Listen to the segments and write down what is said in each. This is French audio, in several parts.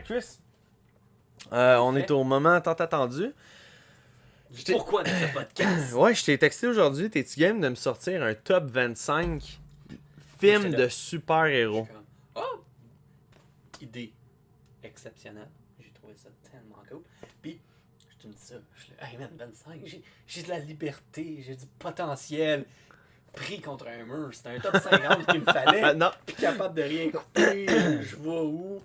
Alright, Chris. On est au moment tant attendu. Pourquoi dans ce podcast? Ouais, je t'ai texté aujourd'hui, t'es-tu game de me sortir un top 25 films de super-héros? Comme, oh! Idée exceptionnelle. J'ai trouvé ça tellement cool. Puis, je te dis ça. Hey man, 25, j'ai de la liberté, j'ai du potentiel. Pris contre un mur. C'était un top 50 qu'il me fallait. Non. Puis capable de rien couper. Je vois où.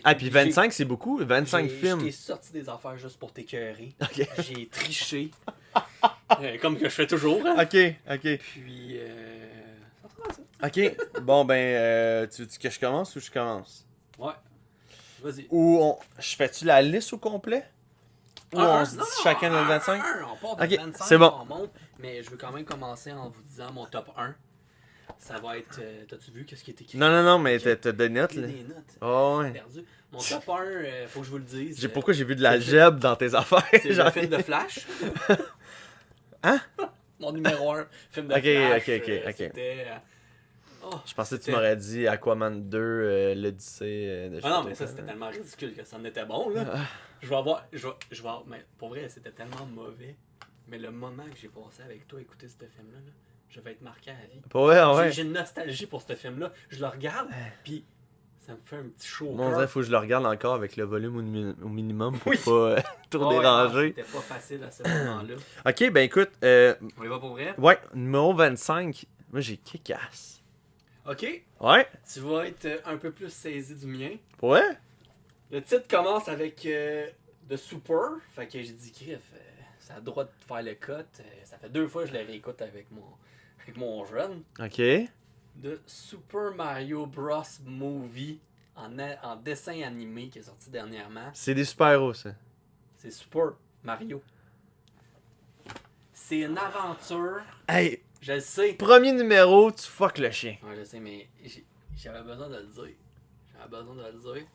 Ah, puis 25, c'est beaucoup, 25 films. Je t'ai sorti des affaires juste pour t'écœurer. Ok. J'ai triché. Comme que je fais toujours. Hein? Ok. Puis, ça ressemble à ça. Ok. Bon, ben, tu veux que je commence ou je commence? Ouais. Vas-y. Je fais-tu la liste au complet? Ou on se dit chacun notre 25? On part de Ok, 25, c'est bon. on monte, mais je veux quand même commencer en vous disant mon top 1. Ça va être... T'as-tu vu qu'est-ce qui est écrit? Non, mais t'as des notes, là. Des notes. Oh, ouais. Perdu. Mon top 1, faut que je vous le dise. Pourquoi j'ai vu de l'algèbre dans tes affaires? C'est le film de Flash. Hein? Mon numéro 1, film de Ok, Flash. ok. C'était... Je pensais que tu m'aurais dit Aquaman 2, l'Odyssée de Ah non, mais ça c'était tellement ridicule que ça en était bon là. Je vais avoir. Mais pour vrai, c'était tellement mauvais. Mais le moment que j'ai passé avec toi à écouter ce film-là, je vais être marqué à vie. Ouais. J'ai une nostalgie pour ce film-là. Je le regarde, puis ça me fait un petit chaud au Bon, il cœur. faut que je le regarde encore avec le volume au minimum pour Oui. pas trop Ouais, déranger. C'était pas facile à ce moment-là. Ok, ben écoute, On y va pour vrai? ouais, numéro 25, moi j'ai Kick-Ass. Ok, Ouais? tu vas être un peu plus saisi du mien. Ouais? Le titre commence avec The Super. Fait que j'ai dit, Griff, ça a le droit de faire le cut. Ça fait 2 fois que je le réécoute avec mon jeune. Ok. The Super Mario Bros. Movie en dessin animé qui est sorti dernièrement. C'est des super-héros, ça. C'est Super Mario. C'est une aventure. Hey, Je le sais. premier numéro, tu fuck le chien. Ouais, je sais, mais j'avais besoin de le dire.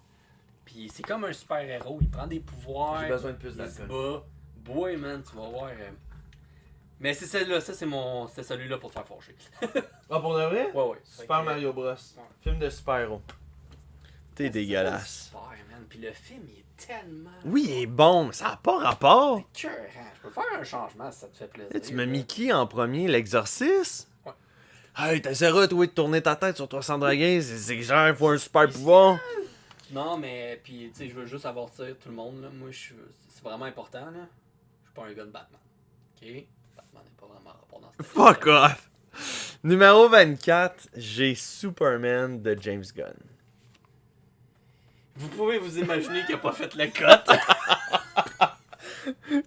Puis c'est comme un super-héros. Il prend des pouvoirs. J'ai besoin de plus il se d'alcool. bat. Boy, man, tu vas voir. Mais c'est celle-là, ça c'est celui-là pour te faire fâcher. Ah, pour de vrai? Ouais. Super Fait que, Mario Bros. Film de super-héros. T'es c'est dégueulasse. Super, man. Puis le film, il est tellement. Oui, il est bon, mais ça n'a pas rapport. Cœur, hein. Je peux faire un changement si ça te fait plaisir. Tu m'as mis qui en premier? L'Exorciste? Ouais. Hey, t'essaieras, toi, de tourner ta tête sur 300 dragues. C'est genre, il faut un super pouvoir. Non, mais puis tu sais, je veux juste avertir tout le monde là. Moi, c'est vraiment important là. Je suis pas un gars de Batman. Ok? Batman n'est pas vraiment rapport dans cette Fuck off. Numéro 24, j'ai Superman de James Gunn. Vous pouvez vous imaginer qu'il a pas fait le cut.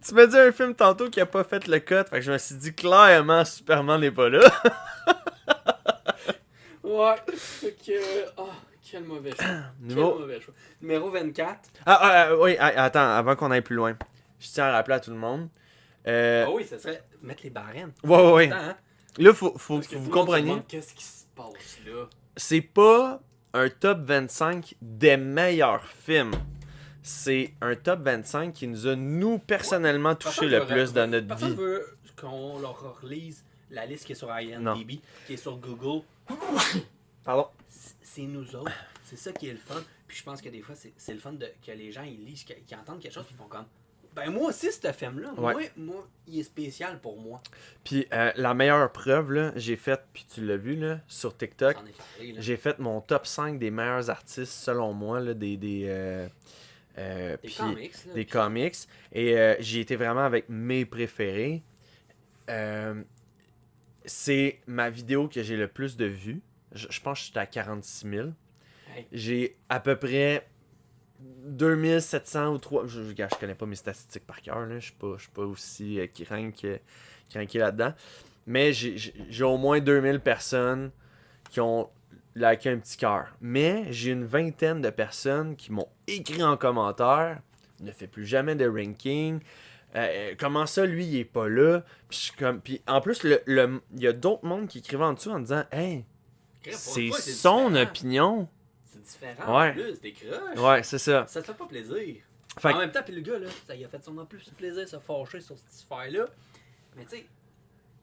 Tu m'as dit un film tantôt qui a pas fait le cut, fait que je me suis dit clairement Superman n'est pas là. Ouais. Fait que. Oh, quel mauvais choix. Numéro 24. Oui, attends, avant qu'on aille plus loin. Je tiens à rappeler à tout le monde. Ah oui, ça serait mettre les barènes. Ouais. Hein? Là, faut Parce que tout vous le monde se compreniez. demande qu'est-ce qui se passe là? C'est pas un top 25 des meilleurs films. C'est un top 25 qui nous a, nous, personnellement, touché le plus dans notre Personne vie. veut qu'on leur relise la liste qui est sur IMDb, Non. qui est sur Google. Pardon? C'est nous autres. C'est ça qui est le fun. Puis je pense que des fois, c'est le fun que les gens ils lisent, qu'ils entendent quelque chose, puis ils font comme. Ben moi aussi, ce film-là, Ouais. moi, il est spécial pour moi. Puis la meilleure preuve, là, j'ai fait, puis tu l'as vu, là, sur TikTok, J'en ai parlé, là. j'ai fait mon top 5 des meilleurs artistes, selon moi, là, des puis comics, là, des puis- comics. Et j'ai été vraiment avec mes préférés. C'est ma vidéo que j'ai le plus de vues. Je pense que j'étais à 46 000. Hey. J'ai à peu près 2700 ou 3... Je connais pas mes statistiques par cœur. Je suis pas aussi cranky là-dedans. Mais j'ai au moins 2000 personnes qui ont liké un petit cœur. Mais j'ai une vingtaine de personnes qui m'ont écrit en commentaire « Ne fais plus jamais de ranking. Comment ça, lui, il est pas là? » Puis en plus, il y a d'autres mondes qui écrivaient en dessous en disant « Hey, c'est Pour toi, son différent. opinion. » C'est différent Ouais. en plus, des crushs. Ouais, c'est ça. Ça te fait pas plaisir. Fait En que- même temps, puis le gars, là, ça il a fait sûrement plus plaisir de se fâcher sur cette affaire-là. Mais tu sais,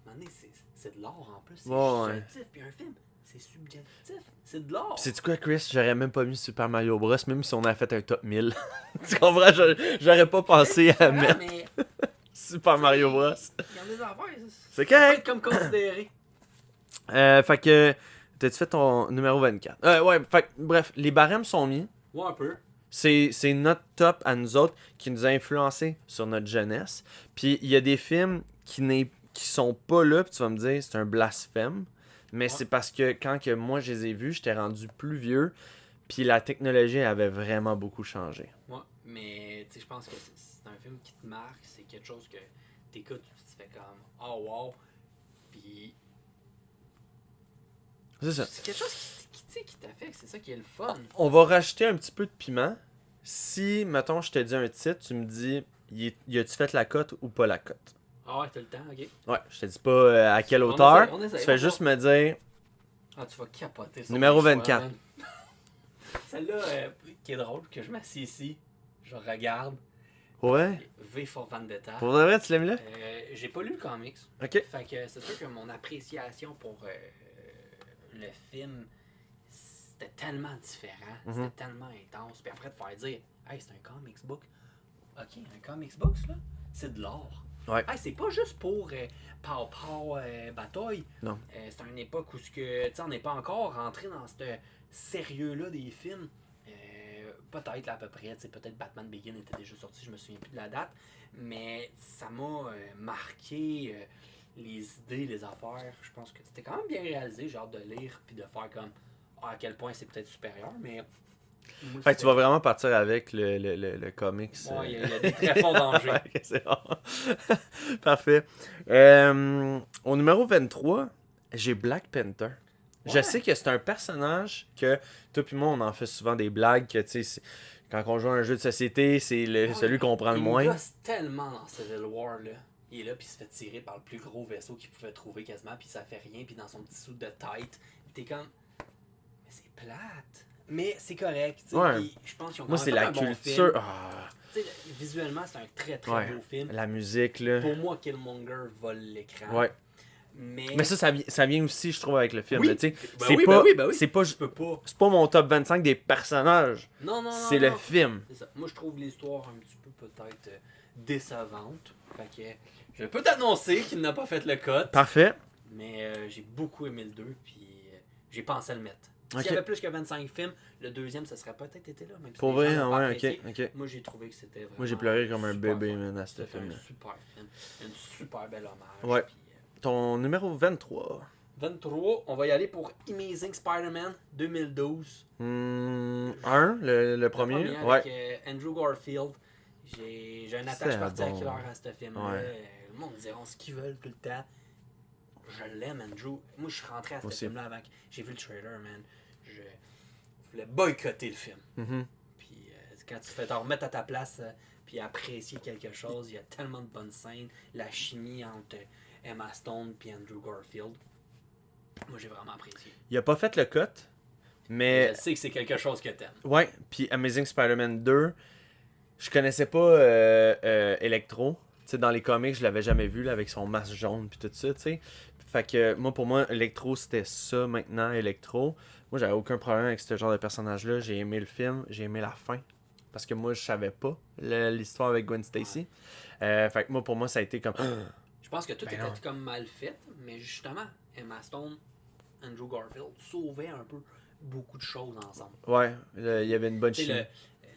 à un moment donné, c'est de l'art en plus. C'est Ouais. subjectif. Puis un film, c'est subjectif. C'est de l'art. Pis sais-tu quoi, Chris? J'aurais même pas mis Super Mario Bros, même si on a fait un top 1000. Tu comprends? J'aurais pas pensé à mettre Mais Super Mario Bros. il y en a des affaires. C'est Ça peut correct. être comme considéré. Fait que, t'as-tu fait ton numéro 24? Ouais, fait que, bref, les barèmes sont mis. Ouais, un peu. C'est notre top à nous autres qui nous a influencé sur notre jeunesse. Puis il y a des films qui sont pas là, puis tu vas me dire c'est un blasphème. Mais Ouais. c'est parce que quand que moi je les ai vus, j'étais rendu plus vieux. Puis la technologie avait vraiment beaucoup changé. Ouais, mais tu sais, je pense que c'est un film qui te marque. C'est quelque chose que t'écoutes, tu fais comme oh wow. Puis C'est ça. c'est quelque chose qui t'affecte. C'est ça qui est le fun. On va rajouter un petit peu de piment. Si, mettons, je te dis un titre, tu me dis y a-tu fait la cote ou pas la cote? Ah ouais, t'as le temps, ok. Ouais, je te dis pas à quelle On hauteur. essaie, on essaie, Tu fais on juste va. me dire Ah, tu vas capoter. sur Numéro mes choix, 24. man. Celle-là, qui est drôle, que je m'assieds ici, je regarde. ouais. V for Vendetta. Pour de vrai, tu l'aimes là? J'ai pas lu le comics. Ok. Fait que c'est sûr que mon appréciation pour le film, c'était tellement différent. Mhm. C'était tellement intense. Puis après, de faire dire, hey, c'est un comics book. Ok, un comics book, là, c'est de l'art. Ouais. Hey, c'est pas juste pour pow bataille. Non. C'est une époque où on n'est pas encore rentré dans ce sérieux-là des films. Peut-être là, à peu près, peut-être Batman Begin était déjà sorti, je me souviens plus de la date, mais ça m'a marqué les idées, les affaires. Je pense que c'était quand même bien réalisé, genre de lire puis de faire comme à quel point c'est peut-être supérieur, mais. Moi, Fait que tu vas vraiment partir avec le comics. Ouais, il y a des très fonds dangers. Ok, c'est bon. Parfait. Au numéro 23, j'ai Black Panther. Je Ouais. sais que c'est un personnage que toi puis moi, on en fait souvent des blagues que, tu sais, quand on joue à un jeu de société, c'est celui qu'on prend le Il moins. me gosse tellement dans Civil War, là. Il est là, puis il se fait tirer par le plus gros vaisseau qu'il pouvait trouver quasiment, puis ça fait rien, puis dans son petit sou de tête. T'es comme. Mais c'est plate. Mais c'est correct, tu sais. Ouais. Puis je pense qu'ils ont Moi, quand c'est même la fait un bon culture. film. Ah, Tu sais, visuellement, c'est un très très ouais. beau film. La musique, là. Pour moi, Killmonger vole l'écran. Ouais. Mais Ça vient aussi, je trouve, avec le film. Oui. là, tu sais. Ben C'est oui, pas, ben oui. c'est pas, je peux pas. c'est pas mon top 25 des personnages. Non. C'est le film. C'est ça. Moi, je trouve l'histoire un petit peu peut-être décevante. Fait que je peux t'annoncer qu'il n'a pas fait le cut. Parfait. Mais j'ai beaucoup aimé le 2, puis j'ai pensé à le mettre. S'il Ok. y avait plus que 25 films, le deuxième, ça serait peut-être été là. Même si Pour les vrai, gens l'ont pas ouais, apprécié. ok. Moi, j'ai trouvé que c'était vraiment. Moi, j'ai pleuré comme un super bébé, fun. man, à ce C'était film-là. un super film. Une super belle hommage. Ouais. Puis, Ton numéro 23. 23, on va y aller pour Amazing Spider-Man 2012. Le premier. Le Ouais. avec Andrew Garfield. J'ai un attache C'est particulière bon. à ce film-là. Ouais. Le monde diront ce qu'ils veulent tout le temps. Je l'aime, Andrew. Moi, je suis rentré à ce Aussi. film-là avant que j'ai vu le trailer, man. Je voulais boycotter le film. Mhm. Puis quand tu fais te remettre à ta place puis apprécier quelque chose, il y a tellement de bonnes scènes. La chimie entre Emma Stone et Andrew Garfield. Moi, j'ai vraiment apprécié. Il a pas fait le cut, mais. Je sais que c'est quelque chose que t'aimes. Ouais, puis Amazing Spider-Man 2, je connaissais pas Electro. Tu sais, dans les comics, je l'avais jamais vu là, avec son masque jaune puis tout ça, tu sais. Fait que pour moi, Electro, c'était ça maintenant, Electro. Moi, j'avais aucun problème avec ce genre de personnage-là. J'ai aimé le film, j'ai aimé la fin. Parce que moi, je savais pas l'histoire avec Gwen Stacy. Fait que moi, pour moi, ça a été comme. Je pense que tout Ben était non. comme mal fait, mais justement, Emma Stone, Andrew Garfield sauvaient un peu beaucoup de choses ensemble. Ouais, il y avait une bonne Tu sais, chimie.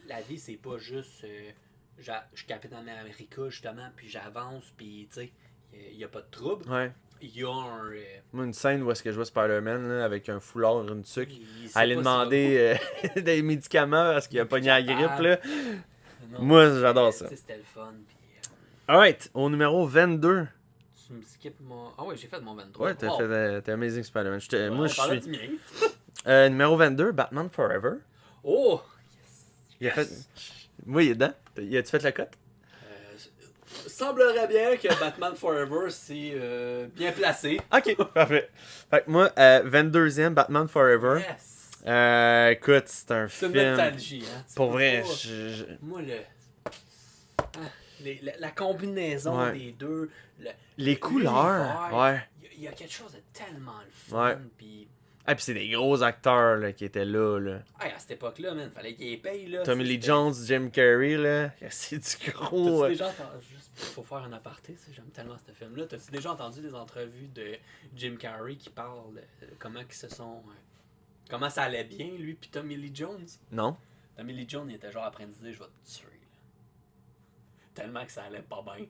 la vie, c'est pas juste je suis Capitaine America, justement, puis j'avance, puis tu sais, il n'y a pas de trouble. Ouais. Il y a un. Moi, une scène où est-ce que je vois Spider-Man là, avec un foulard, une tuque, il sait aller pas demander des médicaments parce qu'il a pogné la grippe. Là. Non, Moi, j'adore tu ça. sais, c'était le fun. Puis, Alright, au numéro 22. tu me skippes mon. Ah ouais, j'ai fait mon 23. Ouais, t'as Oh, fait t'as Amazing Spider-Man. Moi, on je parlait suis. du mien. Numéro 22, Batman Forever. Oh! Il a fait. Moi, il est dedans. As-tu fait la cote? Semblerait bien que Batman Forever, c'est bien placé. Ok, parfait. Fait que moi, 22e, Batman Forever. Yes! Écoute, c'est un C'est une film. nostalgie, hein. Tu Pour peux vrai, pas- Moi, la combinaison Ouais. des deux, les couleurs. l'univers, Ouais. il y a quelque chose de tellement le fun. Ouais. Puis Ah, puis c'est des gros acteurs là, qui étaient là. Hey, à cette époque-là, man, fallait qu'ils les payent, là. Tommy Lee C'était- Jones, Jim Carrey, là. C'est du gros. T'as-tu déjà entendu, juste pour faire un aparté, j'aime tellement ce film-là, t'as-tu déjà entendu des entrevues de Jim Carrey qui parlent comment qu'ils se sont... comment ça allait bien, lui, puis Tommy Lee Jones? Non? Tommy Lee Jones, il était genre après disait, je vais te tuer. Là. Tellement que ça allait pas bien.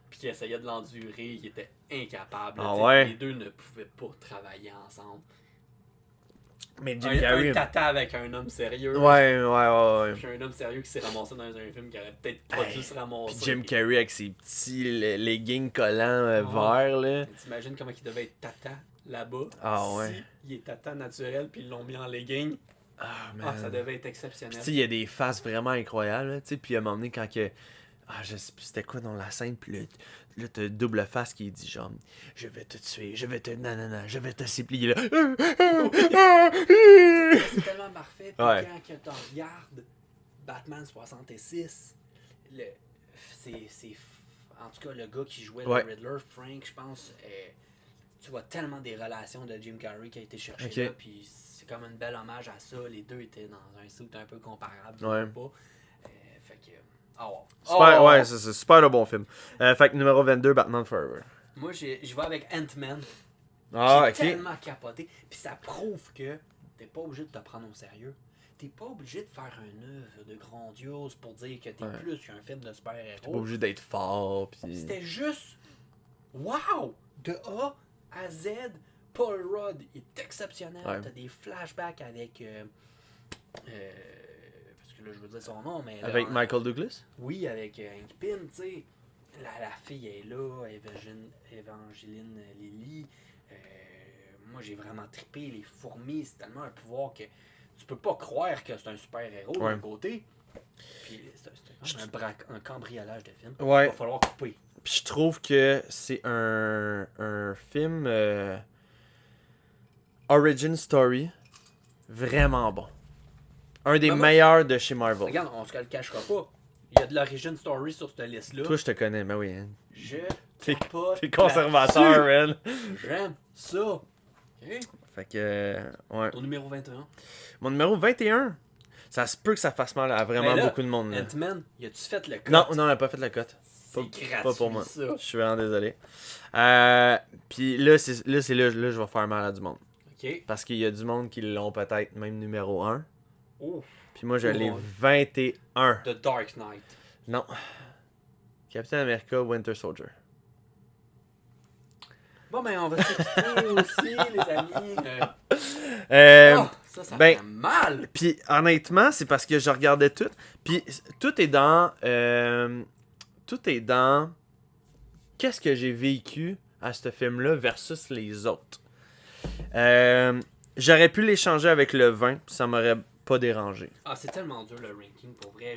Puis qu'il essayait de l'endurer, il était incapable. Ah Tu sais, ouais? Les deux ne pouvaient pas travailler ensemble. Mais Jim Un Carrey. tata avec un homme sérieux. Ouais. Puis un homme sérieux qui s'est ramassé dans un film qui aurait peut-être pas dû se ramasser. Puis Jim Carrey avec ses petits leggings collants Ouais. verts, là. T'imagines comment il devait être tata là-bas. Ah si ouais. il est tata naturel puis ils l'ont mis en legging. Ah, Ah, ça man. devait être Puis exceptionnel. tu sais, il y a des faces vraiment incroyables, là, tu sais. Puis à un moment donné, quand que. Ah, je sais plus c'était quoi dans la scène, puis là t'as double face qui dit genre, je vais te tuer, je vais te nanana, je vais te supplier là. C'est tellement parfait. Puis Ouais. quand tu regardes Batman 66, en tout cas le gars qui jouait Ouais. le Riddler, Frank, je pense, tu vois tellement des relations de Jim Carrey qui a été cherché Ok. là, puis c'est comme un bel hommage à ça. Les deux étaient dans un suit un peu comparable. Ouais. Pas. Fait que. Oh, wow. Super, Oh! ouais, c'est super de bon film. Fait que numéro 22, Batman Forever. Moi, je vais avec Ant-Man. Ah, J'ai ok. tellement capoté. Puis ça prouve que t'es pas obligé de te prendre au sérieux. T'es pas obligé de faire une œuvre de grandiose pour dire que t'es Ouais. plus qu'un film de T'es pas super-héros. obligé d'être fort, pis. C'était juste wow! De A à Z, Paul Rudd est exceptionnel. Ouais. T'as des flashbacks avec. Parce que là, je veux dire son nom, mais. là, Avec Michael Douglas? Oui, avec Hank Pym, tu sais. La fille est là, Evangeline Lilly. Moi, j'ai vraiment trippé. Les fourmis, c'est tellement un pouvoir que tu peux pas croire que c'est un super-héros Ouais. d'un côté. Puis c'est comme un cambriolage de film. Ouais. Il va falloir couper. Puis je trouve que c'est un film origin story vraiment bon. Un des Mais moi- meilleurs de chez Marvel. Regarde, on se le cachera pas. Il y a de l'origine story sur cette liste-là. Toi, je te connais, mais oui. Hein. Je T'es- capote T'es conservateur, là-dessus. man. J'aime ça. OK? Fait que, ouais. Ton numéro 21. Mon numéro 21, ça se peut que ça fasse mal à vraiment Mais là, beaucoup de monde. Là. Ant-Man, y a-tu fait le cut? Non, elle n'a pas fait la cote. C'est gratuit, Pas pour moi. ça. Je suis vraiment désolé. Puis là, là, je vais faire mal à du monde. OK. Parce qu'il y a du monde qui l'ont peut-être même numéro 1. Oh, Puis moi, je l'ai Ouais. 21. The Dark Knight. Non. Captain America Winter Soldier. Bon, ben, on va se quitter aussi, les amis. Ça ben, fait mal. Puis honnêtement, c'est parce que je regardais tout. Puis tout est dans. Tout est dans. Qu'est-ce que j'ai vécu à ce film-là versus les autres. J'aurais pu l'échanger avec le vin, puis ça m'aurait pas dérangé. Ah, c'est tellement dur, le ranking, pour vrai.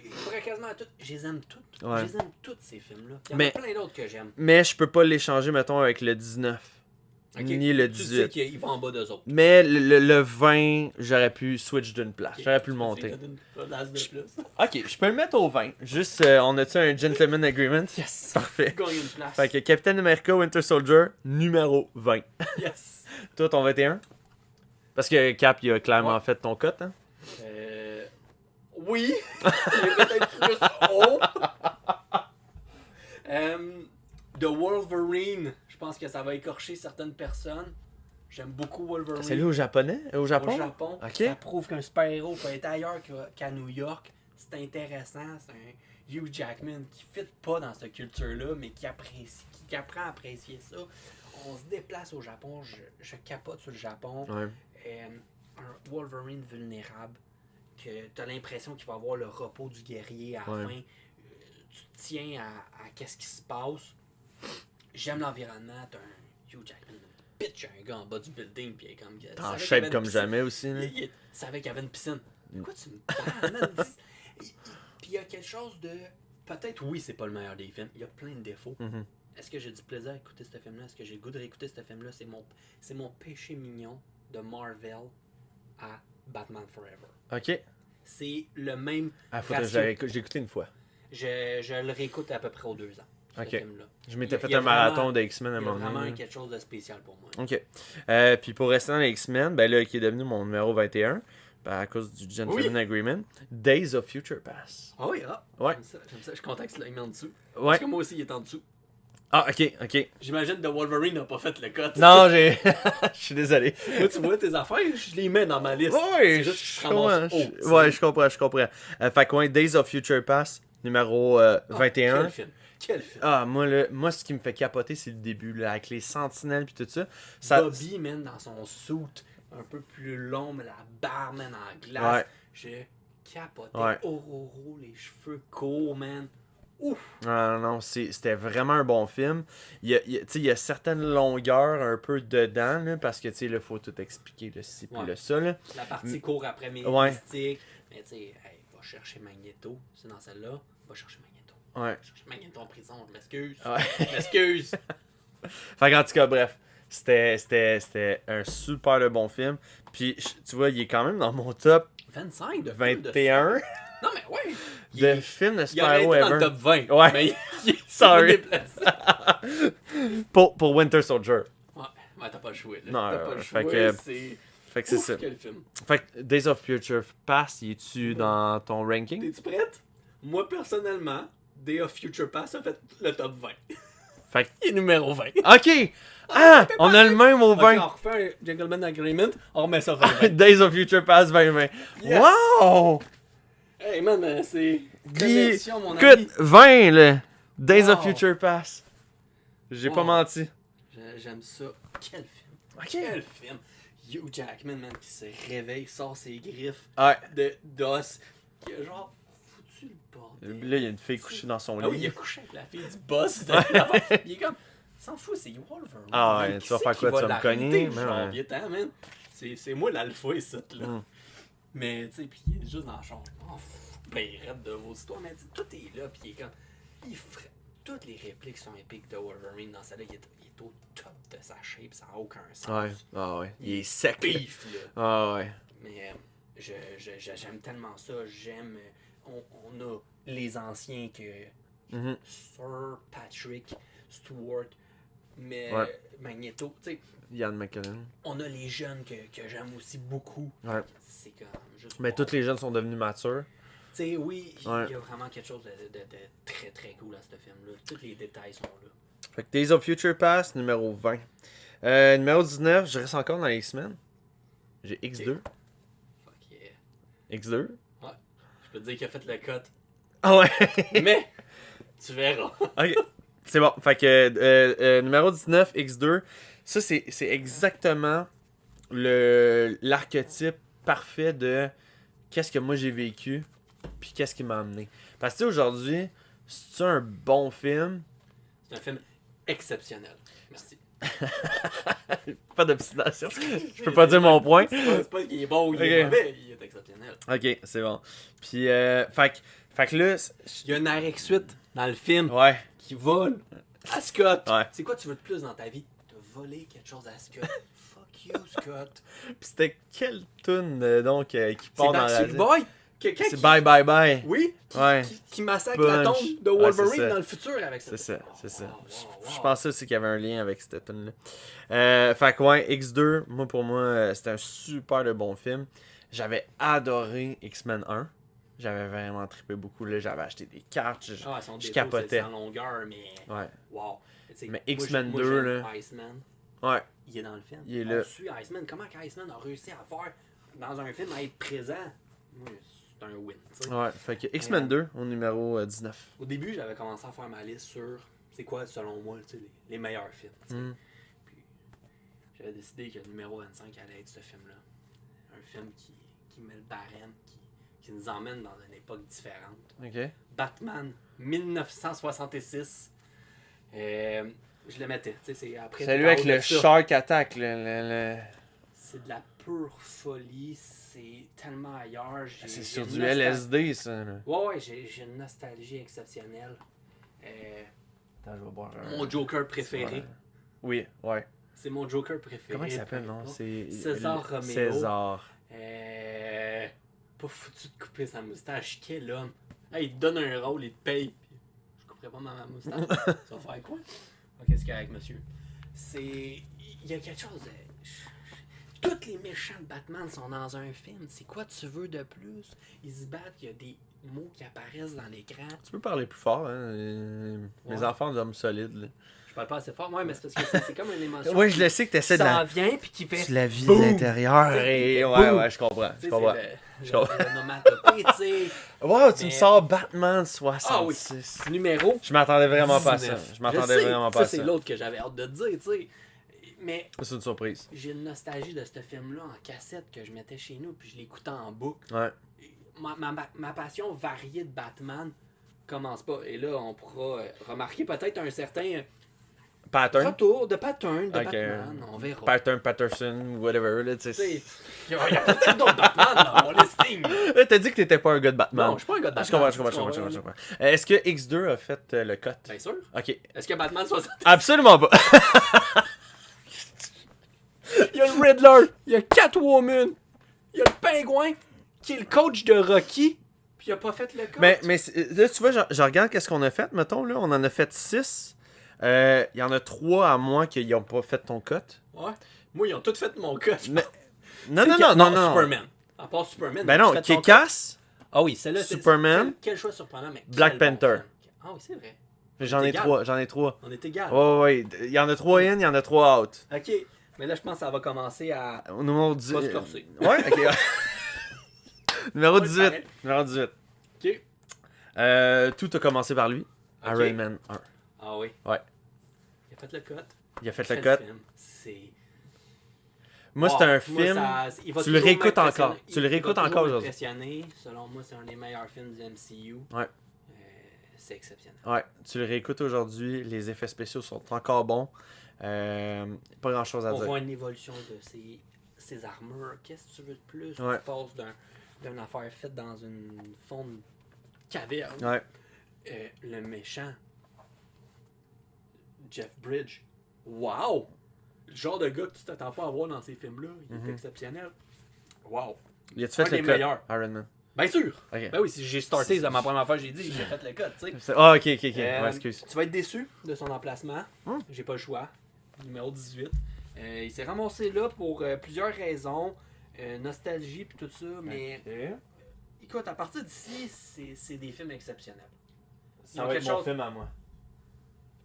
Il faudrait quasiment toutes. Je les aime toutes. Ouais. Je les aime toutes, ces films-là. Il y en Mais- a plein d'autres que j'aime. Mais je peux pas l'échanger, mettons, avec le 19. Ok, Ni le Tu sais 18. qu'il va en bas d'eux autres. Mais le 20, j'aurais pu switch d'une place. Ok, J'aurais pu le tu monter. donnes une place de plus. Ok, je peux le mettre au 20. Juste, on a-tu un gentleman agreement? Yes. Parfait. Gagne une place. Fait que Captain America Winter Soldier, numéro 20. Yes. Toi, ton 21? Parce que Cap, il a clairement Ouais. fait ton cote, hein? Oui. Il est peut-être plus haut. The Wolverine. Je pense que ça va écorcher certaines personnes. J'aime beaucoup Wolverine. C'est lui au japonais? Au Japon? Au Japon. Ok. Ça prouve qu'un super-héros peut être ailleurs qu'à New York. C'est intéressant. C'est un Hugh Jackman qui ne fit pas dans cette culture-là, mais qui apprécie, qui apprend à apprécier ça. On se déplace au Japon. Je capote sur le Japon. Ouais. Un Wolverine vulnérable. Que tu as l'impression qu'il va avoir le repos du guerrier à la Ouais. fin. Tu te tiens à qu'est-ce qui se passe. J'aime l'environnement. T'as un Hugh Jackman pitch un gars en bas du building. Puis il est comme. T'es tu en savais qu'il y shape avait une comme piscine. jamais aussi, là. Il savait qu'il y avait une piscine. De quoi tu me parles, man? Puis il y a quelque chose de. Peut-être, oui, c'est pas le meilleur des films. Il y a plein de défauts. Mhm. Est-ce que j'ai du plaisir à écouter ce film-là? Est-ce que j'ai le goût de réécouter ce film-là? C'est mon péché mignon de Marvel à Batman Forever. Ok. C'est le même Ah, faut que ratio. j'ai écouté une fois. Je le réécoute à peu près aux 2 ans. ce Ok. film-là. Je m'étais Il fait y a un marathon vraiment- de X-Men à un Il y a moment vraiment donné. quelque chose de spécial pour moi. Ok. Puis pour rester dans les X-Men, ben là, qui est devenu mon numéro 21, ben à cause du Gentleman Agreement, Days of Future Past. Ah oui, Ouais. J'aime ça. Je suis content que tu l'aies mis en dessous. Ouais. Parce que moi aussi, il est en dessous. Ah, ok. J'imagine que Wolverine n'a pas fait le cut. Non, j'ai. Je suis désolé. Moi, tu vois, tes affaires, je les mets dans ma liste. Ouais, C'est juste que je ramasse haut, tu sais. Ouais, je comprends. Fait que ouais, Days of Future Past, numéro 21. Quel film. Quel film. Ah, moi, ce qui me fait capoter, c'est le début, là, avec les sentinelles puis tout ça. Ça- Bobby, man, dans son suit, un peu plus long, mais la barre, man, en glace. Ouais. J'ai capoté. Ouais. Ororo, les cheveux courts, man. Ouf. Non, c'était vraiment un bon film. Tu sais, il y a certaines longueurs un peu dedans, là, parce que, tu sais, là, faut tout expliquer, le ci puis Ouais. le ça, là. La partie court après mes Ouais. mystiques. Mais tu sais, hey, va chercher Magneto. C'est dans celle-là. Va chercher Magneto. Ouais. Va chercher Magneto en prison, je m'excuse. Ouais. Je m'excuse. Fait qu'en tout cas, bref, c'était un super de bon film. Puis, tu vois, il est quand même dans mon top 25 de 21 Non, mais ouais. de films de Il aurait super-héros été dans le ever. top 20. Ouais. Mais il s'est Sorry. déplacé. Pour Winter Soldier. Ouais, t'as pas le choix. Là. Non, T'as pas le fait choix. que- C'est. Fait que c'est Ouf, ça. quel film. Fait que Days of Future Past, il est-tu dans ton ranking? T'es-tu prête? Moi, personnellement, Day of Future Past a fait le top 20. Fait que... Il est numéro 20. Ok! Ah! On a le même au Ok, 20! on refait un Gentleman Agreement, on remet ça 20. Days of Future Past 2020. Yes! Wow! Hey man, c'est Puis, connexion, mon ami. écoute, 20 là! Days of Wow. Future Past. J'ai pas Wow. menti. J'aime ça. Quel film. Ok. Quel film. Hugh Jackman, man, qui se réveille, sort ses griffes Ouais. d'os, qui a genre foutu le bordel. Là, il y a une fille couchée dans son lit. Ah oui, il a couché avec la fille du boss. Il est comme, s'en fout, c'est Wolverine. Ah ouais, man. tu vas Qui faire c'est quoi, qui tu va vas me cogner? l'arrêter? Mais Genre, ouais. viens-t'en, man. C'est moi l'alpha ici, là. Mm. Mais, tu sais, pis il est juste dans le champ. Oh, ben, il rêve de vos histoires, mais tu sais, tout est là, pis il est comme. Il ferait. Toutes les répliques sont épiques de Wolverine dans celle-là. Il est au top de sa shape, ça n'a aucun sens. Ouais. Ah ouais. Il est sec. là. Beef, là. Ah ouais. Mais j'aime tellement ça. J'aime. On a les anciens que. Mhm. Sir Patrick Stewart, mais Ouais. Magneto. Tu sais, Ian McKellen. on a les jeunes que j'aime aussi beaucoup. Ouais. C'est comme juste. Mais tous les jeunes sont devenus matures. Tu sais, oui, il Ouais. y a vraiment quelque chose de très très cool à ce film-là. Tous les détails sont là. Fait que Days of Future Past, numéro 20. Numéro 19, je reste encore dans les X-Men. J'ai X2. Fuck yeah. X2. Je peux te dire qu'il a fait le cut. Ah ouais. Mais, tu verras. Ok. C'est bon. Fait que numéro 19, X2. Ça, c'est exactement l'archétype parfait de qu'est-ce que moi j'ai vécu puis qu'est-ce qui m'a amené. Parce que tu sais, aujourd'hui, c'est un bon film. C'est un film exceptionnel. Merci. Pas d'obstination. Je peux pas dire mon point. C'est pas qu'il est bon ou qu'il est Ok. mauvais, il est exceptionnel. Ok, c'est bon. Puis, fait que là, Il y a une Eric suite dans le film ouais. qui vole à Scott. Ouais. C'est quoi tu veux de plus dans ta vie? De voler quelque chose à Scott. Fuck you, Scott. Puis c'était quelle tune donc qui C'est part dans la Backstreet Boy. Quelqu'un C'est qui... Bye Bye Bye. Oui, Ouais. qui massacre la Punch. tombe de Ouais, Wolverine c'est ça. dans le futur avec ça. C'est ça, c'est ça. Wow, wow, wow. Je pensais aussi qu'il y avait un lien avec cette tune là. Fait que ouais, X2, pour moi, c'était un super de bon film. J'avais adoré X-Men 1. J'avais vraiment trippé beaucoup là. J'avais acheté des cartes. Ah, son je défaut, capotais. c'est en longueur, mais Ouais. wow. Tu sais, Mais moi, X-Men moi, 2, j'aime là. Iceman, Ouais. il est dans le film. Il est On là. suit Iceman. Comment qu'Iceman a réussi à faire dans un film à être présent? Moi, c'est un win. Tu sais. Ouais. Fait que X-Men 2 au numéro 19. Au début, j'avais commencé à faire ma liste sur c'est quoi, selon moi, tu sais, les meilleurs films. Tu sais. Mm. Puis j'avais décidé que le numéro 25 allait être ce film-là. Un film qui met le barème, qui nous emmène dans une époque différente. Ok. Batman 1966. Je le mettais. Tu sais, c'est après. C'est lui avec parle de le ça. Shark Attack. C'est de la pure folie. C'est tellement ailleurs. C'est j'ai sur une du nostal- LSD, ça. Là. Ouais, j'ai une nostalgie exceptionnelle. Attends, je vais boire un... Mon Joker préféré. Ouais. Oui, ouais. C'est mon Joker préféré. Comment il s'appelle, non? C'est... César Romeo. César. Pas foutu de couper sa moustache. Quel homme. Hey, il te donne un rôle, il te paye. Puis je couperais ferai pas ma moustache. Tu vas faire quoi? Ok, c'est correct, monsieur. Il y a quelque chose de... Tous les méchants de Batman sont dans un film. C'est quoi tu veux de plus? Ils se battent, il y a des mots qui apparaissent dans l'écran. Tu peux parler plus fort, hein? Mes enfants d'hommes solides, là. Je parle pas assez fort, ouais, mais c'est parce que c'est comme une émotion. Ouais, je le sais que t'essaies de ça vient, puis qui fait... Tu la vis boum! de l'intérieur. Et... Ouais, je comprends. Je comprends. Le nomatopée, tu sais. Wow, tu Mais- me sors Batman 66. Numéro. Je m'attendais vraiment pas à ça. 19. Je m'attendais sais, vraiment pas à ça. ça. C'est l'autre que j'avais hâte de te dire, tu sais. Mais C'est une surprise. j'ai une nostalgie de ce film-là en cassette que je mettais chez nous, puis je l'écoutais en boucle. Ouais. Ma passion variée de Batman commence pas. Et là, on pourra remarquer peut-être un certain Pattern. retour de pattern de Ok. Batman. On verra. Pattern, Patterson, whatever, là, tu Tu sais. sais, il y a peut-être d'autres Batman dans mon listing. Là, t'as dit que t'étais pas un gars de Batman. Non, je suis pas un gars de Je Batman. comprends. Est-ce que X2 a fait le cut? Bien sûr. Ok. Est-ce que Batman 60... Absolument pas. Il y a le Riddler, il y a Catwoman, il y a le Pingouin, qui est le coach de Rocky, puis il a pas fait le coach. mais là, tu vois, je regarde qu'est-ce qu'on a fait, mettons, là. On en a fait 6. Il y en a 3 à moi qui n'ont pas fait ton cut. Ouais. Moi, ils ont tous fait mon coach. Mais... Non. Superman. À part Superman. Ben ils ont non, fait ton coach. Kick-Ass, Ah oui, celle-là, Superman, Quel choix surprenant, mais Black quel bon Panther. film. Ah oui, c'est vrai. j'en ai égal. 3. On est égal. Ouais. Il y en a 3 in, il y en a 3 out. Ok. Mais là, je pense que ça va commencer à Au numéro 10. pas se corser. Ouais, ok. Numéro Ouais, 18. pareil. Numéro 18. Ok. Tout a commencé par lui. Ok. Iron Man 1. Ah oui. Ouais. Il a fait le cut. Il a fait le Quel cut. film. C'est... Moi, c'est un film. il va tu le toujours réécoutes m'impressionner. encore. Tu le Il va réécoutes toujours encore aujourd'hui. m'impressionner. Selon moi, c'est un des meilleurs films du MCU. Ouais. C'est exceptionnel. Ouais, tu le réécoutes aujourd'hui. Les effets spéciaux sont encore bons. Pas grand chose à On dire. voit une évolution de ses armures. Qu'est-ce que tu veux de plus? Ouais. Tu passes d'une affaire faite dans une fonte caverne. Ouais. Le méchant, Jeff Bridge. Wow! Le genre de gars que tu t'attends pas à voir dans ces films-là. Il est exceptionnel. Wow! Y a-tu fait Un des le cut? meilleurs. Iron Man. Bien sûr! Ok. Ben oui, si j'ai starté dans ma première fois, j'ai dit, j'ai fait le cut, tu sais. Ah, ok. Ouais, excuse. Tu vas être déçu de son emplacement. J'ai pas le choix. Numéro 18. Il s'est ramassé là pour plusieurs raisons. Nostalgie puis tout ça, mais écoute, à partir d'ici, c'est des films exceptionnels. Ils ont quelque chose- film à moi.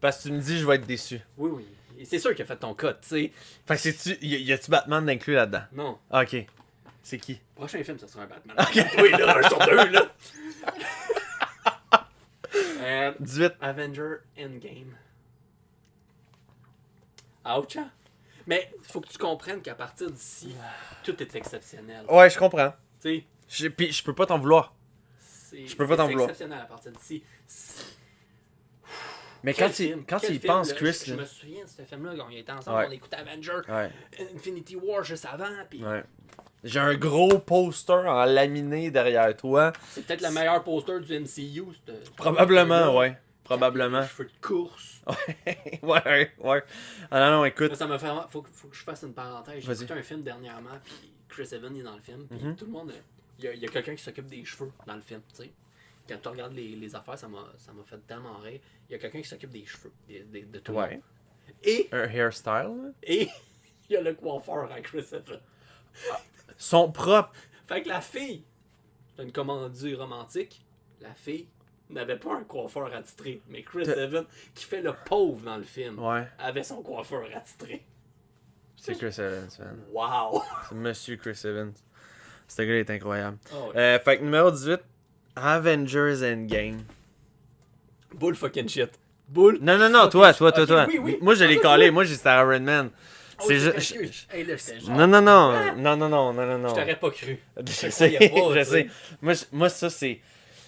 Parce que tu me dis, je vais être déçu. Oui, oui. Et c'est sûr qu'il a fait ton cut, tu sais. Fait que c'est-tu. Y a-tu Batman inclus là-dedans? Non. Ah, ok. C'est qui? Prochain film, ça sera un Batman. Ok. Oui, là, un sur deux, là. 18. Avenger Endgame. Ouch, hein? Mais faut que tu comprennes qu'à partir d'ici, tout est exceptionnel. Ouais, je comprends. Tu sais, Puis je peux pas t'en vouloir. je peux pas t'en vouloir. exceptionnel à partir d'ici. Mais Quel quand film, tu quel y film, penses, là. Chris. Je là- me souviens de ce film-là quand on était ensemble, Ouais. on écoutait Avenger, Ouais. Infinity War juste avant, puis Ouais. J'ai un gros poster en laminé derrière toi. c'est peut-être le meilleur poster du MCU. Probablement, ouais. Probablement. Cheveux de course. Ouais. Ah non, écoute. Là, ça me fait vraiment... faut que je fasse une parenthèse. J'ai Vas-y. écouté un film dernièrement, puis Chris Evans est dans le film, puis Mhm. tout le monde... Il y a quelqu'un qui s'occupe des cheveux dans le film, tu sais. Quand tu regardes les affaires, ça m'a fait tellement rire. Il y a quelqu'un qui s'occupe des cheveux, de tout le Ouais. monde. Et Un hairstyle, là. il y a le coiffeur à Chris Evans. Son propre. Fait que la fille, c'est une comédie romantique, la fille n'avait pas un coiffeur attitré, mais Chris Evans, qui fait le pauvre dans le film, Ouais. avait son coiffeur attitré. C'est Chris Evans, man. Wow! C'est Monsieur Chris Evans. Ce gars est incroyable. Oh, ouais. Fait que numéro 18, Avengers Endgame. Bull fucking shit. Bull. Non, fucking toi. shit. Ok, oui. Moi, je l'ai Ah, collé. oui. Moi, j'ai c'était Iron Man. Oh, C'est je juste. t'excuse. Hey, là, j'étais genre. Non. Je t'aurais pas cru. Je te sais, croyais pas, je tu sais. sais. Moi, ça, c'est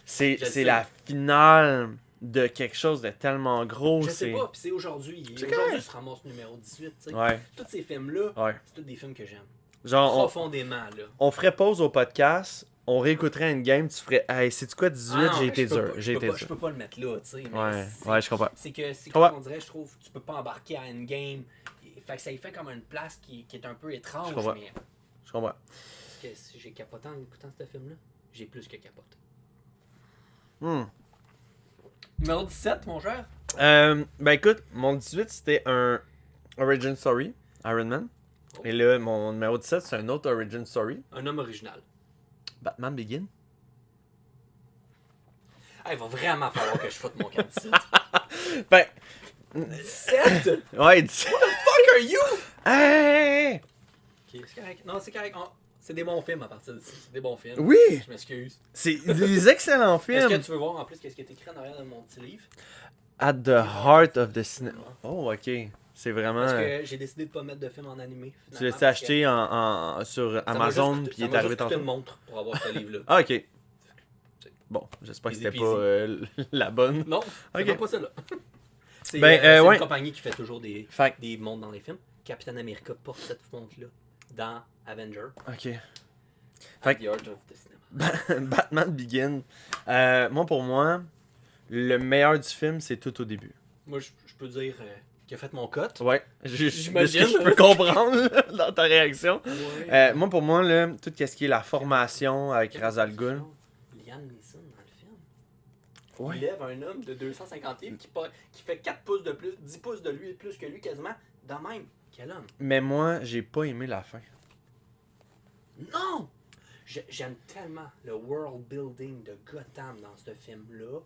sais. la finale de quelque chose de tellement gros. Je sais c'est... pas, pis c'est aujourd'hui. C'est Aujourd'hui, correct. se ramasse numéro 18, tu sais. Ouais, Tous ces films-là, ouais. c'est tous des films que j'aime. Genre, Profondément, là. on ferait pause au podcast, on réécouterait une game, tu ferais, hey, c'est-tu quoi 18, Ah non, j'ai mais été je peux dur, pas- j'ai été Je dur. peux pas le mettre là, tu sais. mais Ouais, c'est- ouais, je comprends. C'est que, Ouais. comme on dirait, je trouve, tu peux pas embarquer à Endgame. Fait que ça y fait comme une place qui est un peu étrange, Je comprends. mais Je comprends. est-ce que si j'ai capoté en écoutant ce film-là? J'ai plus que capoté. Numéro 17, mon cher. Ben écoute, mon 18 c'était un Origin Story, Iron Man. Oh. Et là, mon numéro 17 c'est un autre Origin Story, Un homme original. Batman Begin. Ah, il va vraiment falloir que je foute mon camp 17. Ben, 17? ouais, 17. Fuck are you? Hey! Ok, c'est correct. Non, c'est correct. C'est des bons films à partir d'ici. C'est des bons films. Oui! Je m'excuse. C'est des excellents Est-ce que films. tu veux voir en plus qu'est-ce qui est écrit en arrière de mon petit livre? At the heart of the cinema. Oh, ok. C'est vraiment. Parce que j'ai décidé de pas mettre de film en animé. Tu l'as acheté sur Amazon puis il est arrivé tantôt. tantôt. Une montre pour avoir ce livre-là. Ah, ok. Bon, j'espère que Easy c'était peasy. pas la bonne. Non, c'est Ok. pas celle-là. C'est Ben, ouais. une compagnie qui fait toujours des Fait montres dans les films. Captain America porte cette montre-là dans Avenger. ok. At Fait the Art of the Cinema. Batman Begin. Moi, pour moi, le meilleur du film, c'est tout au début. Moi, je peux dire qu'il a fait mon cote. Ouais, J'imagine. de ce que je peux comprendre là, dans ta réaction. Ouais. Moi, pour moi, là, tout ce qui est la formation avec Ra's al Ghul. Liam Neeson dans le film. Ouais. Il lève un homme de 250 livres qui fait 4 pouces de plus, 10 pouces de lui plus que lui quasiment. De même. Quel homme. Mais moi, j'ai pas aimé la fin. Non! J'aime tellement le world building de Gotham dans ce film-là.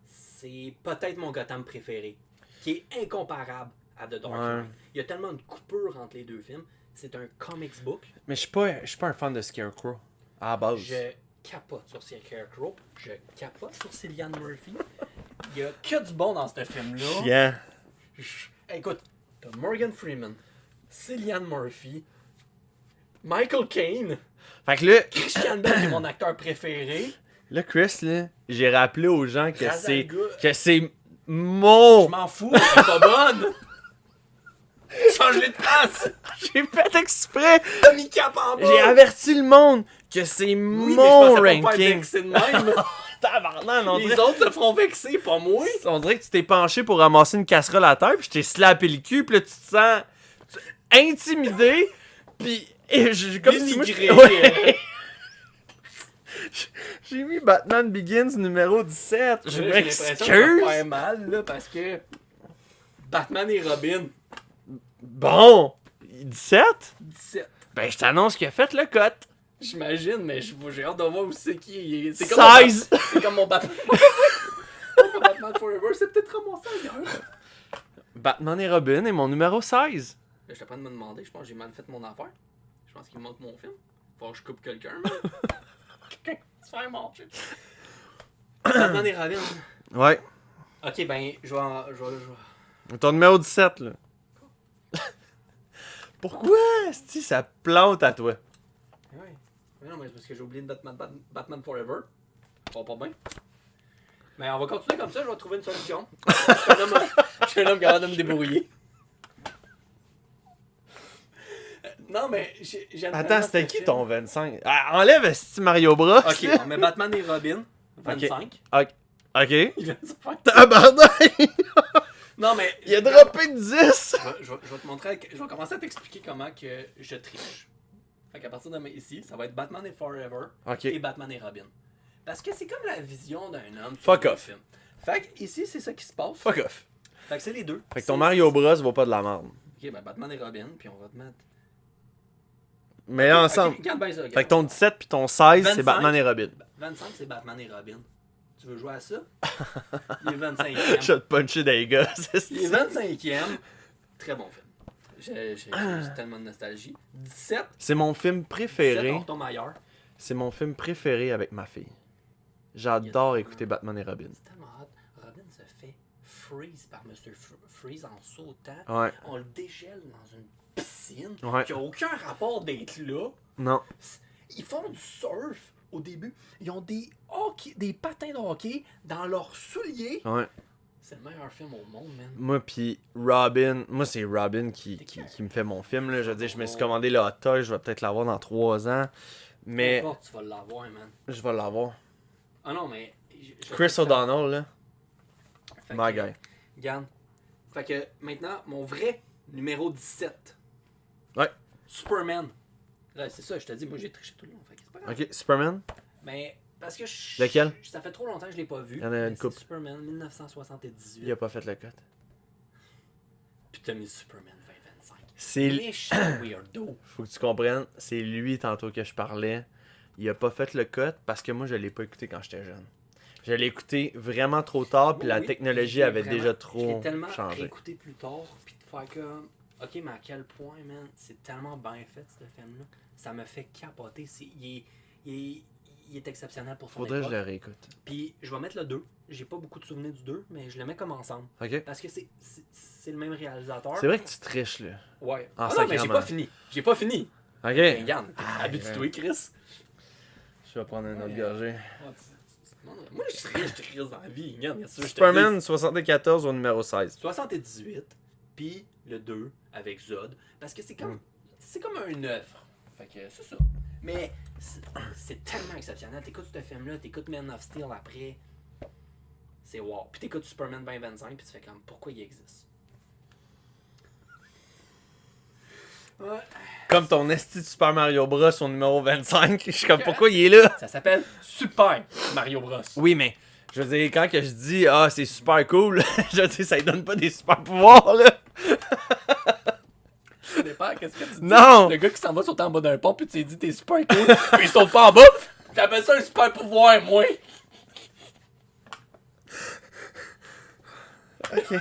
C'est peut-être mon Gotham préféré. Qui est incomparable à The Dark Knight. Ouais. Il y a tellement de coupures entre les deux films. C'est un comics book. Mais je suis pas un fan de Scarecrow. À la base. Je capote sur Scarecrow. Je capote sur Cillian Murphy. Il y a que du bon dans ce film-là. Yeah. Écoute, t'as Morgan Freeman, Cillian Murphy, Michael Caine, Fait que là, Christian Bale est mon acteur préféré. là, Chris, là, j'ai rappelé aux gens que Ra's al Ghul. c'est Je mon. m'en fous, elle est pas bonne. Change-les de place. J'ai fait exprès. T'as mis cap en bas. J'ai averti le monde que c'est Oui, mon mais je pensais pas me faire ranking. vexer de même. Tabarnak, on Les dirait, autres se feront vexer, pas moi. on dirait que tu t'es penché pour ramasser une casserole à terre, puis je t'ai slappé le cul, puis là, tu te sens intimidé, puis comme si moi, Dénigré. Ouais. J'ai mis Batman Begins numéro 17. Je J'ai l'impression que ça va m'excuse. faire mal, là, parce que Batman et Robin, Bon, 17? 17. Ben, je t'annonce qu'il a fait le cote. J'imagine, mais j'ai hâte de voir où c'est qui. C'est 16. C'est comme mon Batman. Mon Batman Forever, c'est peut-être ramassé ailleurs. Batman et Robin est mon numéro 16. Je suis en train de me demander, je pense que j'ai mal fait mon affaire. Je pense qu'il me manque mon film. Faut que je coupe quelqu'un, mais. Quelqu'un se faire manger. Batman et Robin. Ouais. Ok, ben, je vais. Ton numéro 17, là. Pourquoi, si ça plante à toi? Ouais. Mais non, mais c'est parce que j'ai oublié de Batman Forever. Ça va pas bien. Mais on va continuer comme ça, je vais trouver une solution. Je suis un homme capable de me débrouiller. Non, mais j'aime Attends, tellement c'était ce qui film. ton 25? Ah, enlève Steve Mario Bros. Ok, on met Batman et Robin. 25. Ok. Ok. Il vient de se faire. Tabarnak! Non, mais. Il a droppé de 10! Je vais te montrer. Je vais commencer à t'expliquer comment que je triche. Fait qu'à partir de ici, ça va être Batman et Forever Ok. et Batman et Robin. Parce que c'est comme la vision d'un homme. qui Fuck voit le off. film. Fait que ici, c'est ça qui se passe. Fuck off. Fait que c'est les deux. Fait que ton Mario Bros vaut pas de la merde. Ok, ben Batman et Robin, puis on va te mettre. Mais là, ensemble. Ok, regarde bien ça. Fait que ton 17 puis ton 16, c'est 25. Batman et Robin. 25, c'est Batman et Robin. Tu veux jouer à ça? Les Je 25e. vais te puncher des gars, c'est Les 25e, très bon film. J'ai tellement de nostalgie. 17, C'est mon film 17 préféré. on retombe ailleurs. C'est mon film préféré avec ma fille. J'adore écouter Batman et Robin. C'est tellement hot. Robin se fait freeze par Mr. Freeze en sautant. Ouais. On le dégèle dans une piscine Ouais. qui a aucun rapport d'être là. Non. Ils font du surf au début. Ils ont des patins de hockey dans leurs souliers. Ouais. C'est le meilleur film au monde, man. Moi puis Robin, moi c'est Robin qui me fait mon film là. Je veux dire, je me suis commandé le Hot Toy, je vais peut-être l'avoir dans 3 ans, mais Peu importe, tu vas l'avoir, man. je vais l'avoir. Ah non, mais. Chris O'Donnell là, Fait my que, guy. Regarde. Fait que maintenant, mon vrai numéro 17. Ouais. Superman. Là, c'est ça, je te dis, moi j'ai triché tout le long. Fait que c'est pas grave. Ok, Superman. Mais Parce que Lequel? Ça fait trop longtemps que je l'ai pas vu. Il y en a une C'est couple. Superman 1978. Il a pas fait le cut. Puis t'as mis Superman 2025. C'est... Méchant weirdo. Faut que tu comprennes, c'est lui tantôt que je parlais. Il a pas fait le cut parce que moi je l'ai pas écouté quand j'étais jeune. Je l'ai écouté vraiment trop tard, puis la Oui, technologie je l'ai avait vraiment- déjà Je trop l'ai tellement changé. écouté plus tard, puis de faire comme. Ok, mais à quel point, man, c'est tellement bien fait, ce film-là. Ça me fait capoter. Il est exceptionnel pour son Faudrait que je époque. le réécoute. Puis je vais mettre le 2. J'ai pas beaucoup de souvenirs du 2, mais je le mets comme ensemble. Ok? Parce que c'est le même réalisateur. C'est vrai que tu triches là. Ouais. Ah, Ah non, mais j'ai sacrément. pas fini. J'ai pas fini. Ok? Mais regarde, Ah, habitue-toi, Chris. Je vais prendre un autre Ouais. gorgée. Tu te demanderais- Moi, je Chris dans la vie. Regarde, bien sûr, je te Superman dis. 74 au numéro 16. 78, puis le 2 avec Zod. Parce que c'est comme. C'est comme un œuvre. Fait que c'est ça. Mais c'est tellement exceptionnel. T'écoutes ce film-là, t'écoutes Man of Steel après. C'est wow. Puis t'écoutes Superman 2025, puis tu fais comme pourquoi il existe. Ouais. Comme ton esti de Super Mario Bros au numéro 25. Je suis comme pourquoi il est là? Ça s'appelle Super Mario Bros. Oui, mais je veux dire, quand que je dis ah c'est super cool, je veux dire, ça lui donne pas des super pouvoirs là. Ça dépend, qu'est-ce que tu dis? Non! Le gars qui s'en va sauter en bas d'un pont, puis tu lui dis t'es super cool, puis il saute pas en bas, t'appelles ça un super pouvoir, moi. Ok.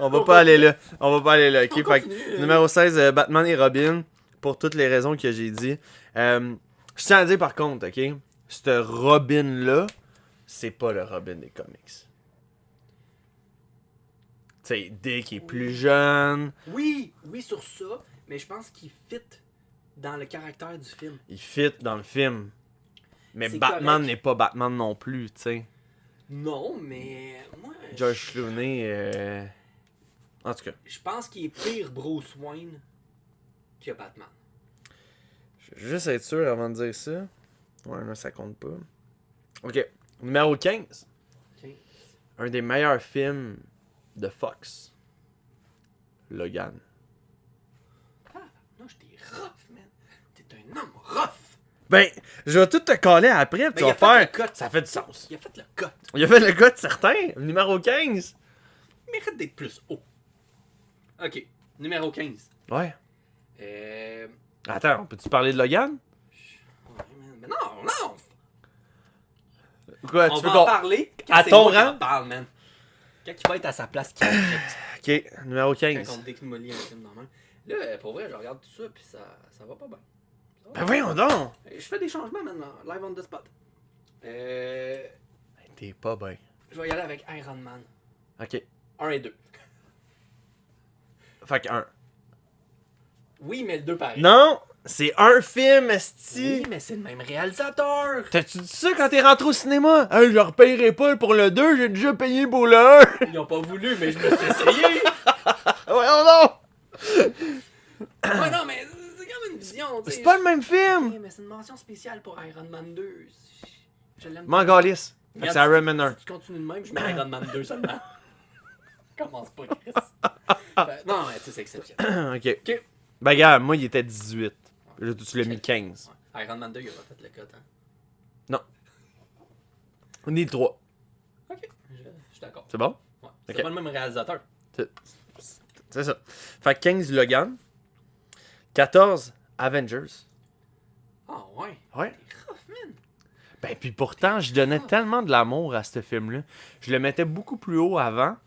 On va pas aller là. On va pas aller là. Ok, On fait que, continue. numéro 16, Batman et Robin. Pour toutes les raisons que j'ai dit. Je tiens à dire par contre, ok, ce Robin-là, c'est pas le Robin des comics. Tu sais, Dick est plus jeune. Oui, sur ça, mais je pense qu'il fit dans le caractère du film. Il fit dans le film. Mais C'est Batman correct. n'est pas Batman non plus, tu sais. Non, mais moi, George Clooney, en tout cas, je pense qu'il est pire Bruce Wayne que Batman. je veux juste être sûr avant de dire ça. Ouais, là, ça compte pas. Ok, numéro 15. Ok. Un des meilleurs films de Fox. Logan. Non, j'étais rough, man. T'es un homme rough. Ben, je vais tout te caler après, puis tu il vas a fait faire. le cut. Ça fait du sens. Il a fait le cut. Il a fait le gars de certain. Numéro 15. Il mérite d'être plus haut. Ok, numéro 15. Ouais. Euh... Attends, peux-tu parler de Logan? ouais, man. Mais non! Quoi, On tu veux va en qu'on. parler quand À c'est ton moi qui rang? en parle, man. Quand il va être à sa place, qu'il écoute. Ok, numéro Quand 15. on démolit un film dans le même. Là, pour vrai, je regarde tout ça, puis ça va pas bien. Ça va Ben voyons donc! Je fais des changements maintenant, live on the spot. T'es pas bien. Je vais y aller avec Iron Man. Ok. 1 et 2. Fait que 1. Oui, mais le 2 pareil. Non! C'est un film, esti! Oui, mais c'est le même réalisateur. T'as-tu dit ça quand t'es rentré au cinéma? Hey, je repayerai pas pour le 2, j'ai déjà payé pour le 1! Ils ont pas voulu, mais je me suis essayé. Voyons donc! Ouais, non, mais c'est quand même une vision. tu sais. C'est pas le même film! Oui, mais c'est une mention spéciale pour Iron Man 2. Je l'aime. Mangalis. Fait que Regarde, c'est si Iron tu- Man 1. Si tu continues de même, je mets Iron Man 2 seulement. Commence pas, Chris. Non, mais tu sais, c'est exceptionnel. Ok. Ok. Ben, gars, moi, il était 18. Là, tu l'as mis 15. Ouais. Iron Man 2, il a pas fait le cut, hein. Ni le 3. Ok, je suis d'accord. C'est bon? Ouais. C'est Ok. pas le même réalisateur. C'est ça. Fait que 15, Logan. 14, Avengers. Ah ouais. Ouais. T'es rough, man. Ben, puis pourtant, je donnais tellement de l'amour à ce film-là. Je le mettais beaucoup plus haut avant.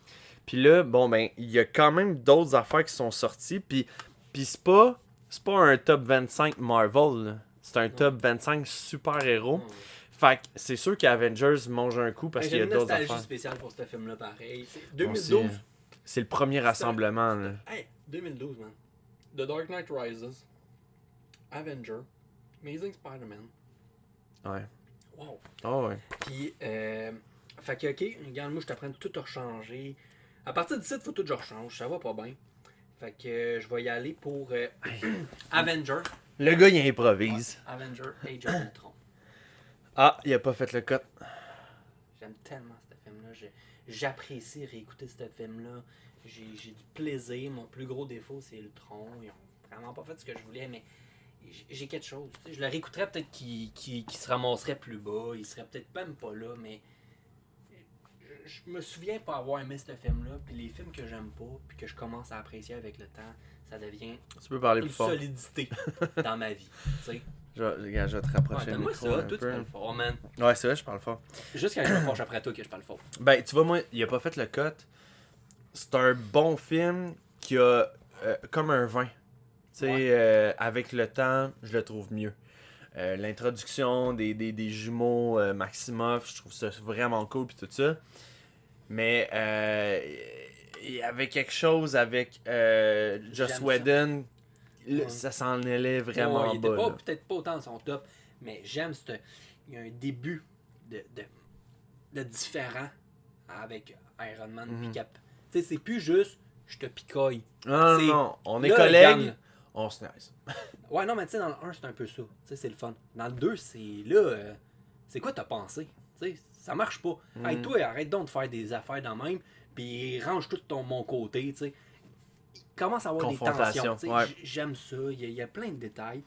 Puis là, bon, ben, il y a quand même d'autres affaires qui sont sorties. Puis c'est pas un top 25 Marvel, là. C'est un top 25 super-héros. Hmm. Fait que c'est sûr qu'Avengers mange un coup parce J'ai qu'il y a une d'autres nostalgie affaires. spéciale pour ce film-là, pareil. C'est Bon, 2012. c'est le premier rassemblement, là. Hey, 2012, man. The Dark Knight Rises. Avenger. Amazing Spider-Man. Ouais. Wow. Oh, ouais. Puis, fait que, ok, regarde, moi, je t'apprends de tout rechanger. À partir d'ici, il faut tout que je rechange. Ça va pas bien. Fait que je vais y aller pour Avenger. Le gars, il improvise. Avenger Age of Ultron. Ah, il a pas fait le cut. J'aime tellement ce film-là. J'apprécie réécouter ce film-là. J'ai du plaisir. Mon plus gros défaut, c'est Ultron. Ils ont vraiment pas fait ce que je voulais, mais j'ai quelque chose. Je le réécouterais peut-être qu'il se ramasserait plus bas. Il serait peut-être même pas là, mais je me souviens pas avoir aimé ce film-là. Puis les films que j'aime pas, puis que je commence à apprécier avec le temps, ça devient Tu peux parler une plus fort. solidité dans ma vie. Tu sais. Regarde, je vais te rapprocher le Moi micro ça, un toi tu peu. parles fort, man. Ouais, c'est vrai, je parle fort. Juste quand je me fâche après toi que je parle fort. Ben, tu vois, moi, il a pas fait le cut. C'est un bon film qui a comme un vin. Tu sais, avec le temps, je le trouve mieux. L'introduction des jumeaux Maximoff, je trouve ça vraiment cool puis tout ça. Mais il y avait quelque chose avec Joss J'aime Whedon. Là, Ouais. ça s'en allait vraiment Ouais, il était bas. pas, Là. peut-être pas autant à son top, mais j'aime il y a un début de différent avec Iron Man Mhm. puis Cap. Tu sais, c'est plus juste je te picoille. Non, C'est- non, on est là, collègues, regarde. on se niaise. Ouais, non, mais tu sais, dans le 1, c'est un peu ça. Tu sais, c'est le fun. Dans le 2, c'est là, c'est quoi t'as pensé? Tu sais, ça marche pas. Hey, toi, arrête donc de faire des affaires dans le même, puis range tout mon côté, tu sais. Il commence à avoir des Confrontation, tensions. Tu sais. ouais. J'aime ça. Il y a plein de détails.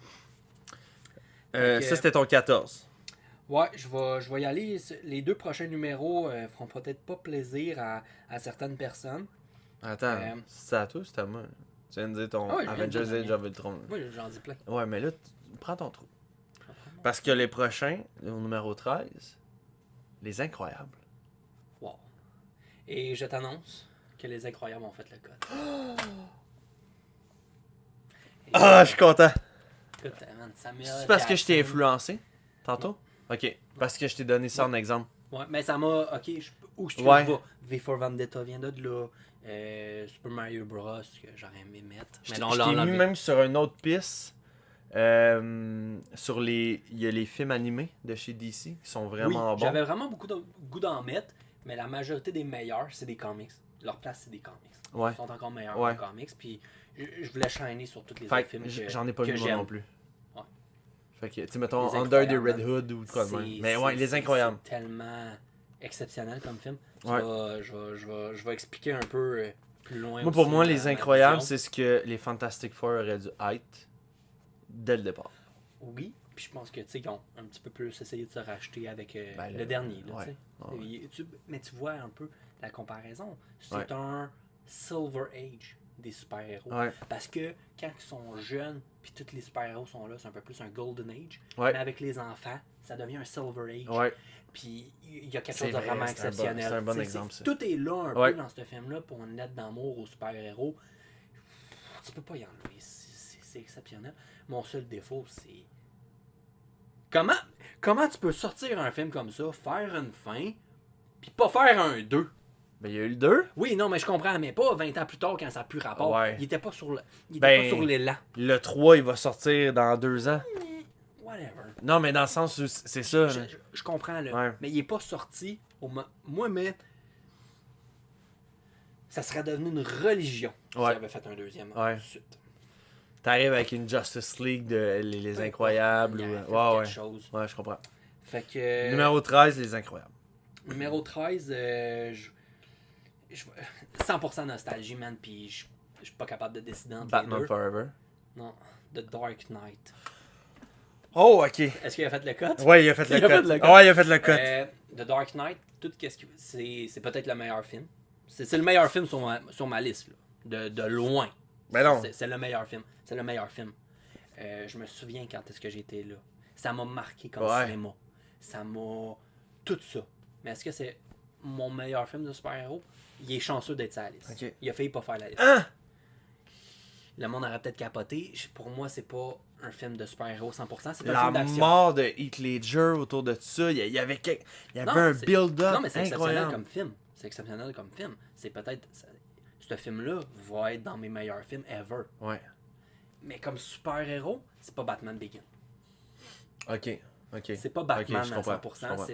Ça, que- c'était ton 14. Ouais, je vais y aller. Les 2 prochains numéros feront peut-être pas plaisir à certaines personnes. Attends, Euh, c'est à toi ou c'est à moi? Tu viens de dire ton Ah ouais, je viens de Avengers dire Age la of Ultron. Moi, j'en dis plein. Ouais, mais là, prends ton trou. Parce que les prochains, au numéro 13, les incroyables. Wow. Et je t'annonce que les Incroyables ont fait le code. Et, Ah, je suis content. écoute, man, Samuel C'est parce que je t'ai Jackson. influencé tantôt? Ok. Parce que je t'ai donné ça en exemple. Ouais, mais ça m'a. Ok, où je Ouais. vais. V for Vendetta vient de là. Super Mario Bros. Que j'aurais aimé mettre. Je Mais t'ai non, je on l'a t'ai mis enlevé. même sur une autre piste. Sur les. Il y a les films animés de chez DC qui sont vraiment Oui, bons. j'avais vraiment beaucoup de goût d'en mettre, mais la majorité des meilleurs, c'est des comics. Leur place, c'est des comics. Ouais. Ils sont encore meilleurs Ouais. en comics, puis je voulais shiner sur tous les Fait autres que films que j'en ai pas que vu moi j'aime. non plus. Ouais. Fait que, tu sais, mettons, Les Under the Incroyables, Red Hood ou quoi de même. C'est- Mais ouais, c'est- les c'est- incroyables. C'est tellement exceptionnel comme film. Ouais. Je vais expliquer un peu plus loin. Moi, pour aussi moi, ma- les ma incroyables, vision. c'est ce que les Fantastic Four auraient dû être dès le départ. Oui, puis je pense que tu sais, ils ont un petit peu plus essayé de se racheter avec Ben, le dernier. Là, ouais. tu sais. Ouais. Mais tu vois un peu la comparaison. C'est Ouais. un Silver Age des super-héros. Ouais. Parce que quand ils sont jeunes, puis tous les super-héros sont là, c'est un peu plus un Golden Age. Ouais. Mais avec les enfants, ça devient un Silver Age. Ouais. Puis il y a quelque C'est chose de vrai, vraiment c'est un bon- exceptionnel. c'est un bon Tu sais, exemple, ça. Tout est là un Ouais. peu dans ce film-là pour une lettre d'amour aux super-héros. Tu peux pas y enlever. C'est exceptionnel. Mon seul défaut, c'est. Comment tu peux sortir un film comme ça, faire une fin, puis pas faire un 2? Ben, il y a eu le 2. Oui, non, mais je comprends, mais pas 20 ans plus tard quand ça n'a plus rapport. Ouais. Il était pas sur Ben, pas sur l'élan. Le 3, il va sortir dans 2 ans. Whatever. Non, mais dans le sens où c'est ça. là. Je comprends, là. Ouais. Mais il est pas sorti. Moi, mais. Ça serait devenu une religion si Ouais. il avait fait un deuxième Ouais. ensuite. T'arrives avec une Justice League de les Incroyables. Il Ou... aurait fait Ouais, ouais. quelque chose. Ouais, je comprends. Fait que. Numéro 13, les Incroyables. Numéro 13, 100% nostalgie, man, puis je suis pas capable de décider entre les Batman deux. Forever. Non, The Dark Knight. Oh, ok. Est-ce qu'il a fait le cut? Ouais, il a fait le Il a fait cut. le cut. Ouais, il a fait le cut. The Dark Knight, tout qu'est-ce que c'est peut-être le meilleur film. C'est le meilleur film sur ma liste, là. De loin. Ben non. C'est le meilleur film. C'est le meilleur film. Je me souviens quand est-ce que j'étais là. Ça m'a marqué comme Ouais. cinéma. Ça m'a... Tout ça. Mais est-ce que c'est mon meilleur film de super-héros? Il est chanceux d'être sur la liste. Ok. Il a failli pas faire la liste. Hein? Le monde aurait peut-être capoté. Pour moi, c'est pas un film de super-héros 100%. C'est un La film d'action. mort de Heath Ledger autour de ça, il y avait, il y avait Non, un c'est- build-up Non, mais c'est exceptionnel incroyable. comme film. C'est exceptionnel comme film. C'est peut-être... Ce film-là va être dans mes meilleurs films ever. Ouais. Mais comme super-héros, c'est pas Batman Begins. Ok. Ok. C'est pas Batman Ok, je à comprends, 100%. je comprends.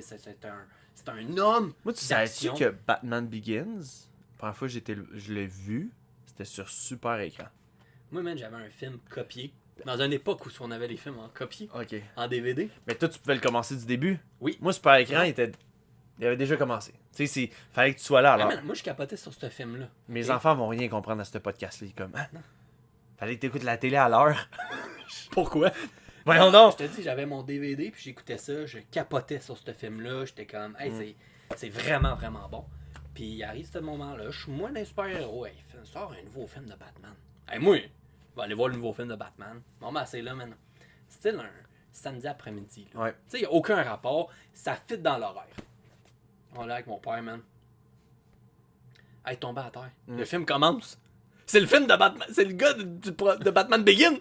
C'est un homme. Moi, tu savais-tu d'action. que Batman Begins, la première fois que je l'ai vu, c'était sur super écran. Moi, man, j'avais un film copié. Dans une époque où on avait les films en copie, Ok. en DVD. Mais toi, tu pouvais le commencer du début. Oui. Moi, super écran, il avait déjà commencé. Tu sais, fallait que tu sois là Mais alors. man, moi, je capotais sur ce film-là. Mes Et- enfants vont rien comprendre à ce podcast-là. Comme, hein? Fallait que tu écoutes la télé à l'heure. Pourquoi? Voyons donc! Je te dis, j'avais mon DVD, puis j'écoutais ça, je capotais sur ce film-là. J'étais comme, hey, c'est vraiment, vraiment bon. Puis il arrive ce moment-là, je suis moins d'un super-héros. Hey, sort un nouveau film de Batman. Hey, moi, je vais aller voir le nouveau film de Batman. Bon, ben, c'est là maintenant. C'est un samedi après-midi. Ouais. Tu sais, il n'y a aucun rapport. Ça fit dans l'horaire. On est là avec mon père, man. Hey, tombé à terre. Le film commence. C'est le film de Batman. C'est le gars de Batman Begin.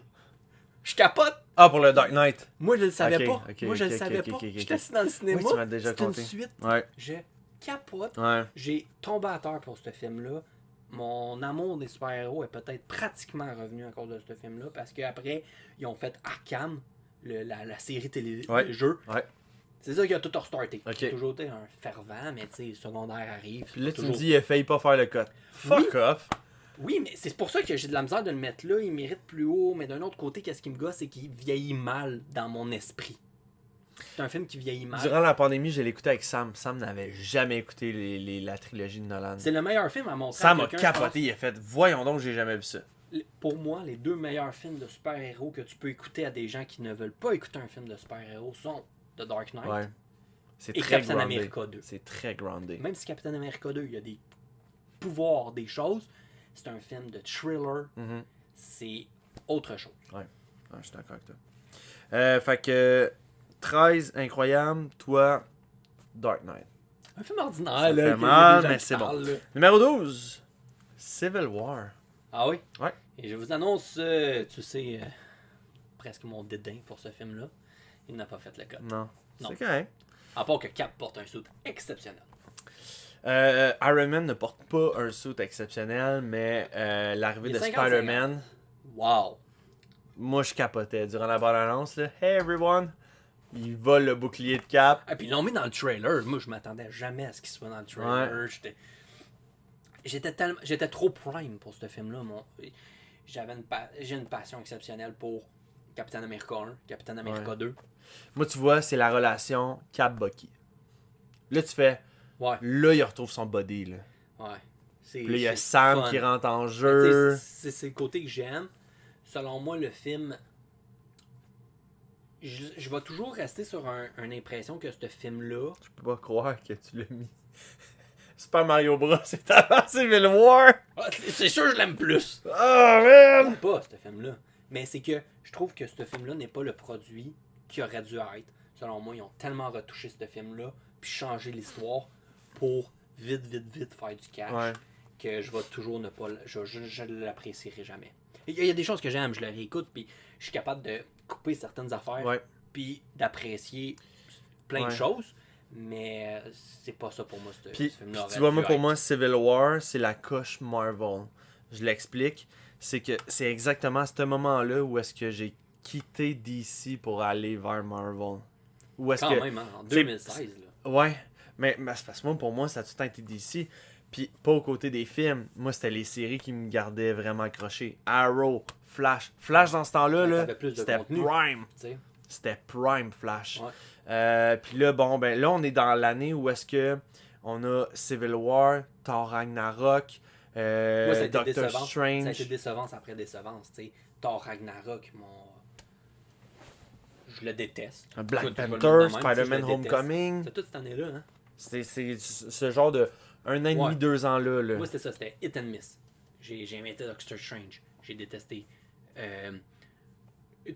Je capote. Ah, pour le Dark Knight. Moi, je le savais pas. Ok, Moi, je le ok, savais ok, pas. ok, ok. J'étais assis dans le cinéma. Oui, tu m'as déjà c'est une conté. suite. Ouais. Je capote. Ouais. J'ai tombé à terre pour ce film-là. Mon amour des super-héros est peut-être pratiquement revenu à cause de ce film-là. Parce qu'après, ils ont fait Arkham, la série télé, Ouais. le jeu. Ouais. C'est ça qui a tout restarté. Ok. J'ai toujours été un fervent, mais tu sais, le secondaire arrive. Puis là, tu toujours- me dis, il a failli pas faire le cut. Fuck off. Oui, mais c'est pour ça que j'ai de la misère de le mettre là. Il mérite plus haut. Mais d'un autre côté, qu'est-ce qui me gosse, c'est qu'il vieillit mal dans mon esprit. C'est un film qui vieillit mal. Durant la pandémie, je l'ai écouté avec Sam. Sam n'avait jamais écouté la trilogie de Nolan. C'est le meilleur film à montrer Sam à a quelqu'un, capoté, il a fait, voyons donc, j'ai jamais vu ça. je pense. Pour moi, les deux meilleurs films de super-héros que tu peux écouter à des gens qui ne veulent pas écouter un film de super-héros sont The Dark Knight Ouais. C'est et très Captain grounded. America 2. C'est très groundé. Même si Captain America 2, il y a des pouvoirs, des choses, c'est un film de thriller. Mhm. C'est autre chose. Ouais, je suis d'accord avec toi. Fait que 13, incroyable. Toi, Dark Knight. Un film ordinaire, Ça là. fait qu'il y a mal, des gens mais qui c'est bon. parlent, là. Numéro 12, Civil War. Ah oui? Ouais. Et je vous annonce, tu sais, presque mon dédain pour ce film-là. Il n'a pas fait le cut. Non, Non. c'est correct. À part que Cap porte un suit exceptionnel. Iron Man ne porte pas un suit exceptionnel, mais l'arrivée Il de est 50-50. Spider-Man, Wow! moi je capotais. Durant la bande-annonce, là, hey everyone, il vole le bouclier de Cap. Et puis ils l'ont mis dans le trailer. Moi, je m'attendais jamais à ce qu'il soit dans le trailer. J'étais trop prime pour ce film-là. J'ai une passion exceptionnelle pour Captain America 1, Captain America 2. Moi, tu vois, c'est la relation Cap-Bucky. Là, tu fais, Ouais, là, il retrouve son body. Là. ouais. Puis là, il y a c'est Sam fun. qui rentre en Mais tu jeu. sais, c'est le côté que j'aime. Selon moi, le film. Je vais toujours rester sur une impression que ce film-là. Je peux pas croire que tu l'as mis. Super Mario Bros. C'est avant Civil War. Ah, c'est sûr que je l'aime plus. Oh Je man! l'aime pas, ce film-là. Mais c'est que je trouve que ce film-là n'est pas le produit qui aurait dû être. Selon moi, ils ont tellement retouché ce film-là, puis changé l'histoire pour vite faire du cash, Ouais. que je vais toujours ne pas. Je l'apprécierai jamais. Il y a des choses que j'aime, je le réécoute, puis je suis capable de couper certaines affaires, Ouais. puis d'apprécier plein de Ouais. choses, mais c'est pas ça pour moi, ce Puis, film-là. tu vois, moi, pour moi, Civil War, c'est la coche Marvel. Je l'explique. C'est que c'est exactement à ce moment-là où est-ce que j'ai quitté DC pour aller vers Marvel. Où est-ce Quand que... même, hein, en t'sais, 2016, là. Ouais, mais c'est parce que moi, pour moi, ça a tout le temps été DC. Puis pas aux côtés des films. Moi, c'était les séries qui me gardaient vraiment accroché. Arrow, Flash. Flash, dans ce temps-là, Ouais, là, t'avais plus de c'était contenu. prime. Tu sais. C'était prime Flash. Ouais. Puis là, bon, ben là, on est dans l'année où est-ce que on a Civil War, Thor Ragnarok, Moi, ça a été Doctor décevant. Ça a Strange. été décevance après décevance. Tu sais, Thor Ragnarok, je le déteste. Black Écoute, je vais le Panther, mettre de même, tu sais, Spider-Man je le déteste. Homecoming. C'est toute cette année-là. Hein? C'est ce genre de un an et demi, Ouais. 2 ans là. Moi, c'était ça. C'était hit and miss. J'ai aimé Doctor Strange. J'ai détesté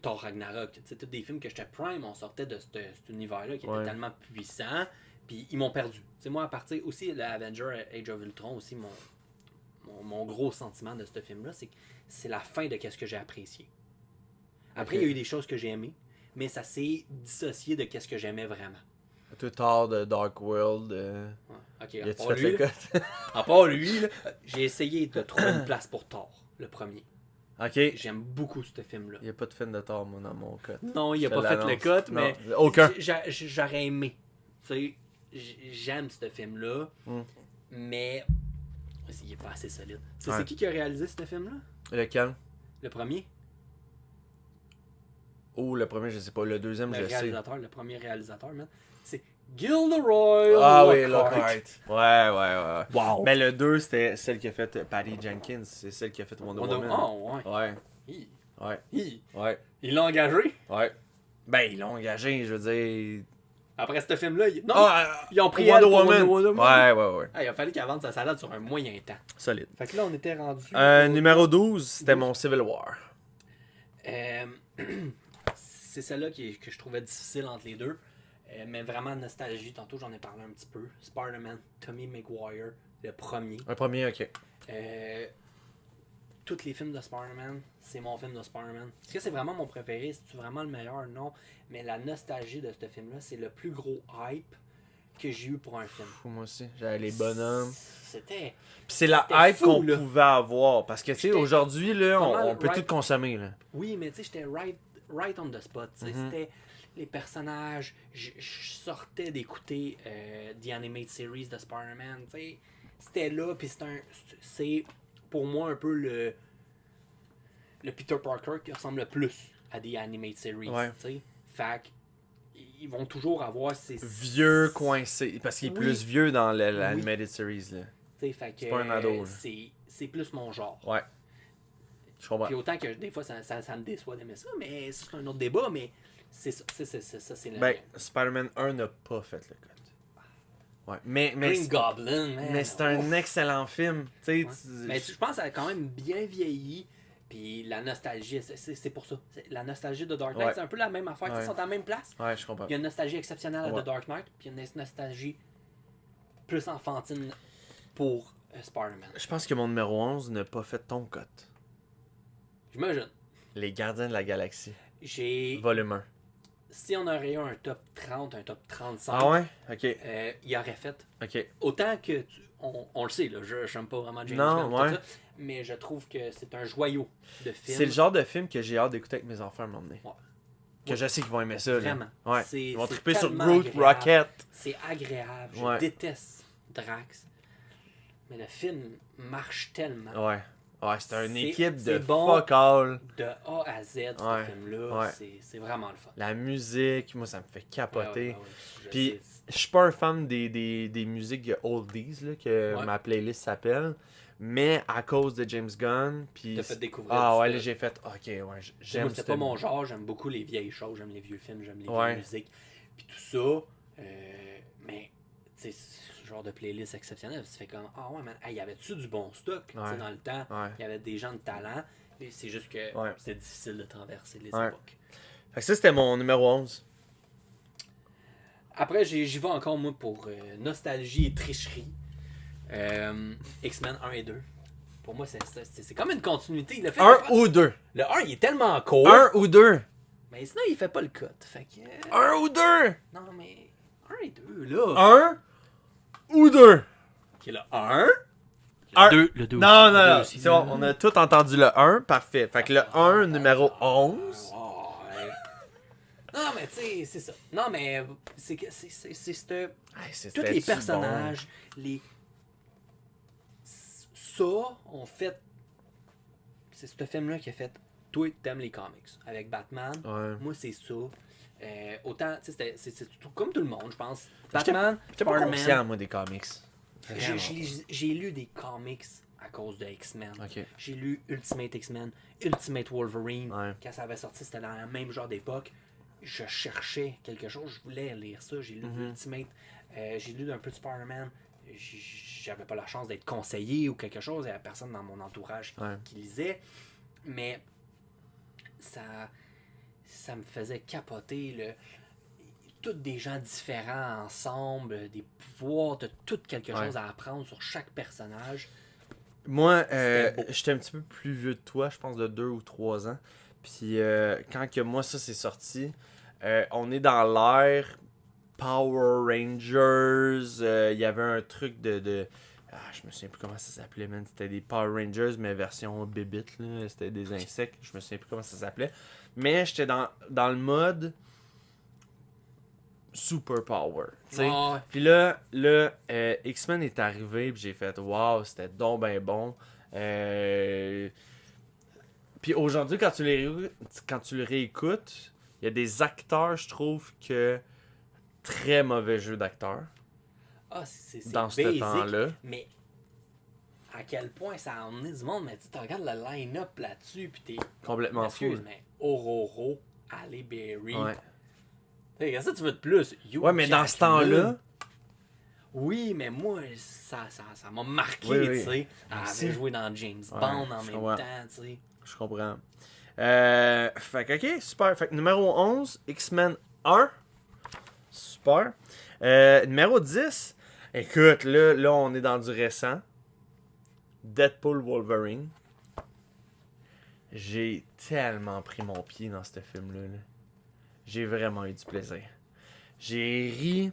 Thor Ragnarok. C'est tous des films que j'étais prime. On sortait de cet univers-là qui était Ouais. tellement puissant. Puis ils m'ont perdu. Tu sais, moi, à partir aussi, le Avenger Age of Ultron, aussi, mon gros sentiment de ce film-là, c'est que c'est la fin de ce que j'ai apprécié. Après, Ok. il y a eu des choses que j'ai aimées, mais ça s'est dissocié de ce que j'aimais vraiment. Tout tard de Dark World. Ouais. Ok, Y à a-tu part fait lui, le là, cut? à part lui, là, j'ai essayé de trouver une place pour Thor, le premier. Ok. J'aime beaucoup ce film-là. Y a pas de film de Thor, moi, dans mon cut. Non, il a Je pas fait le l'annonce. cut, Non, mais aucun. j'aurais aimé. Tu sais, j'aime ce film-là, Mm. mais il est pas assez solide. Ouais. C'est qui a réalisé ce film-là? Lequel? Le premier? Oh, le premier, je sais pas. Le deuxième, Le je sais. réalisateur, le premier réalisateur, man. C'est Gilderoy Ah oui, Lockhart. Lockhart. Ouais. Wow. Mais le 2, c'était celle qui a fait Patty Jenkins. C'est celle qui a fait Wonder Woman. Oh, ouais. Ouais. Hi. Ouais. Ils Ouais. l'ont engagé. Ouais. Ben, ils l'ont engagé, je veux dire. Après ce film-là, non, Ah, ils ont pris Wonder elle pour Woman. Wonder Woman. Ouais. Ah, il a fallu qu'elle vende sa salade sur un moyen temps. Solide. Fait que là, on était rendu. Numéro 12, c'était 12. mon Civil War. C'est celle-là que je trouvais difficile entre les deux. Mais vraiment nostalgie. Tantôt, j'en ai parlé un petit peu. Spider-Man, Tommy Maguire, le premier. Un premier, ok. Tous les films de Spider-Man, c'est mon film de Spider-Man. Est-ce que c'est vraiment mon préféré? C'est-tu vraiment le meilleur? Non. Mais la nostalgie de ce film-là, c'est le plus gros hype que j'ai eu pour un film. Fou, moi aussi. J'avais les bonhommes. C'était... Puis c'est la C'était hype fou, qu'on là. pouvait avoir. Parce que, tu sais, J'étais aujourd'hui, là, pas on mal peut right. tout consommer, là. Oui, mais tu sais, j'étais right on the spot. Tu sais, Mhm. C'était les personnages. Je sortais d'écouter The Animated Series de Spider-Man. Tu sais, c'était là, puis c'est pour moi un peu le Peter Parker qui ressemble le plus à des Animated Series. Ouais. Tu sais. Fait que, ils vont toujours avoir ces... Vieux coincé. Parce qu'il est Oui. plus vieux dans Oui. l'animated series, là. Tu sais, fait que C'est pas un ado, là. c'est plus mon genre. Ouais. Je comprends. Puis autant que des fois, ça me déçoit d'aimer ça, mais ça, c'est un autre débat, mais c'est ça, c'est le... Ben, Spider-Man 1 n'a pas fait le cut. Ouais. Mais Green Goblin, man. mais c'est un Ouf. excellent film. Tu sais, Ouais. Mais je pense que ça a quand même bien vieilli. Puis la nostalgie, c'est pour ça. La nostalgie de Dark Knight, Ouais. c'est un peu la même affaire. Ouais. Ils sont à la même place. Ouais, je comprends. Il y a une nostalgie exceptionnelle Ouais. de Dark Knight, puis il y a une nostalgie plus enfantine pour Spider-Man. Je pense que mon numéro 11 n'a pas fait ton cut. J'imagine. Les Gardiens de la Galaxie. Volume 1. Si on aurait eu un top 30, un top 35, Ah ouais? Ok. il aurait fait. Ok. Autant que on le sait, là, je n'aime pas vraiment James Non, Gunn, tout ouais. ça, mais je trouve que c'est un joyau de film. C'est le genre de film que j'ai hâte d'écouter avec mes enfants à un moment donné. Ouais. Que je sais qu'ils vont aimer ça. Là. Vraiment. Ouais. C'est- Ils vont c'est triper sur tellement Groot, agréable. Rocket. C'est agréable. Je Ouais. déteste Drax. Mais le film marche tellement. Ouais. Ouais, c'est une C'est- équipe de c'est bon. fuck all. De A à Z, ce Ouais. film-là, Ouais. c'est vraiment le fun. La musique, moi, ça me fait capoter. Ouais. Je Puis, sais. je suis pas un fan des musiques oldies, là, que Ouais. ma playlist s'appelle. Mais à cause de James Gunn, puis... T'as fait découvrir Ah du ouais, stock. là, j'ai fait... Ok, ouais, Moi, j'aime c'était pas mon genre, j'aime beaucoup les vieilles choses, j'aime les vieux films, j'aime les Ouais. vieilles musiques, puis tout ça. Mais, tu sais, ce genre de playlist exceptionnelle, ça fait comme, ah ouais, man, hey, y avait-tu du bon stock, tu sais, Ouais. dans le temps, Ouais. il y avait des gens de talent, et c'est juste que Ouais. c'était difficile de traverser les Ouais. époques. Fait que ça, c'était mon numéro 11. Après, j'y vais encore, moi, pour nostalgie et tricherie. X-Men 1 et 2. Pour moi, c'est comme une continuité. Le, fait Un de- ou deux. le 1, il est tellement court, Un ou deux. mais sinon, il fait pas le cut. Fait que, Un ou deux. non, mais 1 et 2, là. Un ou deux. Ok, le 1. Un. Le 2 Non, non, c'est bon, on a tout entendu le 1, parfait. Fait que le 1, numéro 11. Non, mais tu sais, c'est ça. Non, mais c'est que c'est cette... Hey, Tous les personnages, les... Ça, on fait... C'est ce film-là qui a fait... Toi, t'aimes les comics. Avec Batman, Ouais. moi, c'est ça. Autant, tu sais, c'est tout, comme tout le monde, je pense. J'étais- Batman, J'étais pas Spider-Man. conscient, moi, des comics. J'ai- Vraiment. J'ai lu des comics à cause de X-Men. Ok. J'ai lu Ultimate X-Men, Ultimate Wolverine. Ouais. Quand ça avait sorti, c'était dans le même genre d'époque. Je cherchais quelque chose, je voulais lire ça. J'ai lu Mhm. Ultimate, j'ai lu un peu de Spider-Man. J'avais pas la chance d'être conseillé ou quelque chose. Il y avait personne dans mon entourage Ouais. qui lisait. Mais ça me faisait capoter. Tous des gens différents ensemble, des pouvoirs, t'as tout quelque Ouais. chose à apprendre sur chaque personnage. Moi, C'était beau. j'étais un petit peu plus vieux de toi, je pense de 2 ou 3 ans. Puis quand que moi ça c'est sorti, on est dans l'ère Power Rangers. Il y avait un truc de je me souviens plus comment ça s'appelait, man. C'était des Power Rangers, mais version bébite, là. C'était des insectes. Je me souviens plus comment ça s'appelait. Mais j'étais dans le mode Super Power. Tu sais. Ouais. Puis là, X-Men est arrivé, puis j'ai fait waouh, c'était donc ben bon. Puis aujourd'hui, quand tu le réécoutes, il y a des acteurs, je trouve que très mauvais jeu d'acteurs Ah, c'est dans ce basic, temps-là. mais à quel point ça a emmené du monde, mais tu regardes le line-up là-dessus, puis t'es. Complètement fou. Excuse, mais Ororo, Halle Berry. Ouais. Qu'est-ce que tu veux de plus? Hugh Ouais, mais dans ce temps-là. Jackman. Oui, mais moi, ça m'a marqué, Oui, tu oui. sais. Elle Aussi. avait joué dans James Ouais, Bond en je même comprends. temps, tu sais. Je comprends. Fait que, ok, super. Fait que numéro 11, X-Men 1. Super. Numéro 10. Écoute, là, on est dans du récent. Deadpool Wolverine. J'ai tellement pris mon pied dans ce film-là. Là. J'ai vraiment eu du plaisir. J'ai ri.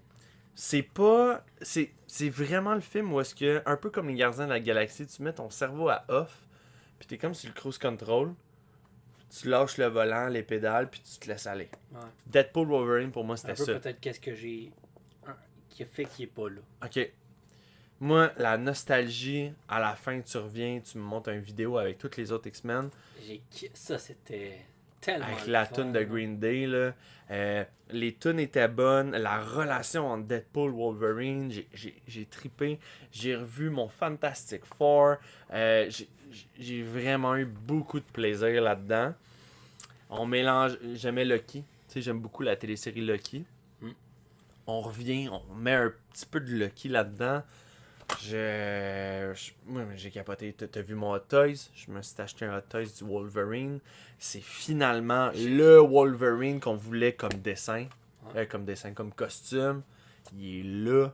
C'est pas. C'est vraiment le film où est-ce que, un peu comme les Gardiens de la Galaxie, tu mets ton cerveau à off, puis t'es comme sur le cruise control. Tu lâches le volant, les pédales, puis tu te laisses aller. Ouais. Deadpool Wolverine, pour moi, Un c'était peu ça. peut-être qu'est-ce que j'ai. Qui a fait qu'il est pas là. Ok. Moi, la nostalgie, à la fin, tu reviens, tu me montres une vidéo avec toutes les autres X-Men. Ça, c'était tellement. Avec le la fun, tune de là. Green Day, là. Les tunes étaient bonnes. La relation entre Deadpool et Wolverine, j'ai trippé. J'ai revu mon Fantastic Four. J'ai vraiment eu beaucoup de plaisir là-dedans. On mélange. J'aimais Lucky. Tu sais, j'aime beaucoup la télésérie Lucky. Mm. On revient, on met un petit peu de Lucky là-dedans. Moi, j'ai capoté. T'as vu mon Hot Toys? Je me suis acheté un Hot Toys du Wolverine. C'est finalement le Wolverine qu'on voulait comme dessin. Ouais. Comme costume. Il est là.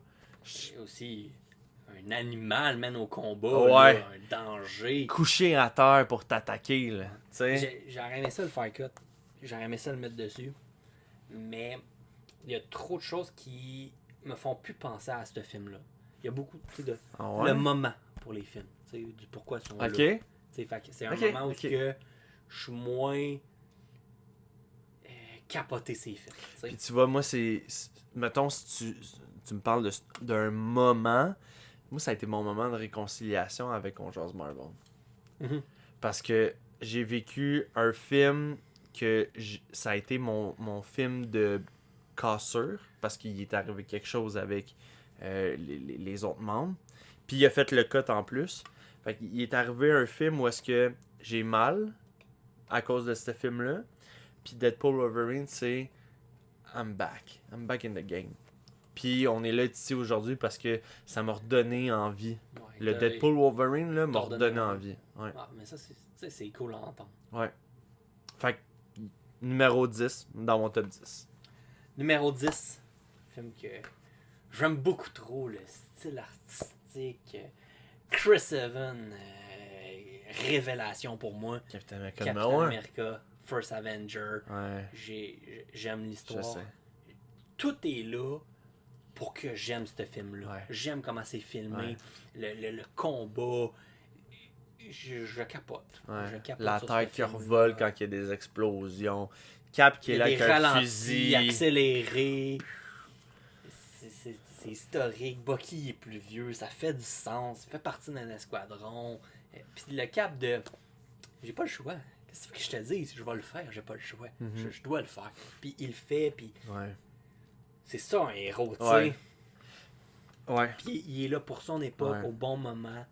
Et aussi, un animal mène au combat, Ouais. là, un danger. Couché à terre pour t'attaquer, là. Tu sais? J'aurais aimé ça le faire cut. J'aurais aimé ça le mettre dessus. Mais il y a trop de choses qui me font plus penser à ce film-là. Il y a beaucoup, tu sais, de Ah ouais? le moment pour les films. Tu sais, du pourquoi ils sont là. Ok. Tu sais, fait que c'est un Ok, moment où ok. que je suis moins capoté ces films. Tu sais. Puis tu vois, moi, mettons, si tu me parles d'un moment, moi, ça a été mon moment de réconciliation avec On Jase Marvel. Mhm. Parce que j'ai vécu un film que ça a été mon film de cassure, parce qu'il est arrivé quelque chose avec les autres membres. Puis il a fait le cut en plus. Fait qu'il est arrivé un film où est-ce que j'ai mal à cause de ce film-là. Puis Deadpool Wolverine, c'est I'm back. I'm back in the game. Puis on est là ici aujourd'hui parce que ça m'a redonné envie. Ouais, Le Deadpool Wolverine là, m'a t'as redonné redonné envie. Ouais. Ah, mais ça, c'est cool à entendre. Ouais. Fait que numéro 10 dans mon top 10. Numéro 10, film que j'aime beaucoup trop, le style artistique. Chris Evans, révélation pour moi. Captain America Captain numéro 1. America, First Avenger. Ouais. J'aime Je l'histoire. sais. Tout est là pour que j'aime ce film-là. Ouais. J'aime comment c'est filmé, le combat. Je capote. Ouais. Je capote La sur terre ce qui film-là. revole quand il y a des explosions. Cap qui Il est y là a avec des un ralentis, fusil. accélérés. C'est historique. Bucky est plus vieux. Ça fait du sens. Il fait partie d'un escadron. Puis le cap de... J'ai pas le choix. Qu'est-ce que je te dis? Je vais le faire. J'ai pas le choix. Mhm. Je dois le faire. Puis il le fait. Puis Ouais. c'est ça un héros, tu sais. Ouais. Ouais. Puis il est là pour son époque, Ouais. au bon moment.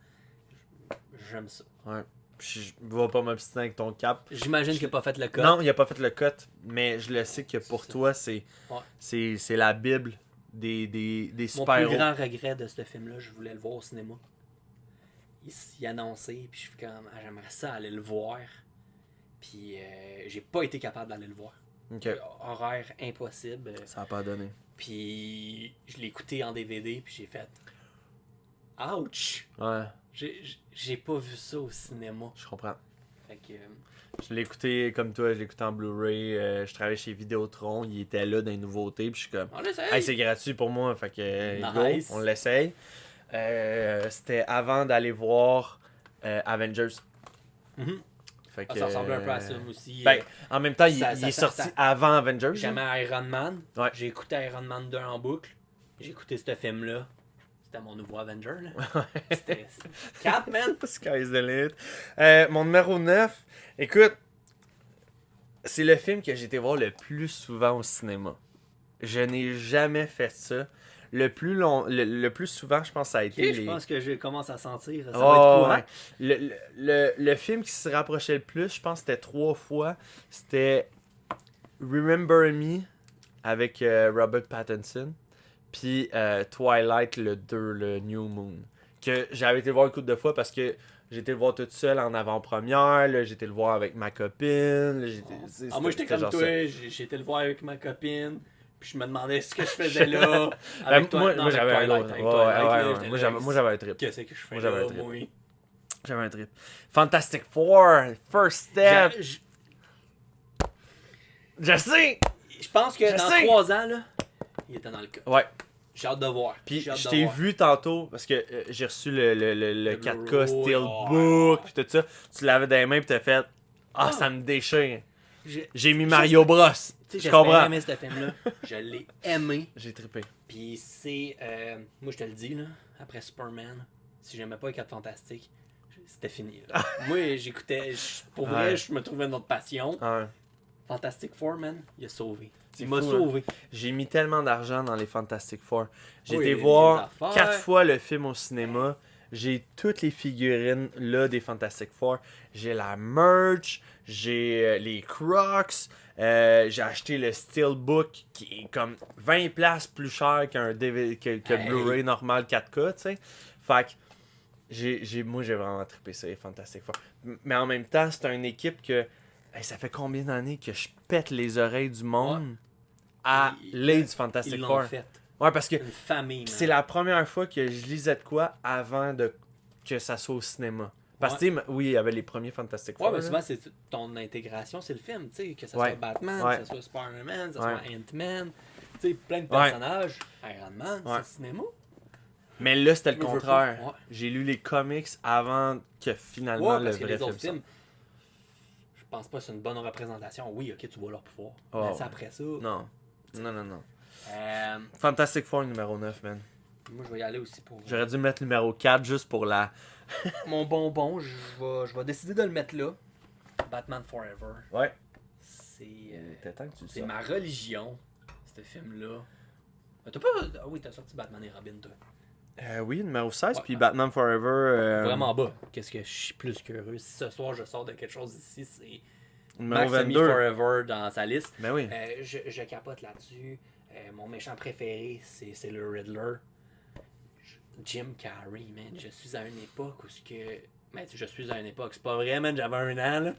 J'aime ça. Ouais. Puis je vais pas m'obstiner avec ton cap. J'imagine qu'il n'a pas fait le cut. Non, il a pas fait le cut, mais je le sais que pour C'est ça. toi, Ouais. c'est la Bible des Mon super-héros. plus grand regret de ce film-là, je voulais le voir au cinéma. Il annoncé, puis je suis comme, ah, j'aimerais ça aller le voir. Puis j'ai pas été capable d'aller le voir. Ok. Horaire impossible. Ça a pas donné. Puis je l'ai écouté en DVD, puis j'ai fait, ouch! Ouais, J'ai pas vu ça au cinéma. je comprends. Fait que, Je l'ai écouté comme toi, je l'ai écouté en Blu-ray. Je travaillais chez Vidéotron, il était là dans les nouveautés, puis je suis comme, on l'essaye! hey, c'est gratuit pour moi, fait que Nice. go, on l'essaye. C'était avant d'aller voir Avengers. Mhm. Fait Ah, que, ça ressemble un peu à ça moi aussi. Ben, en même temps, il ça- est ça- sorti ça- avant Avengers. J'aimais Iron Man. Ouais. J'ai écouté Iron Man 2 en boucle. J'ai écouté ce film-là. C'était mon nouveau Avenger. Là. C'était Cap, man. Sky's the limit. Mon numéro 9, écoute, c'est le film que j'ai été voir le plus souvent au cinéma. Je n'ai jamais fait ça. le plus long, le plus souvent, je pense, ça a été Je pense que je commence à sentir. Ça va être Oh, courant. ouais. Le film qui se rapprochait le plus, je pense que c'était 3 fois. C'était Remember Me avec Robert Pattinson. Puis Twilight, le 2, le New Moon. Que j'avais été le voir une couple de fois parce que j'ai été le voir toute seule en avant-première. Là, j'ai été le voir avec ma copine. Là, Moi, j'étais comme genre toi. ça. J'ai été le voir avec ma copine. Puis je me demandais ce que je faisais là. Avec Ben, moi, non, avec j'avais un Twilight, autre. avec Ouais, Twilight, ouais, là, ouais. j'étais Moi, là, j'avais un trip. Qu'est-ce que je fais Moi, j'avais là, un trip. moi? J'avais un trip. Fantastic Four, First Step. Je sais! Je pense que Je dans sais. 3 ans, là, il était dans le cas. Ouais. J'ai hâte de voir. Puis J'ai hâte je de t'ai voir. vu tantôt parce que j'ai reçu le 4K Blu-ray, Steelbook puis tout ça. Tu l'avais dans les mains puis t'as fait Ah. ça me déchire. J'ai mis Juste- Mario Bros. Tu sais, Je j'ai comprends. aimé ce film-là. Je l'ai aimé. J'ai trippé. Puis c'est. Moi, je te le dis, là, après Superman, si j'aimais pas les 4 Fantastiques, c'était fini. Là. Moi, j'écoutais. Pour vrai, Ouais. je me trouvais une autre passion. Ouais. Fantastic Four, man, il a sauvé. C'est Il m'a fou, sauvé. J'ai mis tellement d'argent dans les Fantastic Four. J'ai Oui, été les voir affaires. 4 fois le film au cinéma. J'ai toutes les figurines là des Fantastic Four. J'ai la merch, j'ai les Crocs, j'ai acheté le Steelbook qui est comme 20$ plus cher qu'un DVD, que Hey. Blu-ray normal 4K, tu sais. Fait que moi j'ai vraiment trippé ça, les Fantastic Four. Mais en même temps, c'est une équipe que ça fait combien d'années que je pète les oreilles du monde à l'aide du Fantastic Ils Four. l'ont fait. Ouais, parce que Une famille, man. c'est la première fois que je lisais de quoi avant que ça soit au cinéma. Parce que, tu sais, oui, il y avait les premiers Fantastic Four. Ouais, mais là. souvent, c'est ton intégration, c'est le film, tu sais, que ce Ouais. soit Batman, Ouais. que ce soit Spider-Man, que ce Ouais. soit Ant-Man, tu sais, plein de Ouais. personnages. Iron Man, Ouais. c'est le cinéma. Mais là, c'était le Je veux contraire. pas. Ouais. J'ai lu les comics avant que finalement Ouais, le parce que vrai les autres film films, je pense pas que c'est une bonne représentation. Oui, ok, tu vois leur pouvoir. Oh, mais ouais. c'est après ça. sorte. Non. Euh, Fantastic Four numéro 9, man. moi, je vais y aller aussi pour J'aurais dû mettre numéro 4 juste pour la... mon bonbon. Je vais décider de le mettre là. Batman Forever. Ouais. C'est temps que tu le c'est sortes. ma religion, ce film-là. T'as pas. Ah oui, t'as sorti Batman et Robin, toi. Oui, numéro 16, Ouais. puis Batman Forever... Vraiment bas. Qu'est-ce que je suis plus qu'heureux. Si ce soir je sors de quelque chose ici, c'est numéro Max a mis 22. Forever dans sa liste. Ben oui. Je capote là-dessus. Mon méchant préféré, c'est le Riddler. Jim Carrey, man. Je suis à une époque où ce que. Mais je suis à une époque, c'est pas vrai, man. J'avais 1 an, là.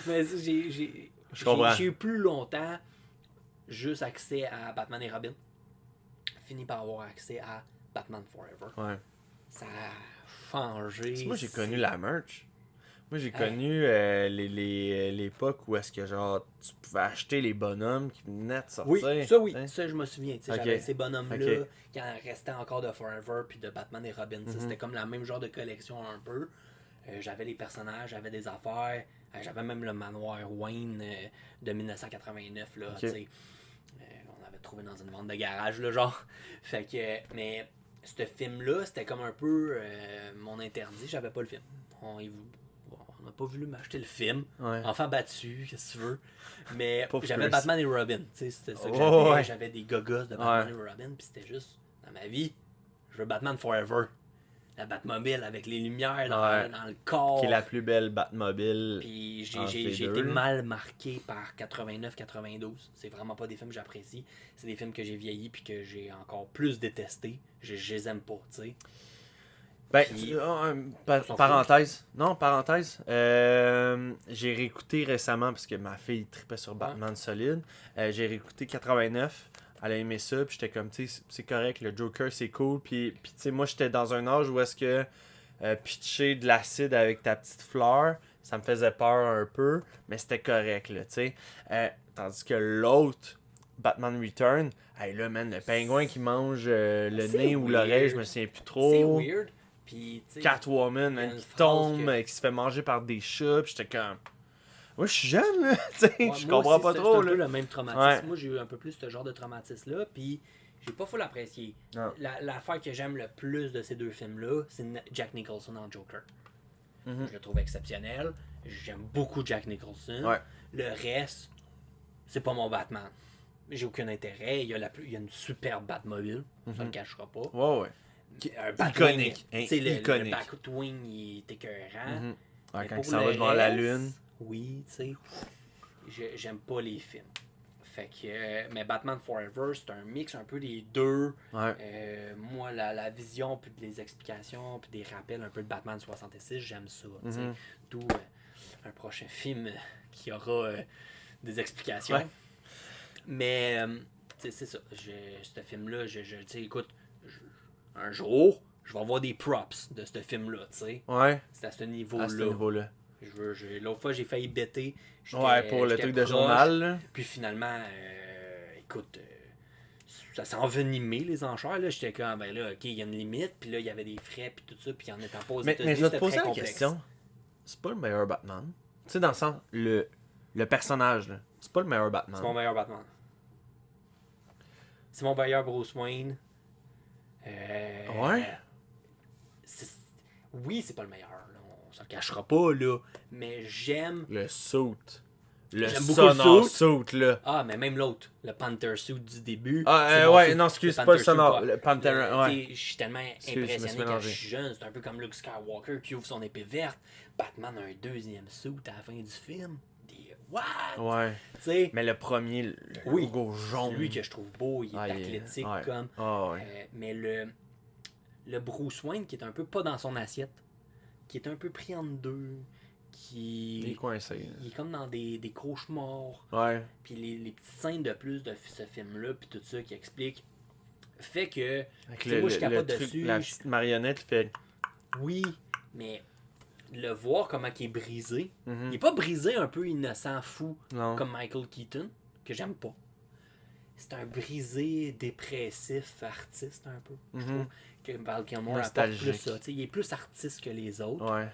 Mais Je comprends. j'ai eu plus longtemps juste accès à Batman et Robin. Fini par avoir accès à Batman Forever. Ouais. Ça a changé. Moi, j'ai connu la merch. Moi, j'ai Hein? connu l'époque où est-ce que genre tu pouvais acheter les bonhommes qui venaient de sortir. Oui, tu sais. ça je me souviens. Tu sais, Ok. j'avais ces bonhommes-là Ok. qui en restaient encore de Forever puis de Batman et Robin. Tu sais, C'était comme la même genre de collection un peu. J'avais les personnages, j'avais des affaires. J'avais même le manoir Wayne de 1989. Là, Ok. tu sais. On avait trouvé dans une vente de garage, là, genre. Fait que, mais ce film-là, c'était comme un peu mon interdit. J'avais pas le film. On n'a pas voulu m'acheter le film. Ouais. Enfant battu, qu'est-ce que tu veux. Mais Pauvre j'avais Chris. Batman et Robin. Tu sais, c'était ça que Oh, j'avais. ouais. J'avais des gogos de Batman et Robin. Puis c'était juste, dans ma vie, je veux Batman Forever. La Batmobile avec les lumières Ouais. dans le corps. Qui est la plus belle Batmobile. Puis entre les j'ai deux, été là. mal marqué par 89-92. C'est vraiment pas des films que j'apprécie. C'est des films que j'ai vieillis puis que j'ai encore plus détesté. Je les aime pas, tu sais. Ben, Puis- s'en parenthèse. Non, parenthèse. J'ai réécouté récemment, parce que ma fille tripait sur Batman solide. J'ai réécouté 89. Elle a aimé ça, puis j'étais comme, tu sais, c'est correct, le Joker, c'est cool. Puis tu sais, moi, j'étais dans un âge où est-ce que pitcher de l'acide avec ta petite fleur, ça me faisait peur un peu, mais c'était correct, là, tu sais. Tandis que l'autre, Batman Return, hey, là, man, le pingouin qui mange le C'est nez ou weird. l'oreille, je me souviens plus C'est trop. weird. Puis, tu sais, Catwoman, il y a man, une qui phrase tombe, que- qui se fait manger par des chats, pis j'étais comme... Moi, je suis jeune, là, tu sais, ouais, je moi comprends aussi, pas c'est trop, un peu là. le même traumatisme. Ouais. Moi, j'ai eu un peu plus ce genre de traumatisme-là, puis j'ai pas full apprécié. Non. L'affaire que j'aime le plus de ces deux films-là, c'est Jack Nicholson en Joker. Mhm. Je le trouve exceptionnel. J'aime beaucoup Jack Nicholson. Ouais. Le reste, c'est pas mon Batman. j'ai aucun intérêt. Il y a une superbe Batmobile, ça le cachera pas. Ouais, ouais. Un Iconique, tu sais, le iconique. Batwing, il est écœurant. Ouais, Mais quand pour il s'en le va devant la reste, lune. Oui, tu sais, j'aime pas les films. Fait que, mais Batman Forever, c'est un mix un peu des deux. Ouais. Moi, la vision, puis les explications, puis des rappels un peu de Batman 66, j'aime ça. tu sais. D'où un prochain film qui aura des explications. Ouais. Mais, tu sais, c'est ça. Ce film-là, tu sais, écoute, un jour, je vais avoir des props de ce film-là, tu sais. Ouais. C'est à ce niveau-là. À ce niveau-là. L'autre fois, j'ai failli bêter. Ouais, pour le J'étais truc de proche. journal, là. Puis finalement, écoute, ça s'est envenimé les enchères. Là. J'étais comme, ben là, ok, il y a une limite. Puis là, il y avait des frais, puis tout ça. Puis en étant pas aux États-Unis, Mais je vais te c'était poser très la complexe. question. C'est pas le meilleur Batman. Tu sais, dans le sens, le personnage, là. C'est pas le meilleur Batman. C'est mon meilleur Batman. C'est mon meilleur Bruce Wayne. Ouais. Oui, c'est pas le meilleur. Là. On se le cachera pas, là. Mais j'aime. Le suit. Le J'aime beaucoup le sonore suit. suit, là. Ah, mais même l'autre, le Panther Suit du début. Ah, c'est mon ouais, suit. non, excuse, c'est Le pas le Panther sonore. Suit, Le Panther, ouais. Tu sais, je suis tellement je me suis impressionné quand je mélangé. suis jeune. C'est un peu comme Luke Skywalker qui ouvre son épée verte. Batman a un deuxième suit à la fin du film. Des what? Ouais. Tu sais, Mais le premier, le Oui. logo jaune. lui que je trouve beau, il est Ah, athlétique ouais. comme. Ah, ouais. Mais le Bruce Wayne qui est un peu pas dans son assiette, qui est un peu pris en deux, Il est coincé. il est comme dans des cauchemars. Ouais. Puis les petites scènes de plus de ce film-là, puis tout ça qui explique, fait que, Avec tu sais, moi je capote truc, dessus. la petite marionnette fait. Oui, mais le voir comment il est brisé, Mhm. il est pas brisé un peu innocent, fou, Non. comme Michael Keaton, que j'aime pas. C'est un brisé dépressif artiste un peu. Je trouve que Val Kilmer apporte Nostalgique. plus ça. Tu sais, il est plus artiste que les autres. Ouais.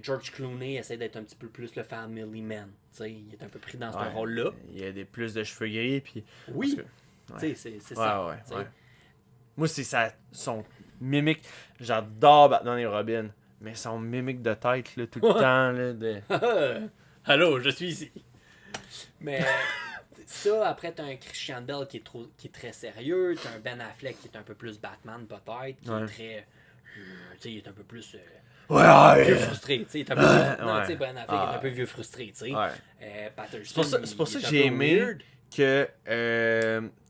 George Clooney essaie d'être un petit peu plus le family man. Tu sais, il est un peu pris dans ce Ouais. rôle-là. Il y a plus de cheveux gris, puis. Oui, parce tu sais, c'est Ouais, ça. ouais, tu sais. ouais. Moi, c'est son mimique. J'adore Batman et Robin. Mais son mimique de tête, là, tout le temps, là, de. Allô, je suis ici. Mais ça, après, t'as un Christian Bale qui est très sérieux. T'as un Ben Affleck qui est un peu plus Batman, peut-être. Qui est très. Tu sais, il est un peu plus. Vieux frustré. Tu sais, il est un peu plus. Non, tu sais, Ben Affleck est un peu vieux frustré. Tu sais. Ouais. Patterson, C'est pour ça il que est un j'ai peu aimé weird.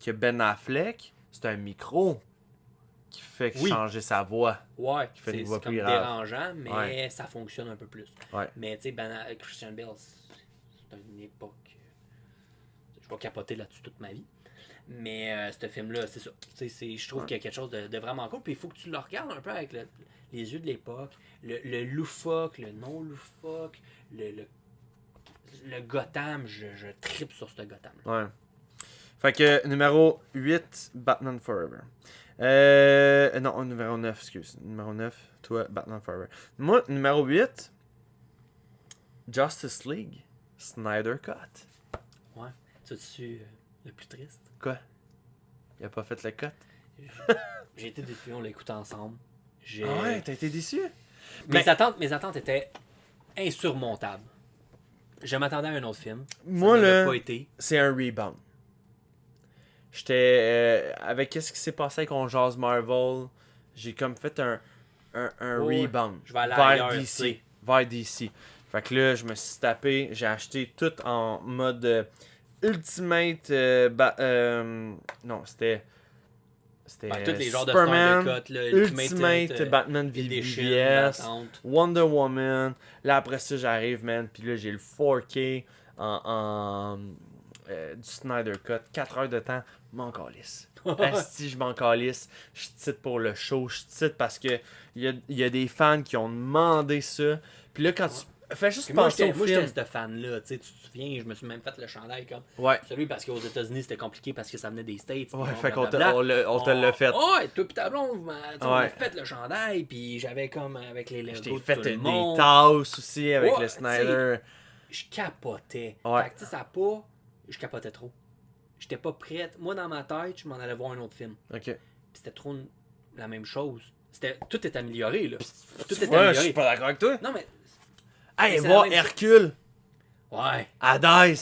que Ben Affleck, c'est un micro qui fait Oui. changer sa voix. Ouais, fait une c'est voix comme plus grave. dérangeant, mais Ouais. ça fonctionne un peu plus. Ouais. Mais tu sais, Christian Bale, c'est une époque. Je vais capoter là-dessus toute ma vie. Mais ce film-là, c'est ça. Je trouve qu'il y a quelque chose de vraiment cool. Puis il faut que tu le regardes un peu avec les yeux de l'époque. Le loufoque, le non-loufoque, le Gotham. Je tripe sur ce Gotham. Ouais. Fait que numéro 8, Batman Forever. Non, numéro 9, excuse. Numéro 9, toi, Batman Forever. Moi, numéro 8, Justice League, Snyder Cut. Ouais. C'est-tu le plus triste? Quoi? Il a pas fait le cut? J'ai été déçu, on l'a écouté ensemble. Ah ouais, t'as été déçu? Mes attentes étaient insurmontables. Je m'attendais à un autre film. Moi, Ça n'avait là, pas été. c'est un rebound. J'étais... avec qu'est-ce qui s'est passé avec On Jase Marvel, j'ai comme fait un Ouais, rebound. je vais aller vers ailleurs, tu DC. sais. Vers DC. Fait que là, je me suis tapé, j'ai acheté tout en mode Ultimate... non, c'était Tous les genres Superman, de Snyder Cut, là, Ultimate Batman Edition, VBS, d'attente. Wonder Woman. Là, après ça, j'arrive, man. Puis là, j'ai le 4K du Snyder Cut. 4 heures de temps, m'en calisse. Asti, je m'en calisse. Je titre pour le show. Je titre parce que il y a des fans qui ont demandé ça. Puis là, quand tu... Fais juste Puis moi, penser au j'étais film. ce fan-là. Tu te souviens, je me suis même fait le chandail comme Ouais. celui parce qu'aux États-Unis, c'était compliqué parce que ça venait des States. Ouais, puis fait qu'on te blablabla. on te l'a fait. Ouais, toi pis ta blonde, on a Ouais. fait le chandail, puis j'avais comme avec les Je logos t'ai de fait tout le des monde. tasses aussi avec Ouais, le Snyder. Je capotais. Ouais. Fait que tu sais, ça a pas... Je capotais trop. J'étais pas prête. Moi, dans ma tête, je m'en allais voir un autre film. Ok. Puis c'était trop la même chose. Tout est amélioré, là. Tout est Ouais, je amélioré. suis pas d'accord avec toi. Non, mais... Hey, c'est voir la même Hercule, Ouais, Hades.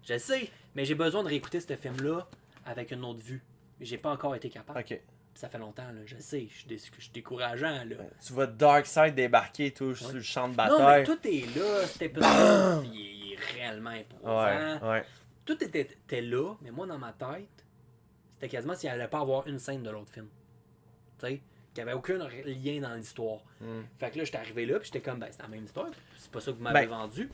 je sais. Mais j'ai besoin de réécouter ce film-là avec une autre vue. J'ai pas encore été capable. Ok. Ça fait longtemps, là, je sais, je suis décourageant. Là. Tu vois Darkseid débarquer tout sur le champ de Non, mais bataille. tout est là, cet épisode, il est réellement imposant. Ouais. Tout était là, mais moi, dans ma tête, c'était quasiment s'il allait pas avoir une scène de l'autre film. Tu sais, qu'il n'y avait aucun lien dans l'histoire. Fait que là, j'étais arrivé là, puis j'étais comme, ben, c'est la même histoire. C'est pas ça que vous m'avez vendu.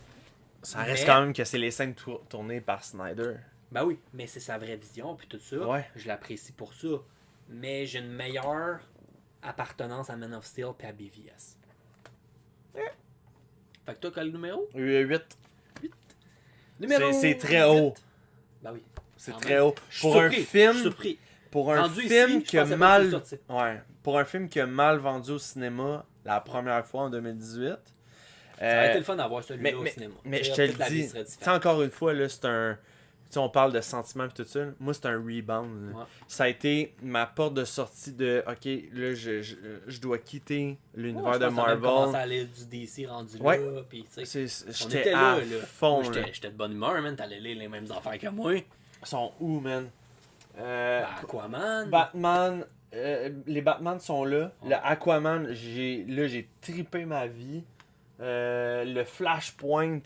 Ça reste quand même que c'est les scènes tournées par Snyder. Ben oui, mais c'est sa vraie vision, puis tout ça. Ouais. Je l'apprécie pour ça. Mais j'ai une meilleure appartenance à Man of Steel puis à BVS. Fait que toi, quel numéro? 8. Numéro C'est très haut. 8. Ben oui. C'est Quand très même. haut. Je suis Pour surpris, un film. je suis surpris. Pour un Rendu film ici, qui je a pensais pas que mal. c'est sorti. Ouais. Pour un film qui a mal vendu au cinéma la première fois en 2018. Ça aurait été le fun d'avoir celui-là au cinéma. Mais je te Peut-être le la vie dis, serait tu sais, différente. encore une fois, là, c'est un. Tu sais, on parle de sentiments et tout ça. Moi, c'est un rebound. Là. Ouais. Ça a été ma porte de sortie de OK, là, je dois quitter l'univers Ouais, de je pense que ça a même commencé Marvel. à aller du DC rendu Ouais. là. Puis, tu sais, on J'étais était à là. fond. Moi, là. j'étais de bonne humeur, man. T'allais lire les mêmes affaires que moi. Ils sont où, man? Ben, Aquaman. Batman. Les Batman sont là. Ouais. Le Aquaman, j'ai trippé ma vie. Le Flashpoint.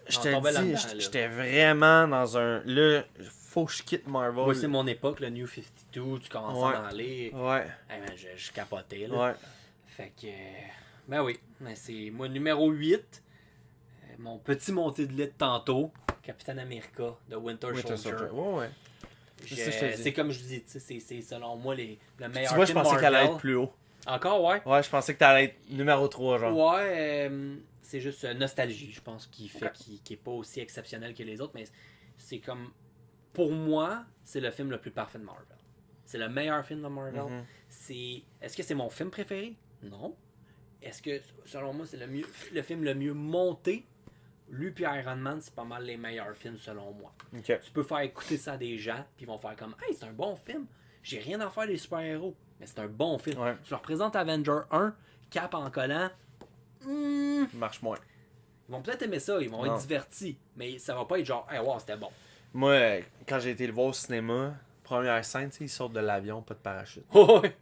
Je On te tombait dis, là-dedans, là. j'étais vraiment dans un. Là, faut que je quitte Marvel. Moi, c'est mon époque, le New 52. Tu commences Ouais. à en lire. Ouais, Hey, man, je capotais, là. ouais. Fait que. Ben oui. Mais c'est moi, numéro 8. Mon petit monté de lait de tantôt. Captain America de Winter Soldier. Ouais, ouais. C'est ça que je te dis. C'est comme je dis, tu sais, c'est selon moi le meilleur Tu vois, je film pensais Marvel. qu'elle allait être plus haut. Encore, ouais. Ouais, je pensais que t'allais être numéro 3, genre. Ouais, c'est juste nostalgie, je pense, qui fait qui est pas aussi exceptionnel que les autres, mais c'est comme. Pour moi, c'est le film le plus parfait de Marvel. C'est le meilleur film de Marvel. Mhm. Est-ce que c'est mon film préféré? Non. Est-ce que, selon moi, c'est le film le mieux monté? Lui puis Iron Man, c'est pas mal les meilleurs films selon moi. Ok. Tu peux faire écouter ça à des gens, puis ils vont faire comme « Hey, c'est un bon film. J'ai rien à faire des super-héros. » Mais c'est un bon film. Ouais. Tu leur présentes Avenger 1, Cap en collant. Ils Marche moins. vont peut-être aimer ça, ils vont Non. être divertis. Mais ça va pas être genre « Hey, wow, c'était bon. » Moi, quand j'ai été le voir au cinéma, première scène, tu sais, ils sortent de l'avion, pas de parachute. Ouais.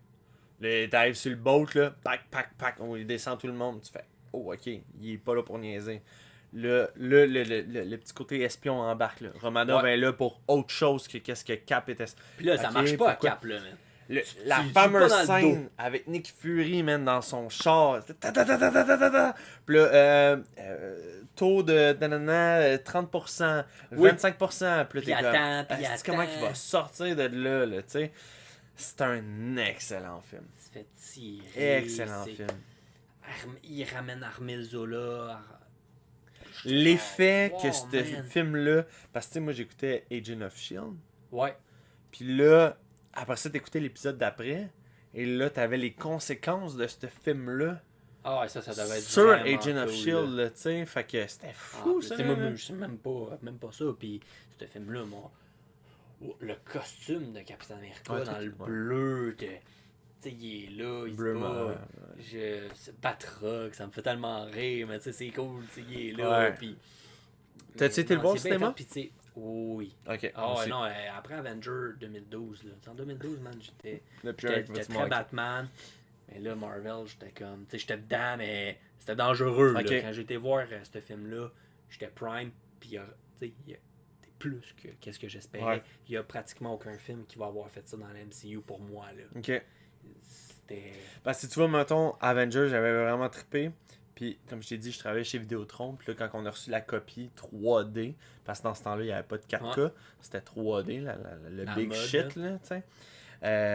Là, t'arrives sur le boat, là, pack, on descend tout le monde. Tu fais, oh, ok, il est pas là pour niaiser. Le petit côté espion embarque, là. Romanov Ouais. est là pour autre chose que qu'est-ce que Cap était. Puis là, ça Ok, marche pas à pourquoi? Cap, là, man. La tu le fameuse joues pas dans le scène avec Nick Fury, man, dans son char. Puis là, taux de nanana, 30%, 25%. Puis Puis là, t'es comme, attends, puis est-ce comment attends. il va sortir de là, tu sais. C'est un excellent film. Il se fait tirer. Excellent film. Il ramène Armel Zola. L'effet Wow, que ce man. film-là. Parce que, tu sais, moi, j'écoutais Agent of Shield. Ouais. Puis là, après ça, t'écoutais l'épisode d'après. Et là, t'avais les conséquences de ce film-là Ah ouais, ça devait être sur vraiment Agent of cool, Shield, là. là, tu sais. Fait que c'était Ah, fou, puis, ça. tu sais, moi, là. je sais même pas ça. Puis, ce film-là, moi, le costume de Captain America Ouais, dans tout- le ouais. bleu, tu sais, il est là, il Bleu se bat. marron, C'est Batroc, ça me fait tellement rire, mais tu sais, c'est cool, tu sais, il est là. Ouais. Puis. T'as-tu mais été le non, voir au c'est bien cinéma? fait, puis tu sais, oui. Ok. Ah moi ouais, aussi. non, après Avenger 2012, là. En 2012, man, j'étais Depuis un j'étais petit très manque. Batman. Mais là, Marvel, j'étais comme. Tu sais, j'étais dedans, mais c'était dangereux. Là. Ok. Quand j'ai été voir ce film-là, j'étais Prime, puis tu sais, il y a plus que qu'est-ce que j'espérais. Ouais. Il y a pratiquement aucun film qui va avoir fait ça dans la MCU pour moi. Là. Ok. C'était. Parce que tu vois, mettons, Avengers, j'avais vraiment trippé. Puis, comme je t'ai dit, je travaillais chez Vidéotron. Puis là, quand on a reçu la copie 3D, parce que dans ce temps-là, il n'y avait pas de 4K, c'était 3D, le La big mode, shit, là, tu sais.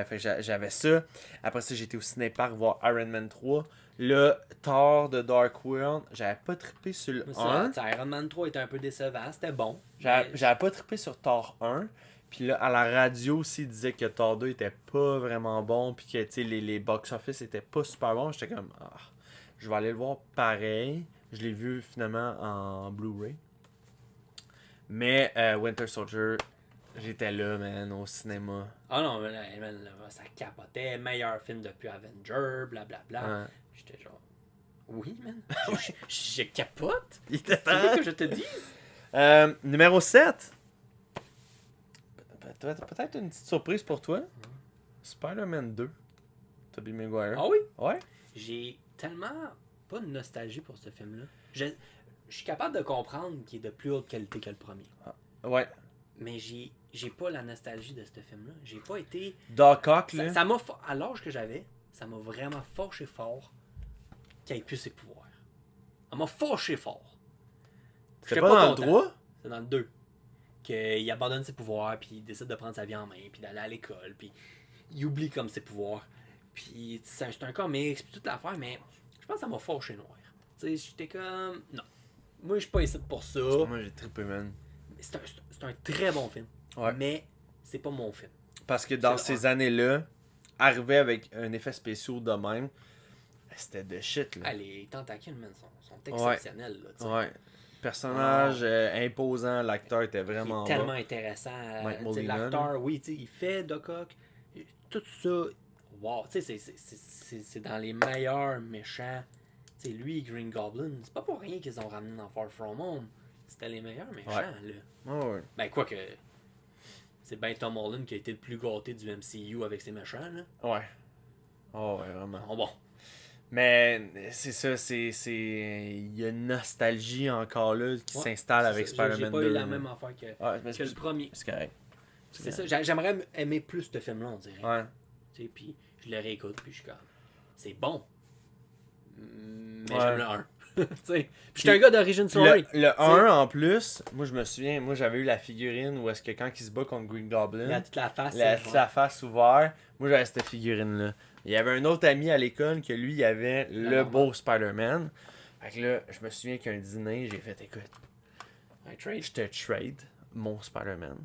Fait que j'avais ça. Après ça, j'étais au Cinépark voir Iron Man 3. Là, Thor de Dark World, j'avais pas trippé sur le Mais 1. ça, Iron Man 3 était un peu décevant, c'était bon. J'avais pas trippé sur Thor 1. Puis là, à la radio aussi, ils disaient que Thor 2 était pas vraiment bon. Puis que, tu sais, les box-office étaient pas super bons. J'étais comme, je vais aller le voir pareil. Je l'ai vu finalement en Blu-ray. Mais Winter Soldier, j'étais là, man, au cinéma. Ah non, mais là, ça capotait. Meilleur film depuis Avenger, blablabla. Ouais. J'étais genre. Oui, man. Je capote. Il était Tu veux que je te dise? Numéro 7. Peut-être une petite surprise pour toi. Spider-Man 2. Tobey Maguire. Ah oui? Ouais. J'ai tellement pas de nostalgie pour ce film-là. Je suis capable de comprendre qu'il est de plus haute qualité que le premier. Ouais. Mais j'ai pas la nostalgie de ce film-là. J'ai pas été... Doc Ock, là. Ça m'a... À l'âge que j'avais, ça m'a vraiment fâché fort qu'il ait plus ses pouvoirs. Ça m'a fâché fort. C'était pas dans le content. 3? C'est dans le 2. Qu'il abandonne ses pouvoirs, puis il décide de prendre sa vie en main, puis d'aller à l'école, puis il oublie comme ses pouvoirs. Puis c'est un comics, puis toute l'affaire, mais je pense que ça m'a fâché noir. Tu sais, j'étais comme... Non. Moi, je suis pas ici pour ça. Moi, j'ai trippé, man. C'est un très bon film. Ouais. Mais c'est pas mon film. Parce que dans C'est ces années-là, arriver avec un effet spécial de même, c'était de shit, là. Ah, les tentacules, man, sont exceptionnels. Là, Ouais. Personnage imposant, l'acteur était vraiment il est tellement bon. intéressant. Mike Tu sais, Molina, l'acteur, oui, tu sais, il fait Doc Ock. Tout ça, wow, tu sais, c'est dans les meilleurs méchants. Tu sais, lui, Green Goblin, c'est pas pour rien qu'ils ont ramené dans Far From Home. C'était les meilleurs méchants, là. Ouais. Ben, quoi que... C'est bien Tom Holland qui a été le plus gâté du MCU avec ses méchants, là. Ouais. Oh, ouais, vraiment. Bon. Mais c'est ça, il y a une nostalgie encore là qui s'installe avec Spider-Man 2. J'ai pas eu la même affaire que le premier. C'est correct. C'est ça, j'aimerais aimer plus ce film-là, on dirait. Ouais. Tu sais, puis je le réécoute, puis je suis comme... C'est bon. Mais Ouais. j'aime le 1. Tu sais. Puis j'étais un gars d'origine story. Le 1 en plus, moi je me souviens, moi j'avais eu la figurine où est-ce que quand il se bat contre Green Goblin, Il a toute la face. la face ouverte, moi j'avais cette figurine-là. Il y avait un autre ami à l'école que lui, il avait le beau Spider-Man. Fait que là, je me souviens qu'un dîner, j'ai fait, écoute, je te trade mon Spider-Man,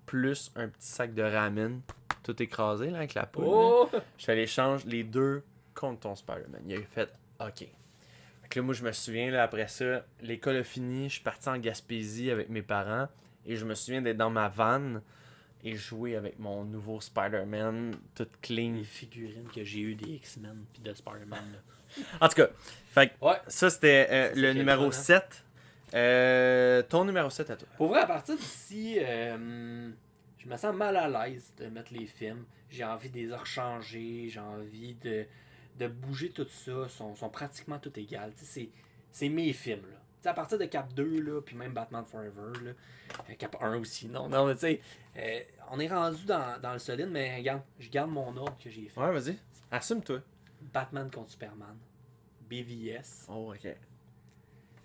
plus un petit sac de ramen, tout écrasé là, avec la poule. Oh! Je fais l'échange, les deux contre ton Spider-Man. Il a fait, ok. Fait que là, moi, je me souviens, là, après ça, l'école a fini, je suis parti en Gaspésie avec mes parents, et je me souviens d'être dans ma vanne et jouer avec mon nouveau Spider-Man, tout clean. Les figurines que j'ai eues des X-Men puis de Spider-Man. Là. En tout cas, fait que Ouais. ça, c'était C'est le numéro 7. Ton numéro 7 à toi. Pour vrai, à partir d'ici, je me sens mal à l'aise de mettre les films. J'ai envie de les rechanger, j'ai envie de bouger tout ça. Sont pratiquement tout égales. C'est mes films, là. T'sais, à partir de Cap 2, là, puis même Batman Forever, là, Cap 1 aussi, non, mais tu sais, on est rendu dans le solide, mais regarde, je garde mon ordre que j'ai fait. Ouais, vas-y. Assume-toi. Batman contre Superman, BVS. Oh, ok.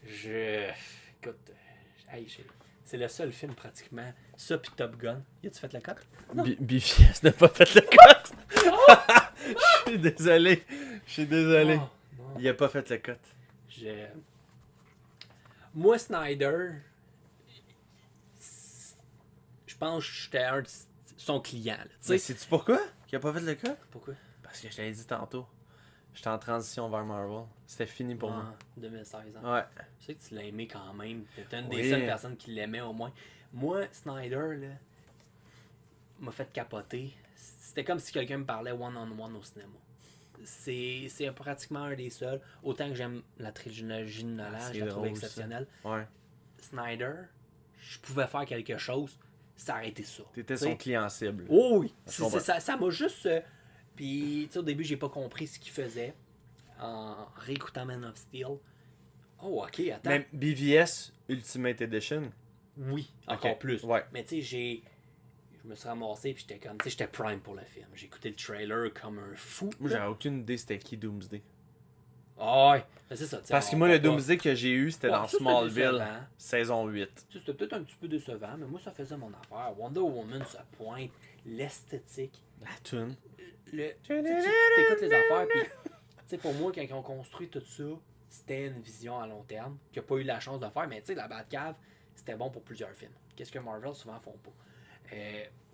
Écoute, c'est le seul film pratiquement. Ça puis Top Gun. Y a-tu fait la cote? BVS n'a pas fait le cut. Je suis désolé. Non. Il a pas fait le cut. Moi, Snyder, je pense que j'étais un de son client. Mais sais-tu pourquoi il a pas fait le cut? Pourquoi? Parce que je t'avais dit tantôt. J'étais en transition vers Marvel. C'était fini pour moi. 2016 ans. Ouais. Je sais que tu l'as aimé quand même. T'es une Oui. des seules personnes qui l'aimait au moins. Moi, Snyder, là, m'a fait capoter. C'était comme si quelqu'un me parlait one-on-one au cinéma. C'est pratiquement un des seuls. Autant que j'aime la trilogie de Nolan, je la trouve exceptionnelle. Ouais. Snyder, je pouvais faire quelque chose, ça aurait été ça. T'étais T'sais. son client cible. Oh oui! Je comprends. Ça m'a juste... Puis, tu sais, au début, j'ai pas compris ce qu'il faisait. En réécoutant Man of Steel. Oh, ok, attends. Même BVS Ultimate Edition. Oui, encore Ok, plus. ouais. Mais tu sais, je me suis ramassé, puis j'étais comme... Tu sais, j'étais prime pour le film. J'ai écouté le trailer comme un fou. Moi, j'avais aucune idée c'était qui Doomsday. Ah ouais, mais c'est ça. Parce que moi, le Doomsday que j'ai eu, c'était dans ça, c'était Smallville, décevant. saison 8. Tu sais, c'était peut-être un petit peu décevant, mais moi, ça faisait mon affaire. Wonder Woman, ça pointe. L'esthétique. La tune. Tu écoutes les affaires, puis tu sais, pour moi, quand ils ont construit tout ça, c'était une vision à long terme, qu'il n'a pas eu la chance de faire, mais tu sais, la Batcave, c'était bon pour plusieurs films. Qu'est-ce que Marvel souvent font pas. Tu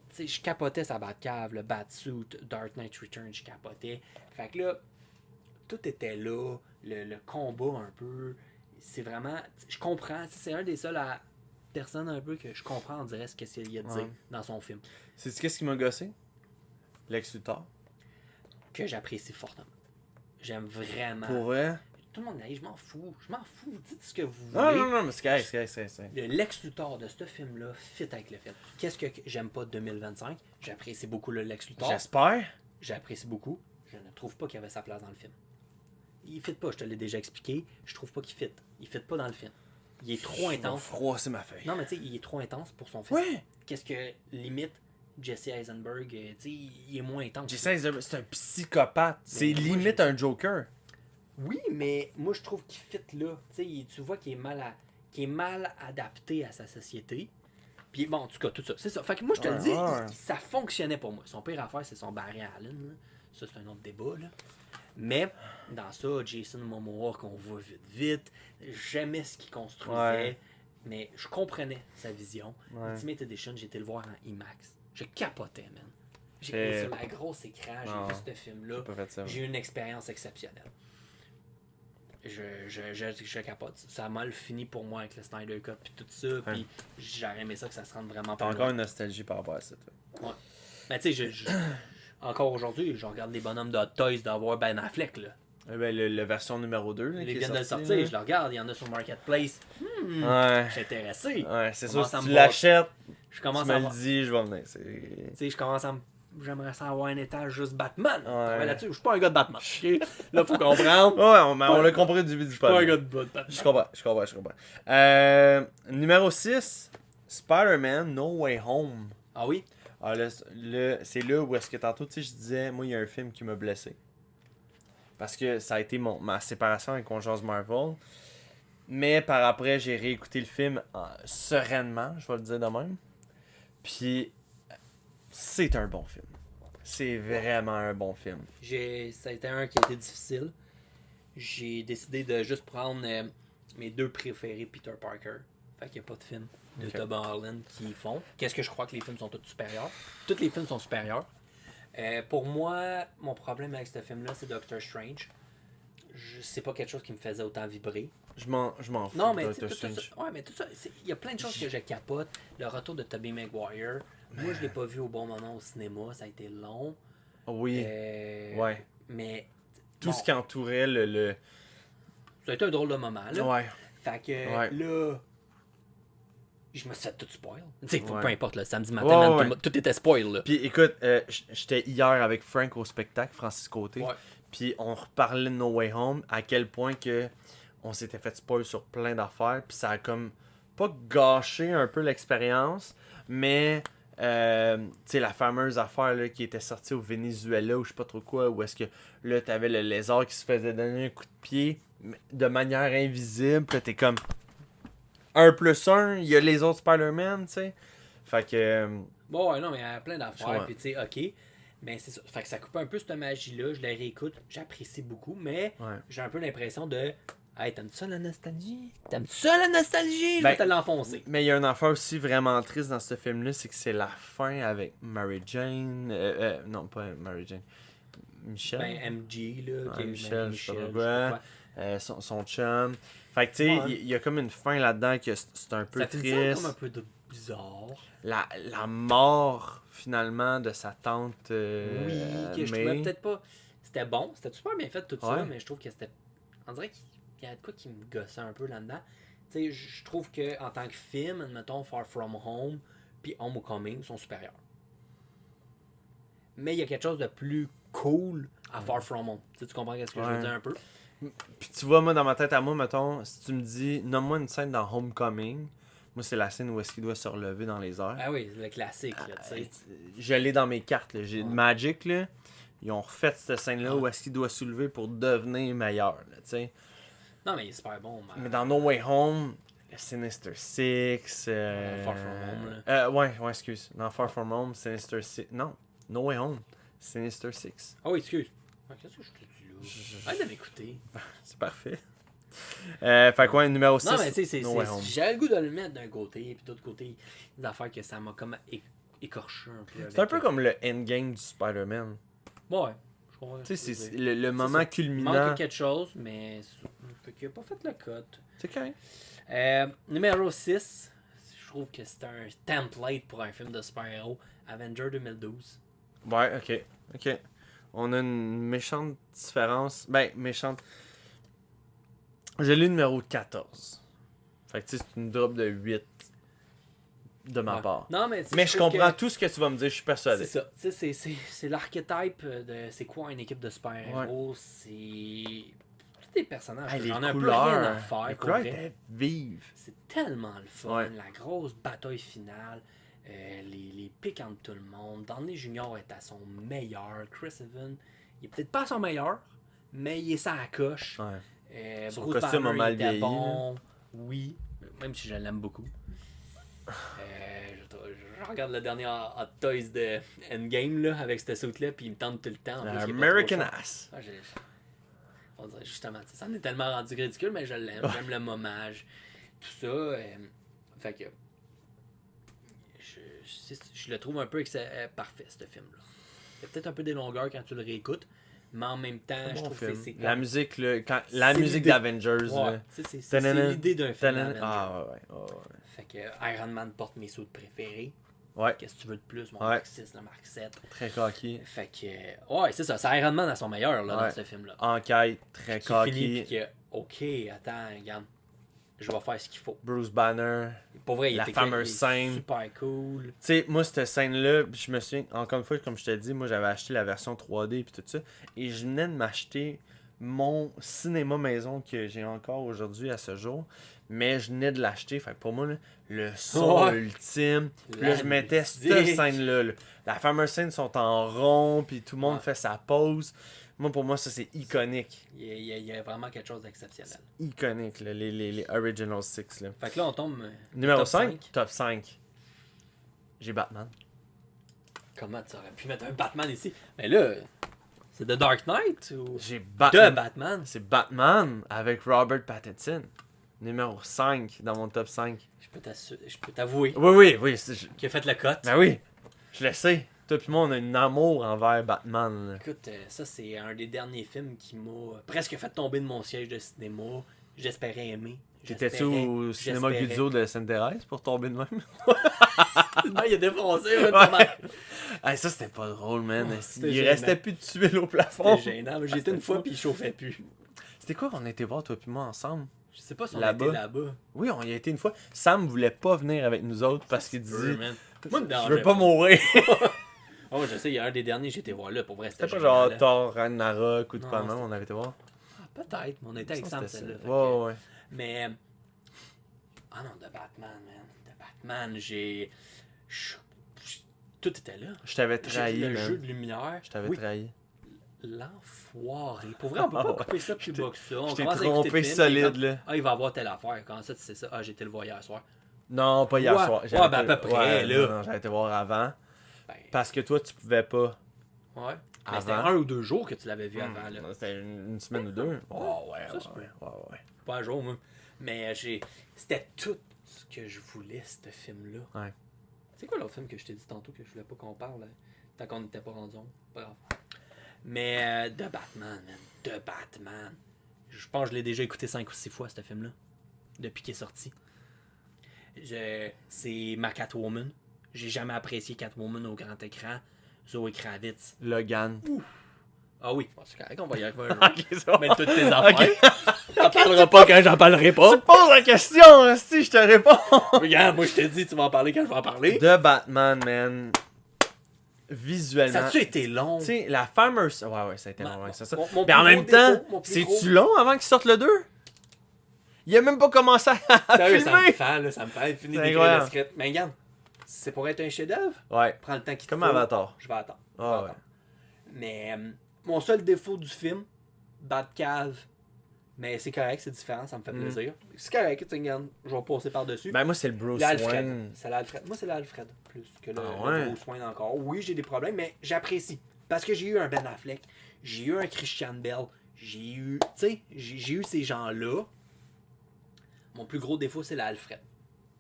sais, je capotais sa Batcave, le Batsuit, Dark Knight Returns, je capotais. Fait que là, tout était là, le combat un peu, c'est vraiment, je comprends, c'est un des seuls personnes un peu que je comprends, on dirait ce qu'il y a de dire dans son film. C'est qu'est-ce qui m'a gossé? Lex Luthor. Que j'apprécie fortement. J'aime vraiment. Pour vrai? tout le monde dit, je m'en fous, dites ce que vous Non, voulez. non, mais c'est correct. Le Lex Luthor de ce film-là fit avec le film. Qu'est-ce que j'aime pas de 2025? J'apprécie beaucoup le Lex Luthor. J'espère. J'apprécie beaucoup. Je ne trouve pas qu'il avait sa place dans le film. Il fit pas, je te l'ai déjà expliqué. Je trouve pas qu'il fit. Il fit pas dans le film. Il est trop intense. Froid, c'est ma feuille. Non, mais tu sais, il est trop intense pour son film. Ouais. Qu'est-ce que limite Jesse Eisenberg, tu sais, il est moins intense. Jesse Eisenberg, c'est un psychopathe. C'est moi, limite un Joker. Oui, mais moi je trouve qu'il fit là. Tu vois qu'il est mal adapté à sa société. Puis bon, en tout cas, tout ça. C'est ça. Fait que moi je te le dis, ça fonctionnait pour moi. Son pire affaire, c'est son Barry Allen. Là. Ça, c'est un autre débat. Là. Mais dans ça, Jason Momoa qu'on voit vite. J'aimais ce qu'il construisait. Ouais. Mais je comprenais sa vision. Ouais. Ultimate Edition, j'ai été le voir en IMAX. Je capotais, man. J'ai C'est- été sur la grosse écran, Non, j'ai vu ce film-là. j'ai pas fait ça. J'ai eu une expérience exceptionnelle. Je capote. Ça a mal fini pour moi avec le Snyder Cut puis tout ça. Puis j'aurais aimé ça que ça se rende vraiment T'as pas encore une nostalgie par rapport à ça, toi. Ouais. Mais tu sais, encore aujourd'hui, je regarde les bonhommes de Hot Toys d'avoir Ben Affleck. Là. Eh ben, la version numéro 2. Là, Ils qui est viennent de le sortie, sortir, là. je le regarde, il y en a sur Marketplace. Ouais. Je suis intéressé. Ouais, c'est Je sûr, commence si à tu me l'achètes, Je tu commence me à le avoir- dis, je vais venir. Tu sais, je commence à me. J'aimerais ça avoir un étage juste Batman. Ouais. Mais là-dessus, je suis pas un gars de Batman. ok? Là, faut comprendre. Ouais, on l'a compris du début du Je suis pas un podcast. gars de Batman. Je comprends. Numéro 6, Spider-Man No Way Home. Ah oui? Ah, c'est là où est-ce que tantôt, tu sais, je disais, moi, il y a un film qui m'a blessé. Parce que ça a été ma séparation avec Conjure Marvel. Mais par après, j'ai réécouté le film sereinement, je vais le dire de même. Puis, c'est un bon film. C'est vraiment un bon film. Ça a été un qui a été difficile. J'ai décidé de juste prendre mes deux préférés Peter Parker. Fait qu'il n'y a pas de film de Ok. Tom Holland qui font. Qu'est-ce que je crois que les films sont tous supérieurs? Tous les films sont supérieurs. Pour moi, mon problème avec ce film-là, c'est Doctor Strange. C'est pas quelque chose qui me faisait autant vibrer. Je m'en fous. Non, mais Doctor tout ça, Strange. ouais, mais tout ça, il y a plein de choses que je capote. Le retour de Tobey Maguire. Moi, je l'ai pas vu au bon moment au cinéma. Ça a été long. Oui, ouais. Mais Tout bon, ce qui entourait le... ça a été un drôle de moment. Là. Ouais. Fait que Ouais. là, je me suis fait tout spoil. Tu sais, Ouais. peu importe, le samedi matin, Ouais, man, ouais. tout était spoil. Là. Puis écoute, j'étais hier avec Frank au spectacle, Francis Côté. Ouais. Puis on reparlait de No Way Home, à quel point que on s'était fait spoil sur plein d'affaires. Puis ça a comme pas gâché un peu l'expérience, mais tu sais, la fameuse affaire là, qui était sortie au Venezuela ou je sais pas trop quoi, où est-ce que là t'avais le lézard qui se faisait donner un coup de pied mais de manière invisible. Puis là, t'es comme 1+1, il y a les autres Spider-Man, tu sais. Fait que. Bon, ouais, non, mais il y a plein d'affaires. Ouais. Puis tu sais, ok. Mais c'est ça. Fait que ça coupe un peu cette magie-là. Je la réécoute. J'apprécie beaucoup. Mais Ouais. j'ai un peu l'impression de. Hey, t'aimes-tu ça la nostalgie? T'aimes-tu ça la nostalgie? Je vais Ben, te l'enfoncer. Mais il y a une affaire aussi vraiment triste dans ce film-là, c'est que c'est la fin avec Mary Jane. Non, pas Mary Jane. Michel. Ben, MG, là. Ouais, qui est Michel, je sais pas je sais quoi. son chum. Fait que tu sais, Ouais. il y a comme une fin là-dedans que c'est un peu Ça fait ça triste. comme un peu de bizarre. La mort finalement de sa tante. Oui, que je May. trouvais peut-être pas. C'était bon, c'était super bien fait tout ça, Ouais. mais je trouve que c'était. On dirait qu'il y a de quoi qui me gossait un peu là-dedans. Tu sais, je trouve que en tant que film, admettons Far From Home puis Homecoming sont supérieurs. Mais il y a quelque chose de plus cool à Far From Home. Tu sais, tu comprends ce que je veux Ouais. dire un peu? Puis tu vois, moi, dans ma tête à moi, mettons, si tu me dis, nomme-moi une scène dans Homecoming, moi, c'est la scène où est-ce qu'il doit se relever dans les airs. Ah oui, le classique, là, tu sais. Je l'ai dans mes cartes. Là. J'ai Ouais. Magic, là. Ils ont refait cette scène-là Ouais. où est-ce qu'il doit soulever pour devenir meilleur. Là, tu sais. Non, mais il est super bon. Mais dans No Way Home, Sinister Six. Far From Home, là. Ouais, excuse. Dans Far From Home, Sinister Six. Non, No Way Home, Sinister Six. Ah oui, excuse. Ah, qu'est-ce que je te dis là? Arrête de m'écouter. C'est parfait. Fait quoi, numéro 6. Non, mais tu sais, No Way Home. j'ai le goût de le mettre d'un côté, puis d'autre côté, des affaires que ça m'a comme écorché un peu. C'est un peu comme le endgame du Spider-Man. Ouais, je comprends. Tu sais, ce que tu c'est veux dire. le moment ça. Il culminant. manque quelque chose, mais fait qu'il a pas fait le cut. C'est correct. Numéro 6, je trouve que c'est un template pour un film de super-héros. Avenger 2012. Ouais, ok. On a une méchante différence. Ben, méchante. Je l'ai numéro 14. Fait que tu sais, c'est une drop de 8 de ma Ouais. part. Non, mais Mais je comprends tout ce que tu vas me dire, je suis persuadé. C'est ça. Tu sais, c'est l'archétype de c'est quoi une équipe de super-héros. C'est. Tous des personnages. Hey, les J'en ai un peu rien à couleurs, faire. les pour couleurs vrai. étaient vives. C'est tellement le fun. Ouais. La grosse bataille finale. Les pics entre tout le monde. Downey Junior est à son meilleur. Chris Evans, il est peut-être pas à son meilleur, mais il est ça à coche. Ouais. Son Bruce costume a Banner mal était vieilli, bon. Oui, même si je l'aime beaucoup. Je regarde le dernier Hot Toys de Endgame là, avec cette suite-là, puis il me tente tout le temps. En plus, il est pas American trop cher. Ass. Ah, on dirait justement, ça en est tellement rendu ridicule, mais je l'aime. J'aime le mommage, tout ça. Fait que. Je le trouve un peu parfait, ce film-là. Il y a peut-être un peu des longueurs quand tu le réécoutes, mais en même temps, je trouve que c'est comme... La musique, là, la C'est musique l'idée. d'Avengers. Ouais, là. c'est l'idée d'un film d'Avengers. Ah ouais. Fait que Iron Man porte mes sauts préférés. Ouais, Qu'est-ce que tu veux de plus, mon Ouais. Mark 6, le Mark 7. très cocky. Fait que, ouais, c'est ça, c'est Iron Man à son meilleur là, Ouais. dans ce film-là. Enquête, très Qui finit, cocky. puis que, ok, attends, regarde, je vais faire ce qu'il faut. Bruce Banner. Pour vrai, il La était fameuse il est scène. super cool. Tu sais, moi, cette scène-là, je me souviens, encore une fois, comme je te dis, moi, j'avais acheté la version 3D et tout ça. Et je venais de m'acheter mon cinéma maison que j'ai encore aujourd'hui à ce jour. Mais je venais de l'acheter. Fait que pour moi, là, le son Ouais. ultime. Puis La là, je mettais cette musique. scène-là. Là. La fameuse scène sont en rond, puis tout le monde Ouais. fait sa pause. Moi, pour moi, ça, c'est iconique. Il y a vraiment quelque chose d'exceptionnel. Iconique, là, les Original Six. Là. Fait que là, on tombe. Numéro top 5, 5. top 5. J'ai Batman. Comment tu aurais pu mettre un Batman ici? Mais là, c'est The Dark Knight ou J'ai The Batman. Batman? C'est Batman avec Robert Pattinson. Numéro 5 dans mon top 5. Je peux t'avouer Oui. qu'il a fait le cut. Ben oui, je le sais. Toi et moi, on a un amour envers Batman. Là. Écoute, ça c'est un des derniers films qui m'a presque fait tomber de mon siège de cinéma. J'espérais aimer. T'étais-tu au cinéma j'espérais. Guzzo de Sainte-Thérèse pour tomber de même? Non, il a défoncé. Ouais. Hey, ça, c'était pas drôle, man. C'était Il gênant. restait plus de tuiles au plafond. C'était gênant. J'étais C'était une fois fou. puis il chauffait plus. C'était quoi qu'on était voir, toi et moi, ensemble? Je sais pas si on Là-bas. était là-bas. Oui, on y a été une fois. Sam voulait pas venir avec nous autres parce qu'il disait Man. Moi, me je dérangeait veux pas mourir. Oh, je sais, il y a un des derniers que j'étais voir là. Pour vrai, C'était pas génial, genre là. Thor, Ragnarok ou de Non, quoi de même, c'était- on avait été voir. Ah, peut-être, mais on était avec Ça, Sam c'était celle-là. ça. fait que- Ouais. Mais. Ah non, de Batman, man. De Batman, tout était là. Je t'avais J'ai trahi, le jeu man. de lumière. Je t'avais Oui, trahi. l'enfoiré. Pour vrai, on peut pas couper ça plus bas que ça. On Je t'ai commence à écouter trompé le film, solide, puis là. ah, il va avoir telle affaire. Comment ça, tu sais ça? Ah, j'ai été le voir hier soir. Non, pas hier Ouais, soir. ouais, J'avais ben, à été- peu près, là. Non, j'avais été voir avant. Ben, Parce que toi, tu pouvais pas. ouais. Mais c'était Avant. 1 ou 2 jours que tu l'avais vu avant, là. C'était une semaine ou deux. Oh, ouais, Ça se peut. ouais. Pas un jour, même. Mais c'était tout ce que je voulais, ce film-là. Ouais. C'est quoi l'autre film que je t'ai dit tantôt que je voulais pas qu'on parle, là, tant qu'on n'était pas rendu on? Bref. Mais The Batman, man. The Batman. Je pense que je l'ai déjà écouté 5 ou 6 fois, ce film-là. Depuis qu'il est sorti. C'est ma Catwoman. J'ai jamais apprécié Catwoman au grand écran. Zoe Kravitz. Logan. Ah oui, bon, c'est correct, on va y arriver un jour. Ok, c'est bon. Mets toutes tes affaires. Ok. T'en parleras pas quand j'en parlerai pas. Pose la question, si je te réponds. Regarde, moi je te dis, tu vas en parler quand je vais en parler. De Batman, man. Visuellement. Ça a-tu été long? Tu sais, la fameuse. Ouais, ça a été long, ouais, c'est ça. Mon Mais en plus même gros temps, défaut, mon plus gros- c'est-tu long avant qu'il sorte le 2? Il a même pas commencé à Sérieux, ça me filmer. fait, là, ça me fait. Il finit C'est d'écrire le incroyable. script. Mais regarde, si c'est pour être un chef-d'œuvre, Ouais, prends le temps qu'il te comme faut. Avatar. Je vais attendre. Je vais Ah ouais. attendre. Mais mon seul défaut du film, Batcave, mais c'est correct, c'est différent, ça me fait plaisir. C'est correct, tu sais, regarde, je vais passer par-dessus. Ben moi, c'est le Bruce L'Alfred. Wayne. C'est l'Alfred. Moi, c'est l'Alfred plus que le, Ah ouais? le Bruce Wayne encore. Oui, j'ai des problèmes, mais j'apprécie. Parce que j'ai eu un Ben Affleck, j'ai eu un Christian Bale, j'ai eu. Tu sais, j'ai eu ces gens-là. Mon plus gros défaut, c'est l'Alfred.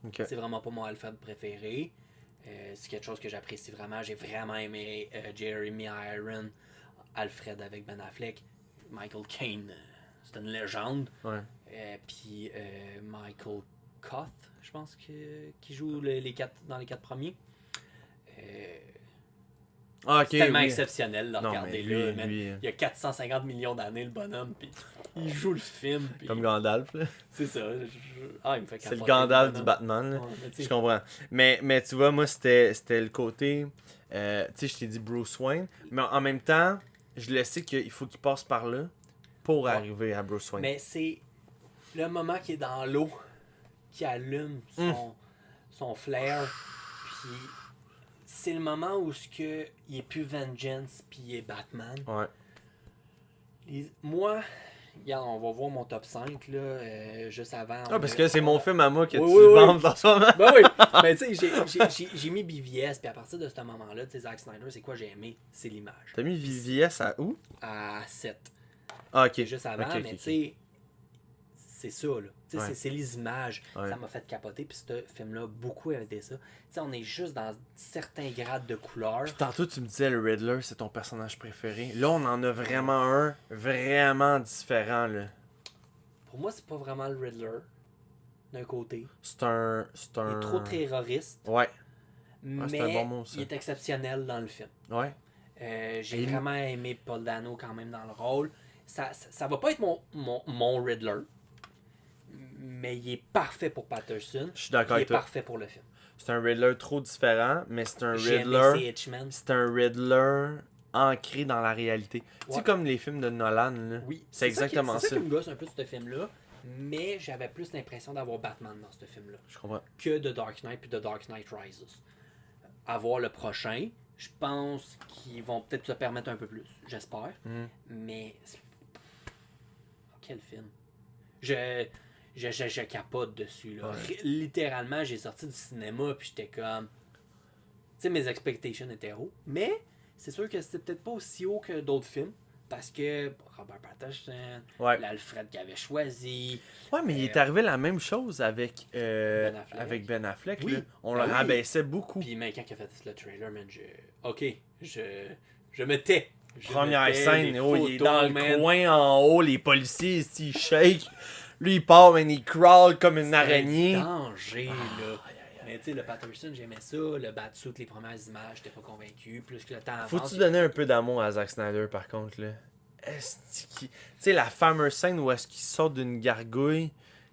Ok. C'est vraiment pas mon Alfred préféré. C'est quelque chose que j'apprécie vraiment. J'ai vraiment aimé Jeremy Iron, Alfred avec Ben Affleck. Michael Caine, c'est une légende. Ouais. Puis Michael Koth, je pense, qui joue dans les 4 premiers. Ah, ok. C'est tellement oui. exceptionnel de Non, regarder mais lui, là. Man. lui, Il y a 450 millions d'années, le bonhomme. Puis il joue le film. Puis Comme Gandalf, là. c'est ça. Ah, il me fait C'est le capoter, Gandalf du non? Batman, là. Ouais, mais tu sais, Je comprends. Mais tu vois, moi, c'était le côté... tu sais, je t'ai dit Bruce Wayne. Mais en même temps, je le sais qu'il faut qu'il passe par là pour Ouais. arriver à Bruce Wayne. mais c'est le moment qui est dans l'eau, qui allume son flair. Puis c'est le moment où il est plus Vengeance, puis il est Batman. Ouais. Moi, regarde, on va voir mon top 5 là, juste avant. Ah, parce que c'est mon film à moi que Oui, tu oui, oui. vends dans ce moment. Ben oui, mais tu sais, j'ai mis BVS, puis à partir de ce moment-là, tu sais, Zack Snyder, c'est quoi j'ai aimé? C'est l'image. T'as mis VVS à où? À 7. Ah, ok. C'est juste avant, Ok, ok, mais ok. tu sais, c'est ça, là. Tu sais, Ouais. c'est les images. Ouais. Ça m'a fait capoter, puis ce film-là, beaucoup aidé ça. Tu sais, on est juste dans certains grades de couleurs. Tantôt, tu me disais le Riddler, c'est ton personnage préféré. Là, on en a vraiment un vraiment différent, là. Pour moi, c'est pas vraiment le Riddler, d'un côté. C'est un... Il est trop terroriste, Ouais, mais c'est un bon mot, ça. il est exceptionnel dans le film. ouais. J'ai Et- vraiment aimé Paul Dano quand même dans le rôle. Ça va pas être mon Riddler, mais il est parfait pour Patterson. Je suis d'accord Il est avec toi. parfait pour le film. C'est un Riddler trop différent, mais c'est un J'ai aimé Riddler... Hitchman. C'est un Riddler ancré dans la réalité. Tu sais, Ouais. comme les films de Nolan, là. Oui, C'est exactement C'est ça. ça qui me gosse un peu de ce film-là, mais j'avais plus l'impression d'avoir Batman dans ce film-là Je comprends. que de Dark Knight puis de Dark Knight Rises. À voir le prochain, je pense qu'ils vont peut-être se permettre un peu plus, j'espère. Mhm. Mais quel film. Je capote dessus. Là. Ouais. Littéralement, j'ai sorti du cinéma puis j'étais comme. Tu sais, mes expectations étaient hauts. Mais c'est sûr que c'était peut-être pas aussi haut que d'autres films. Parce que Robert Pattinson, Ouais. l'Alfred qu'il avait choisi. Ouais, mais il est arrivé la même chose avec Ben Affleck. avec Ben Affleck. Oui. Là. On Ben le oui. rabaissait beaucoup. Puis même quand il a fait le trailer, man, je me tais. Je Première me tais, scène, les oh, il est photos, dans le man. coin en haut, les policiers, ils shake. Lui, il part, man, il crawl comme une C'est araignée. un danger, là. Mais tu sais, le Patterson, j'aimais ça. Le Batsuit, les premières images, j'étais pas convaincu. Plus que le temps avance. Faut-tu donner un peu d'amour à Zack Snyder, par contre, là? Tu sais, la fameuse scène où est-ce qu'il sort d'une gargouille,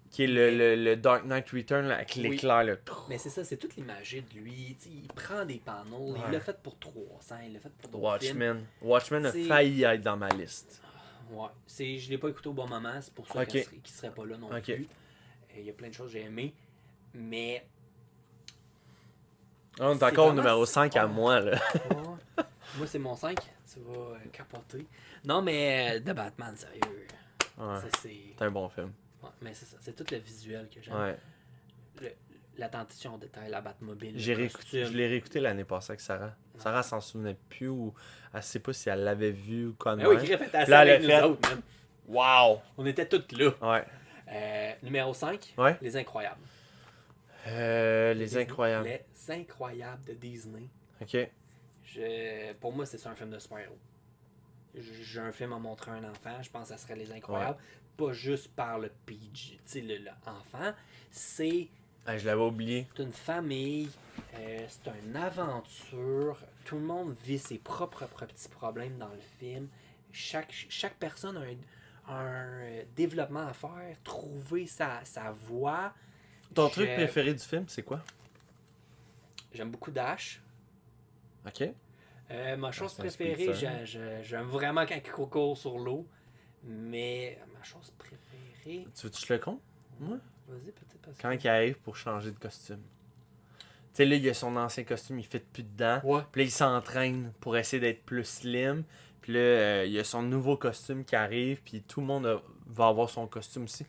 qui est le Dark Knight Return, là, avec Oui. l'éclair, là. Mais c'est ça, c'est toute l'imagerie de lui. Tu sais, il prend des panneaux. Ouais. Il l'a fait pour 300, il l'a fait pour d'autres films. Watchmen. Watchmen a C'est- failli être dans ma liste. Ouais. Je l'ai pas écouté au bon moment, c'est pour ça Ok. qu'il serait pas là non Ok. plus. Il y a plein de choses que j'ai aimées. Mais. On est C'est encore au vraiment- numéro 5 à Ouais. moi, là. Ouais. Moi, c'est mon 5. Tu vas capoter. Non, mais The Batman, sérieux. Ouais. Ça, c'est. C'est un bon film. Ouais, mais c'est ça. C'est tout le visuel que j'aime. Ouais. L'attention au détail, la Batmobile. J'ai le réécouté, costume. je l'ai réécouté l'année passée avec Sarah. Sarah s'en souvenait plus ou elle sait pas si elle l'avait vu ou quoi de Mais oui, même. Griff était assis Là, elle avec a nous fait- autres, man. Wow! On était toutes là. Ouais. Numéro 5, Ouais. Les Incroyables. Les Disney- Incroyables. Les Incroyables de Disney. Ok. Pour moi, c'est ça un film de super-héros. J'ai un film à montrer à un enfant, je pense que ça serait Les Incroyables. Pas juste par le PG, tu sais, le enfant. C'est Ah, je l'avais oublié. une famille, c'est une aventure. Tout le monde vit ses propres petits problèmes dans le film. Chaque personne a un développement à faire, trouver sa voie. Ton Je- truc préféré du film, c'est quoi? J'aime beaucoup Dash. Ok. Ma chose c'est un préférée, speedster. j'aime vraiment quand il court sur l'eau. Mais ma chose préférée. Tu veux que je te le compte? Moi? Vas-y, peut-être parce Quand il arrive pour changer de costume. Tu sais, là, il a son ancien costume, il fait plus dedans. Ouais. Puis là, il s'entraîne pour essayer d'être plus slim. Puis là, il y a son nouveau costume qui arrive. Puis tout le monde va avoir son costume aussi.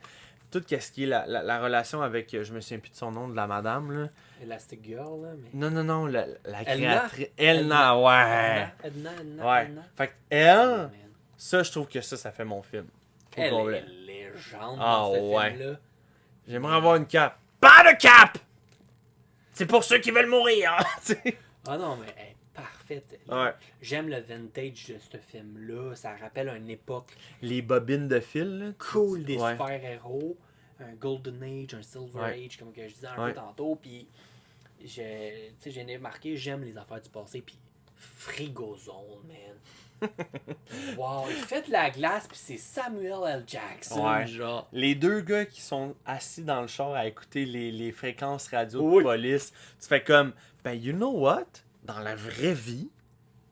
Tout ce qui est la relation avec, je me souviens plus de son nom, de la madame, là. Elastic Girl, là. Mais... Non, la Elna? créatrice. Elna, ouais. Edna. Ouais. Fait que elle, ça, je trouve que ça fait mon film. Au Elle complet. est légende Ah, dans ce ouais. film-là. J'aimerais avoir une cape. Pas de cape! C'est pour ceux qui veulent mourir! Tu sais. Ah non, mais elle est parfaite. Ouais. J'aime le vintage de ce film-là. Ça rappelle une époque Les bobines de fil, là. cool des Ouais. super-héros. Un Golden Age, un Silver Ouais. Age, comme que je disais un Ouais. peu tantôt. Puis, j'ai remarqué, j'aime les affaires du passé. Puis, Frigozone, man. Wow, il fait de la glace, puis c'est Samuel L. Jackson, Ouais. genre. Les deux gars qui sont assis dans le char à écouter les fréquences radio de Oui. police, tu fais comme, ben, you know what? Dans la vraie vie,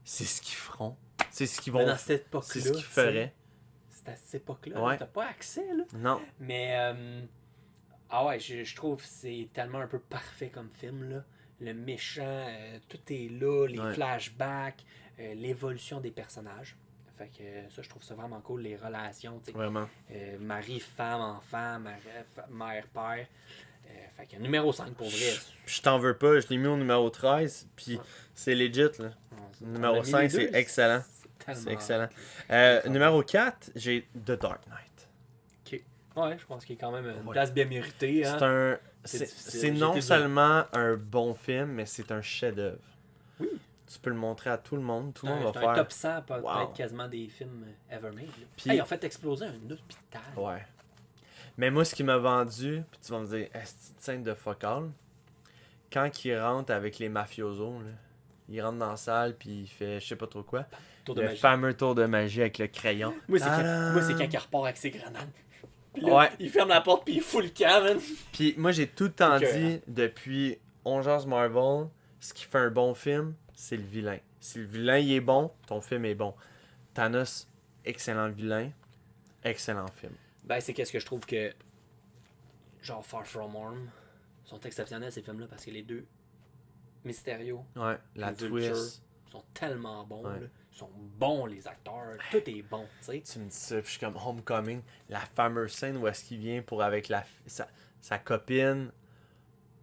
c'est ce qu'ils feront. C'est ce qu'ils Mais vont dans cette époque-là, c'est ce qu'ils tu sais, feraient. c'est à cette époque-là, Ouais. là, t'as pas accès, là. Non. Mais, ah ouais, je trouve que c'est tellement un peu parfait comme film, là. Le méchant, tout est là, les Ouais. flashbacks, l'évolution des personnages. Fait que ça, je trouve ça vraiment cool, les relations, tu sais. Vraiment. Mari, femme, enfant, mère, père. Fait que numéro 5 pour vrai. Je t'en veux pas, je l'ai mis au numéro 13, puis Ouais. c'est legit, là. Ouais, Numéro on a mis 5, les c'est deux, excellent. C'est tellement... C'est excellent. Incroyable. Numéro 4, j'ai The Dark Knight. Ok. Ouais, je pense qu'il y a quand même une Ouais. place bien méritée. Hein? C'est un... C'est C'est difficile, c'est j'ai non été dur. seulement un bon film, mais c'est un chef-d'œuvre. Oui. Tu peux le montrer à tout le monde. Tout C'est le monde un, va c'est un faire... top 100, peut-être Wow. quasiment des films ever made. Là. Puis- Hey, ils ont fait exploser un hôpital. Ouais. Mais moi, ce qui m'a vendu, puis tu vas me dire, est-ce une scène de fuck all? Quand il rentre avec les mafiosos, là, il rentre dans la salle, puis il fait je sais pas trop quoi. Tour de Le magie. fameux tour de magie avec le crayon. Moi, c'est Tadam! quand il repart avec ses grenades. Puis là, Ouais. il ferme la porte, puis il fout le camp, man. Puis moi, j'ai tout le temps C'est dit, depuis On jase Marvel, ce qui fait un bon film, c'est le vilain. Si le vilain il est bon, ton film est bon. Thanos, excellent vilain, excellent film. Ben, c'est qu'est-ce que je trouve que. Genre, Far From Home sont exceptionnels, ces films-là, parce que les deux, Mysterio, Ouais, la Les Vultures. twist. sont tellement bons. Ouais. Là. Ils sont bons, les acteurs. Tout est bon, tu sais. Tu me dis ça, puis je suis comme Homecoming, la fameuse scène où est-ce qu'il vient pour avec sa copine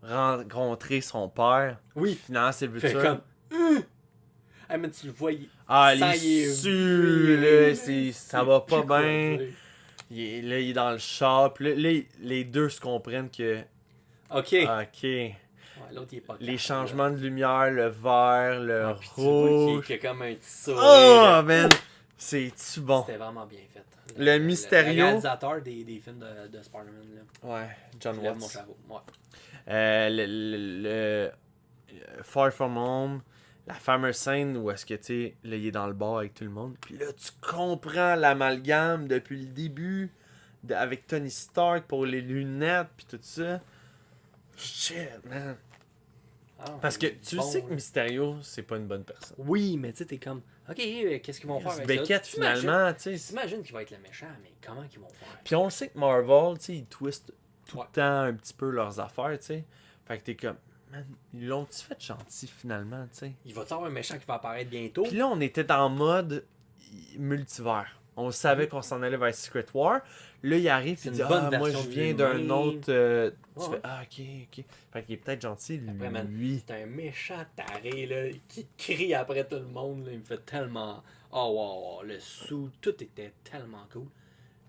rencontrer son père. Oui. Finalement, c'est le Fait futur. comme. Ah, mais tu le vois, Ah, ça, il il est est su, là, ça va pas plus quoi bien. dire. Là, il est dans le char, puis là, les deux se comprennent que, Ok. ok, Ouais, l'autre, il est pas les capable, changements de lumière, le vert, le là. Puis tu vois rouge. qu'il y a comme un petit sourire. Oh, man, c'est-tu bon. C'était vraiment bien fait. Le Mysterio. Le réalisateur des films de Spider-Man, là. Ouais, John Je lève mon Watts. chapeau. Ouais. Le Far From Home, la fameuse scène où est-ce que tu sais, là il est dans le bar avec tout le monde, puis là tu comprends l'amalgame depuis le début avec Tony Stark pour les lunettes puis tout ça. Shit, man. Ah, Parce que il est tu bon, sais que là. Mysterio, c'est pas une bonne personne. Oui, mais tu sais, t'es comme. Ok, qu'est-ce qu'ils vont faire avec ça? Beckett Tu t'imagines- finalement, tu sais. T'imagines qu'il va être le méchant, mais comment qu'ils vont faire? Puis on le sait que Marvel, tu sais, ils twistent tout Ouais. le temps un petit peu leurs affaires, tu sais. Fait que t'es comme, man, ils l'ont-tu fait gentil finalement, tu sais. Il va y avoir un méchant qui va apparaître bientôt? Puis là, on était en mode multivers. On savait qu'on s'en allait vers Secret War. Là, il arrive C'est et une dit bonne moi, version je de viens lui-même. d'un autre. Tu Ouais. fais ah, ok. Fait qu'il est peut-être gentil, Après, man, lui. c'est un méchant taré là, qui crie après tout le monde. Là. Il me fait tellement. Oh, wow, le sou, tout était tellement cool.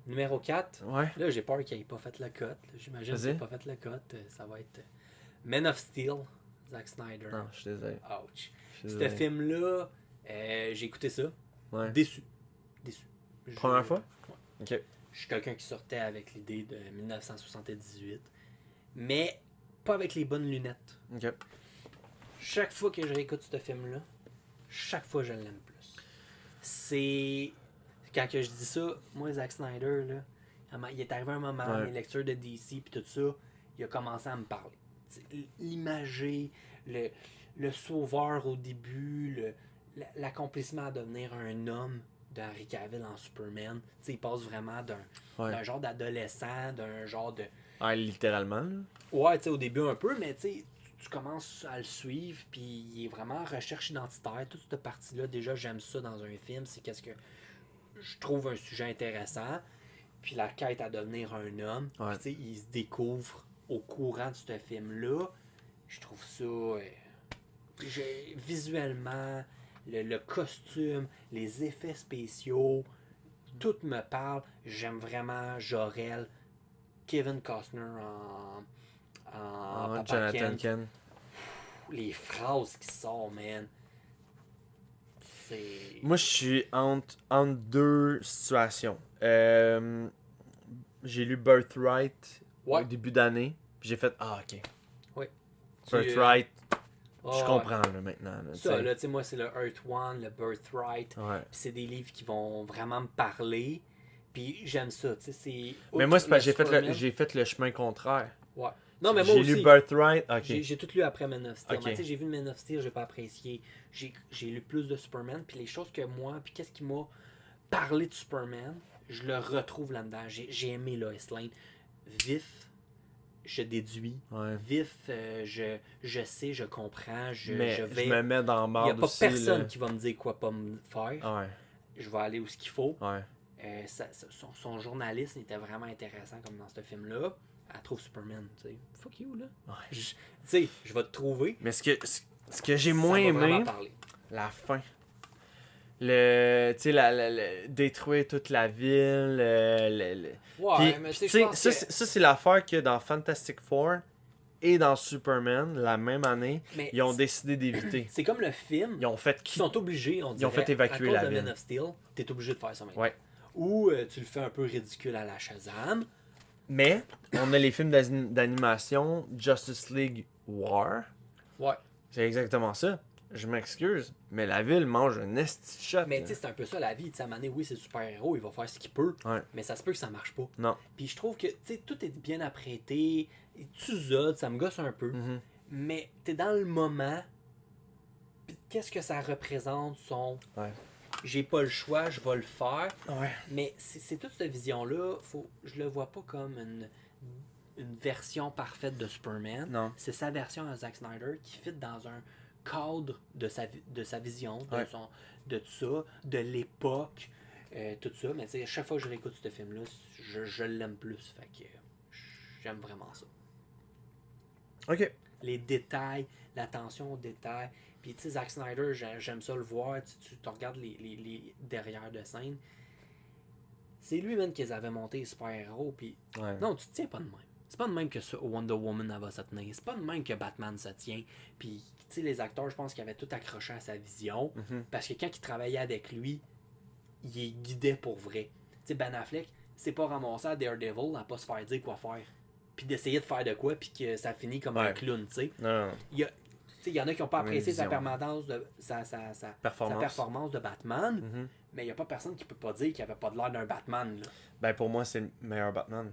Numéro 4. Ouais. Là, j'ai peur qu'il n'ait pas fait le cut. J'imagine qu'il Vas-y. n'a pas fait le cut. Ça va être Men of Steel, Zack Snyder. Non, je suis désolé. Ouch. Je suis Ce désolé. film-là, j'ai écouté ça. Ouais. Déçu. Première fois? Ouais. Ok. Je suis quelqu'un qui sortait avec l'idée de 1978. Mais pas avec les bonnes lunettes. Ok. Chaque fois que je réécoute ce film-là, chaque fois je l'aime plus. C'est. Quand que je dis ça, moi, Zack Snyder, là, il est arrivé un moment, Ouais. mes lectures de DC puis tout ça, il a commencé à me parler. T'sais, l'imagé, le sauveur au début, l'accomplissement à devenir un homme d'Henry Cavill en Superman. T'sais, il passe vraiment Ouais. d'un genre d'adolescent, d'un genre de. Ah, littéralement, là. Ouais, tu sais, au début un peu, mais tu sais, tu commences à le suivre, puis il est vraiment en recherche identitaire. Toute cette partie-là, déjà, j'aime ça dans un film. C'est qu'est-ce que je trouve un sujet intéressant. Puis la quête à devenir un homme. Ouais. Puis tu sais, il se découvre au courant de ce film-là. Je trouve ça. Visuellement, le costume, les effets spéciaux, tout me parle. J'aime vraiment Jor-El, Kevin Costner en Papa Jonathan Kent. Ken. Les phrases qui sortent, man. C'est. Moi, je suis entre deux situations. J'ai lu Birthright Ouais. au début d'année. Puis j'ai fait, ah, ok. Ouais. Birthright, Je comprends là, maintenant. Là, ça, là, tu sais, moi, c'est le Earth One, le Birthright. Ouais. Puis c'est des livres qui vont vraiment me parler. Puis j'aime ça, tu sais, c'est... Mais moi, c'est parce que Superman. j'ai fait le chemin contraire. Ouais. Non, mais moi J'ai aussi. lu Birthright. Ok. J'ai tout lu après Man of Steel. Ok. Mais tu sais, j'ai vu Man of Steel, j'ai pas apprécié. J'ai lu plus de Superman. Puis les choses que moi, puis qu'est-ce qui m'a parlé de Superman, je le retrouve là-dedans. J'ai aimé Lois Lane. Vif, je déduis. Ouais. Vif, je sais, je comprends. Mais je vais. je me mets dans Il marde n'y a pas aussi, personne là. qui va me dire quoi pas me faire. Ouais. Je vais aller où ce qu'il faut. Ouais. Son journalisme était vraiment intéressant comme dans ce film-là. Elle trouve Superman, tu sais. Fuck you, là. Ouais. Tu sais, je vais te trouver. Mais ce que j'ai Ça moins va vraiment aimé, parler. la fin. Tu sais, détruire toute la ville. Ouais, Puis, mais puis, tu sais, je pense ça, que... ça, c'est l'affaire que dans Fantastic Four et dans Superman, la même année, Mais ils ont décidé d'éviter. c'est comme le film. Ils ont fait Ils sont obligés, on dirait. ont fait évacuer à la cause de ville. Man of Steel, t'es obligé de faire ça maintenant. Ouais. Ou tu le fais un peu ridicule à la Shazam. Mais, on a les films d'animation, Justice League War. Ouais. C'est exactement ça. Je m'excuse, mais la ville mange un esti shot. Mais là. tu sais, c'est un peu ça la vie. Tu sais, à un moment donné, oui, c'est le super-héros, il va faire ce qu'il peut. Ouais. Mais ça se peut que ça marche pas. Non. Puis je trouve que, tu sais, tout est bien apprêté. Tu zodes, ça me gosse un peu. Mhm. Mais t'es dans le moment. Puis qu'est-ce que ça représente son. Ouais. J'ai pas le choix, je vais le faire. Ouais. Mais c'est toute cette vision-là. Je le vois pas comme une version parfaite de Superman. Non. C'est sa version à Zack Snyder qui fit dans un cadre de sa vision, Ouais. de tout ça, de l'époque, tout ça. Mais tu sais, à chaque fois que je réécoute ce film-là, je l'aime plus. Fait que j'aime vraiment ça. Ok. Les détails, l'attention aux détails. Puis tu sais, Zack Snyder, j'aime ça le voir. Tu te regardes les derrière de scène. C'est lui même qui les avait montés les super-héros. Puis Ouais. non, tu te tiens pas de même. C'est pas de même que Wonder Woman elle va se tenir. C'est pas de même que Batman se tient. Puis tu sais, les acteurs, je pense qu'ils avaient tout accroché à sa vision. Mhm. Parce que quand ils travaillaient avec lui, il les guidait pour vrai. Tu sais, Ben Affleck, c'est pas ramassé à Daredevil à pas se faire dire quoi faire. Puis d'essayer de faire de quoi, puis que ça finit comme un Ouais. clown, tu sais. Non. Il y en a qui n'ont pas Une apprécié sa vision. permanence de sa performance de Batman, Mhm. mais il n'y a pas personne qui peut pas dire qu'il avait pas de l'air d'un Batman. Là. Ben, pour moi, c'est le meilleur Batman.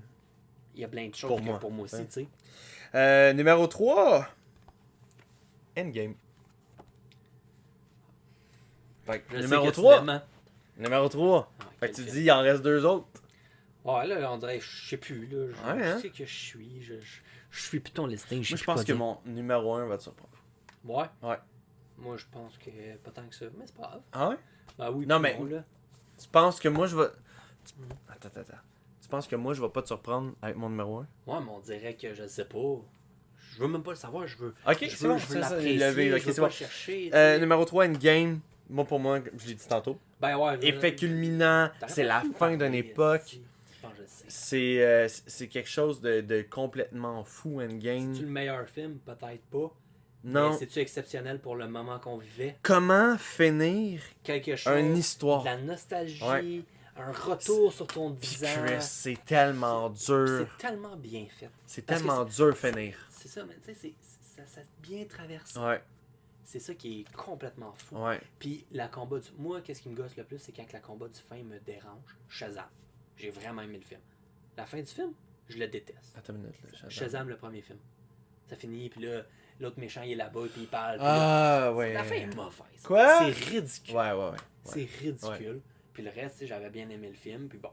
Il y a plein de choses Pour que moi. pour moi aussi, Ouais. tu sais. Numéro 3. Endgame. Fait que Je sais numéro que 3. finalement- Numéro 3. Ah, Fait que quel tu film. dis, il en reste 2 autres. Ouais, là, on dirait, je sais plus, là. Je Ouais, hein? sais que je suis. Je suis plus ton listing. Moi, je sais plus pense quoi que dire. mon numéro 1 va te surprendre. Ouais. Ouais. Moi, je pense que pas tant que ça. Mais c'est pas grave. Ah ouais? Bah oui, Non, puis mais- là. Tu penses que moi, je vais... Attends. Tu penses que moi, je vais pas te surprendre avec mon numéro 1? Ouais, mais on dirait que je sais pas. Je veux même pas le savoir. Je veux. Ok, je c'est veux, bon, je veux ça, l'apprécier. levé, ok, je veux c'est pas bon. le chercher. tu sais. Numéro 3, Endgame. Moi, pour moi, je l'ai dit tantôt. Ben ouais. Effet culminant, T'aurais c'est pas la pu me fin parler, d'une époque. esti. Je pense que je sais. C'est quelque chose de complètement fou, Endgame. C'est-tu le meilleur film? Peut-être pas. Non. Mais c'est-tu exceptionnel pour le moment qu'on vivait? Comment finir Quelque chose. une histoire? De la nostalgie. Ouais. Un retour sur ton Puis 10 ans. Chris, c'est tellement dur. C'est tellement bien fait. C'est parce que tellement dur finir. C'est ça, mais tu sais, ça bien traversé. Ouais, C'est ça qui est complètement fou. ouais. Puis la combat du... Moi, qu'est-ce qui me gosse le plus, c'est quand la combat du fin me dérange. Shazam. J'ai vraiment aimé le film. La fin du film, je le déteste. Attends une minute, là. Shazam, le premier film. Ça finit, puis là, l'autre méchant, il est là-bas, puis il parle. Puis là, Ah, ouais. la fin est mauvaise. Quoi? C'est ridicule. Ouais. C'est ridicule. Puis le reste, tu sais, j'avais bien aimé le film, puis bon.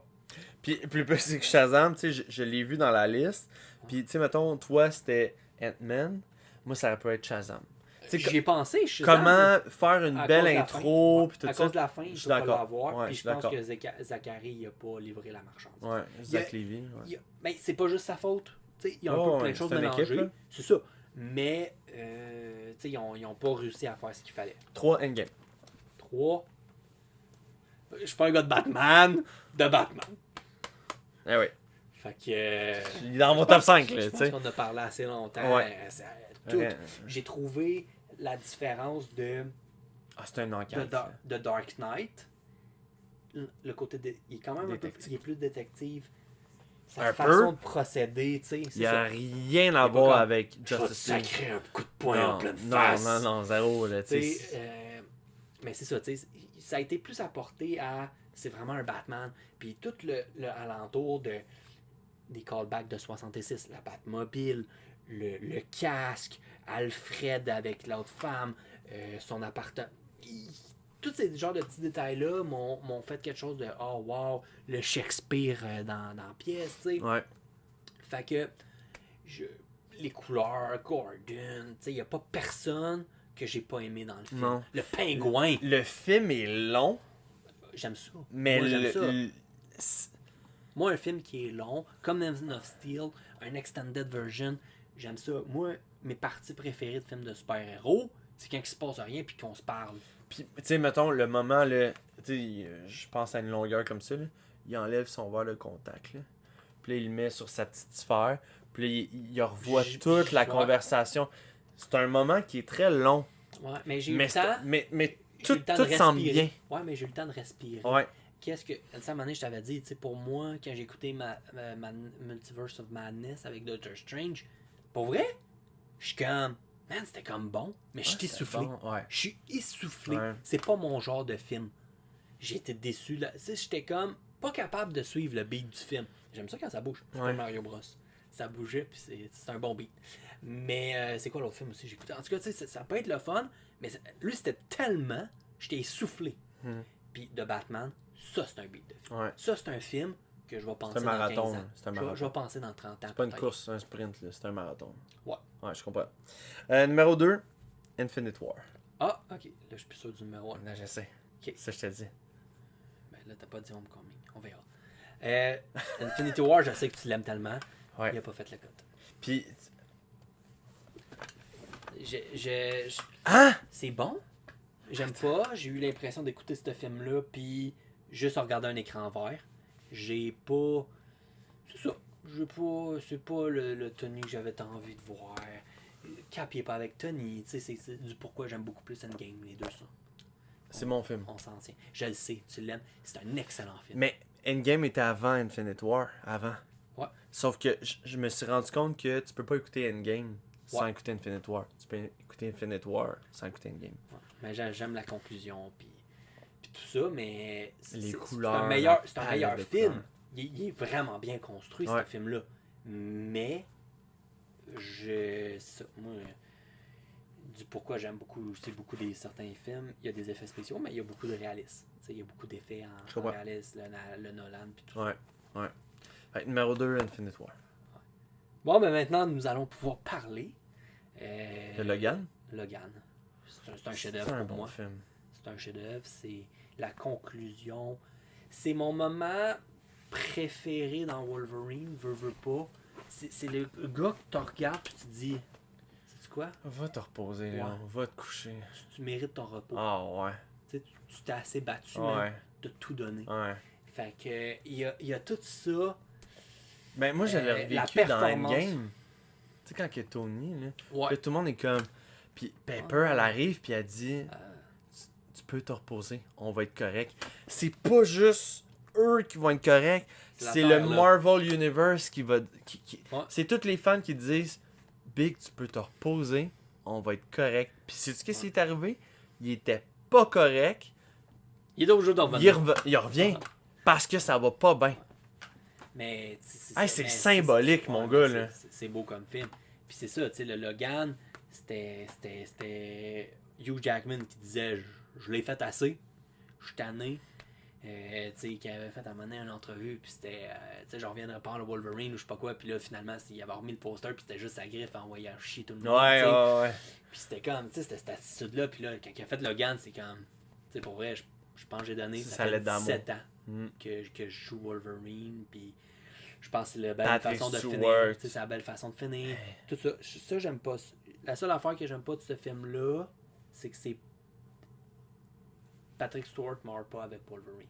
Puis le plus, c'est que Shazam, tu sais, je l'ai vu dans la liste. Puis, tu sais, mettons, toi, c'était Ant-Man. Moi, ça aurait pu être Shazam. Tu sais, J'y ai pensé, Shazam, comment faire une à belle cause de la intro, fin. puis tout à ça. cause de la fin, je je suis peux pas d'accord. l'avoir. Ouais, Puis je je suis pense d'accord. que Zachary, il a pas livré la marchandise. Ouais, Zach Levy. Ouais. Mais c'est pas juste sa faute. T'sais, il y a un Oh, peu plein ouais, de choses c'est une mélangées. équipe, là. C'est ça. Mais t'sais, ils ont pas réussi à faire ce qu'il fallait. 3 Endgame. 3. Je suis pas un gars de Batman. De Batman. Eh oui. Fait que. Il est dans mon top 5, là, Je tu pense sais. qu'on a parlé assez longtemps. Ouais. Tout. Ouais. J'ai trouvé la différence de Ah, c'est un enquête. de Dark Knight. Le côté il est quand même un peu, Détective. il est plus détective. sa Un façon peu. de procéder, tu sais. Il C'est n'y a ça. rien à pas voir comme, avec Je vais te Justice League. sacrer un coup de poing en Non, pleine non, face. non, zéro, là, tu Tu sais. sais, mais c'est ça, tu sais, ça a été plus apporté à. C'est vraiment un Batman. Puis tout le alentour des callbacks de 66, la Batmobile, le casque, Alfred avec l'autre femme, son appartement. Tous ces genres de petits détails-là m'ont fait quelque chose de oh wow, le Shakespeare dans la pièce, tu sais. Ouais. Fait que les couleurs, Gordon, tu sais, il n'y a pas personne que j'ai pas aimé dans le film. Non. Le pingouin, Le film est long, j'aime ça. mais Moi, j'aime ça. c'est- Moi, un film qui est long, comme Man of Steel, un extended version, j'aime ça. Moi, mes parties préférées de films de super-héros, c'est quand il se passe rien puis qu'on se parle. Puis, tu sais, mettons, le moment, là, tu sais, je pense à une longueur comme ça, là, il enlève son verre de contact, là. Puis là, il le met sur sa petite sphère. Puis là, il revoit toute la ouais. conversation. C'est un moment qui est très long. Ouais, mais j'ai eu Mais, le temps. mais J'ai tout, eu le temps tout de semble respirer. bien. Ouais, mais j'ai eu le temps de respirer. Ouais. Qu'est-ce que. À un moment donné, je t'avais dit, tu sais, pour moi, quand j'ai écouté ma Multiverse of Madness avec Doctor Strange, pour vrai, je suis comme. Man, c'était comme bon, mais je suis Ouais, essoufflé. bon, ouais. Je suis essoufflé. Ouais. C'est pas mon genre de film. J'ai été déçu. Là. Tu sais, j'étais comme pas capable de suivre le beat du film. J'aime ça quand ça bouge. C'est Ouais. pas Mario Bros. Ça bougeait, puis c'est un bon beat. Mais c'est quoi l'autre film aussi j'ai écouté? En tout cas, tu sais, ça peut être le fun, mais lui, c'était tellement. J'étais essoufflé. Puis de Batman, ça, c'est un beat de film. Ouais. Ça, c'est un film que je vais penser C'est un marathon. dans 15 ans. C'est un Je vais marathon. penser dans 30 ans. C'est pas une peut-être. course, c'est un sprint, là. C'est un marathon. Ouais. Ouais, je comprends. Numéro 2, Infinite War. Ah, ok. Là, je suis plus sûr du numéro 1. Là, je sais. Ok. Ça, je te dis. Ben là, t'as pas dit Homecoming. On verra. Infinity War, je sais que tu l'aimes tellement. Ouais. Il a pas fait la cote. Puis. Ah! C'est bon. J'aime pas. J'ai eu l'impression d'écouter ce film-là, puis juste en regardant un écran vert. J'ai pas. C'est ça. C'est pas le Tony que j'avais envie de voir. Cap, il est pas avec Tony. Tu sais, c'est du pourquoi j'aime beaucoup plus Endgame, les deux, ça. C'est mon film. On s'en tient. Je le sais, tu l'aimes. C'est un excellent film. Mais Endgame était avant Infinite War. Avant. Ouais. Sauf que je me suis rendu compte que tu peux pas écouter Endgame sans Ouais. écouter Infinite War. Tu peux écouter Infinite War sans écouter Endgame. Ouais. Mais j'aime la conclusion, puis tout ça, mais Les c'est couleurs, un meilleur, la c'est un palette meilleur de film. couleurs. Il est vraiment bien construit, Ouais. ce film-là. Mais, moi, du pourquoi j'aime beaucoup, c'est beaucoup certains films, il y a des effets spéciaux, mais il y a beaucoup de réalisme. Tu sais, il y a beaucoup d'effets Je en comprends. réalisme, le Nolan, puis tout ça. Ouais. Ouais. Fait que numéro 2, Infinite War. Bon, ben maintenant, nous allons pouvoir parler. De Logan. Logan. C'est un C'est chef-d'œuvre un pour bon moi. film. C'est un chef-d'œuvre, c'est la conclusion. C'est mon moment préféré dans Wolverine, veux pas. C'est le gars que tu regardes et tu te dis, sais-tu quoi? Va te reposer, Ouais. Léon. Va te coucher. Tu mérites ton repos. Ah ouais. Tu sais, tu t'es assez battu, Ouais. man, de tout donner. Ouais. Fait que, il y a tout ça. Ben moi je l'ai La revécu dans performance. Endgame. Tu sais quand que Tony là, Ouais. là, tout le monde est comme puis Pepper elle arrive puis elle dit tu peux te reposer, on va être correct. C'est pas juste eux qui vont être corrects, C'est la c'est le Terre, là. Marvel Universe qui va Ouais. c'est toutes les fans qui disent Big tu peux te reposer, on va être correct. Puis sais-tu qu'est-ce qui est arrivé? Il était pas correct. Il est toujours dans Il revient parce que ça va pas bien. Mais Hey, c'est symbolique, mon gars, là. C'est beau comme film. Puis c'est ça, tu sais, le Logan, c'était Hugh Jackman qui disait je l'ai fait assez, je suis tanné. Tu sais, qui avait fait à un moment donné une entrevue, puis c'était, tu sais, je reviendrai pas le Wolverine ou je sais pas quoi, puis là, finalement, il avait remis le poster, puis c'était juste sa griffe envoyée à chier tout le monde. Ouais, tu sais. ouais. Puis c'était comme, tu sais, c'était cette attitude-là, puis là, quand il a fait Logan, c'est comme, tu sais, pour vrai, je pense que j'ai donné, Ça ça fait l'aide d'amour. 17 ans Mm. que je joue Wolverine, puis je pense que c'est la belle Patrick façon de Stewart. finir. Tu sais, c'est la belle façon de finir. Tout ça, j'aime pas. La seule affaire que j'aime pas de ce film-là, c'est que c'est. Patrick Stewart meurt pas avec Wolverine.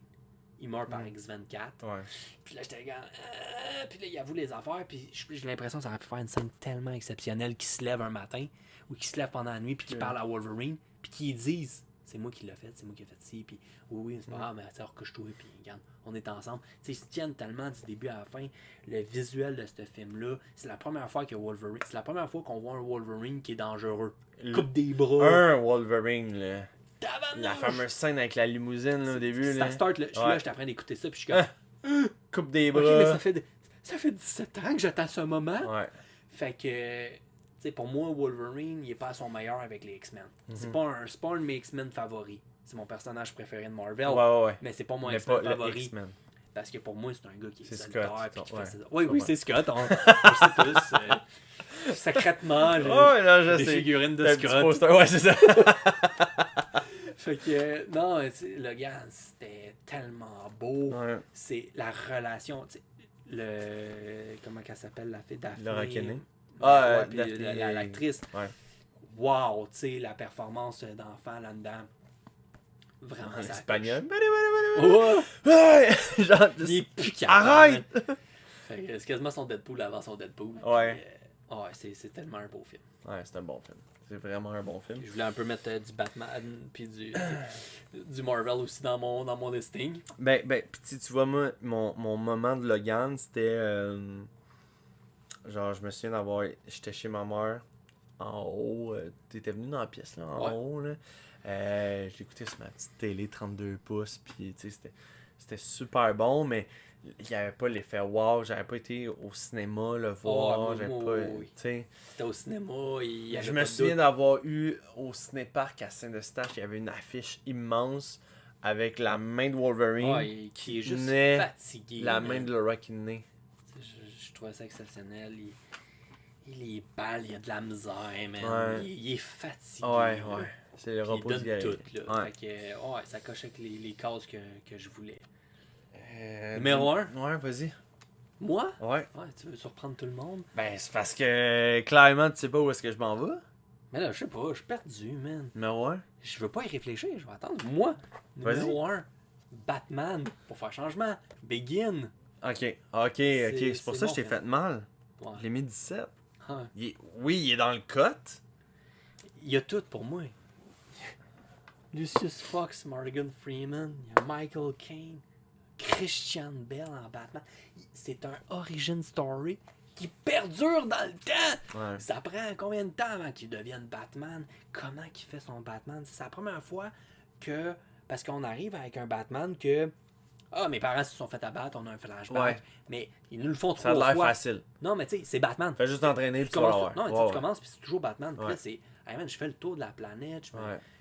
Il meurt par X-24. Ouais. Puis là, j'étais comme. Puis là, il avoue les affaires. Puis j'ai l'impression que ça aurait pu faire une scène tellement exceptionnelle qu'il se lève un matin ou qu'il se lève pendant la nuit puis qu'il parle à Wolverine. Puis qu'ils disent c'est moi qui l'ai fait, c'est moi qui ai fait ci, puis oui, c'est pas grave, mais alors que je touche, puis regarde, on est ensemble. Tu sais, ils se tiennent tellement du début à la fin. Le visuel de ce film-là, c'est la première fois que Wolverine, c'est la première fois qu'on voit un Wolverine qui est dangereux. Coupe des bras. Un Wolverine, là. Tabarnouche! La fameuse scène avec la limousine, là, au début, Ça là. start, là, je suis là, j'étais en train d'écouter ça, puis je suis comme, Coupe des ok, bras. mais ça fait 17 ans que j'attends ce moment. Ouais. Fait que, tu sais, pour moi, Wolverine, il est pas à son meilleur avec les X-Men. C'est pas un de mes X-Men favoris. C'est mon personnage préféré de Marvel. Ouais. Mais c'est pas mon Mais X-Men pas le favori. X-Men. Parce que pour moi, c'est un gars qui est C'est solitaire. Scott, Puis qui ouais. fait ses... Oui, Ouais. c'est Scott. On sait tous. Secrètement, j'ai Là, je des sais. figurines de T'as un petit Scott. poster. Ouais, c'est ça. Fait que, non, Logan, c'était tellement beau. Ouais. C'est la relation, tu sais, comment qu'elle s'appelle, la fille Daphné? Laura Kinney. Ouais, puis Daphné, l'actrice. Ouais. Wow, tu sais, la performance d'enfant là-dedans. Vraiment, En ça espagnol. Ouais. Ouais. Genre, Il est plus capable. arrête! Fait que c'est quasiment son Deadpool avant son Deadpool. Ouais. Puis, ouais, c'est tellement un beau film. Ouais, c'est un bon film. C'est vraiment un bon film. Je voulais un peu mettre du Batman puis du Marvel aussi dans mon listing. Ben, pis tu vois, moi, mon moment de Logan, c'était. Genre, je me souviens d'avoir. J'étais chez ma mère, en haut. T'étais venu dans la pièce, là, en Ouais. haut, là. J'écoutais sur ma petite télé 32 pouces, pis tu sais, c'était super bon, mais il n'y avait pas l'effet wow. J'avais pas été au cinéma le voir. Ouais, J'avais moi, pas. oui. Tu sais. C'était au cinéma. Il y avait Je pas me de souviens doute. d'avoir eu au cinéparc à Saint-Eustache, il y avait une affiche immense avec la main de Wolverine, Ouais, qui est juste naît fatigué. la man. main de Laura Kinney. Je trouvais ça exceptionnel. Il est pâle, il a de la misère, man. Ouais. Il est fatigué. Ouais, là. ouais. C'est le Puis il repos donne du guerrier. tout, là. Ouais. Fait que, ouais, ça cochait avec les cases que je voulais. Euh, Numéro 1. Ouais, vas-y. Moi? Ouais. Ouais, tu veux surprendre tout le monde? Ben, c'est parce que clairement, tu sais pas où est-ce que je m'en vais. Mais là, je sais pas, je suis perdu, man. Numéro 1. Je veux pas y réfléchir, je vais attendre. Moi, numéro 1, Batman, pour faire changement, Begin. Ok. C'est C'est pour ça que bon, je t'ai man. fait mal. Ouais. Je l'ai mis 17. Ah, Oui, il est dans le cut. il y a tout pour moi. Lucius Fox, Morgan Freeman, il y a Michael Caine, Christian Bale en Batman. C'est un origin story qui perdure dans le temps. Ouais. Ça prend combien de temps avant qu'il devienne Batman? Comment il fait son Batman? C'est la première fois que... Parce qu'on arrive avec un Batman que... Ah, mes parents se sont fait abattre, on a un flashback. Ouais. Mais ils nous le font Ça a trois l'air fois. facile. Non, mais tu sais, c'est Batman. Fais juste t'entraîner puis tu vas commences, l'avoir. non, Ouais, tu commences puis c'est toujours Batman. Puis Ouais. là, c'est... Hey man, je fais le tour de la planète.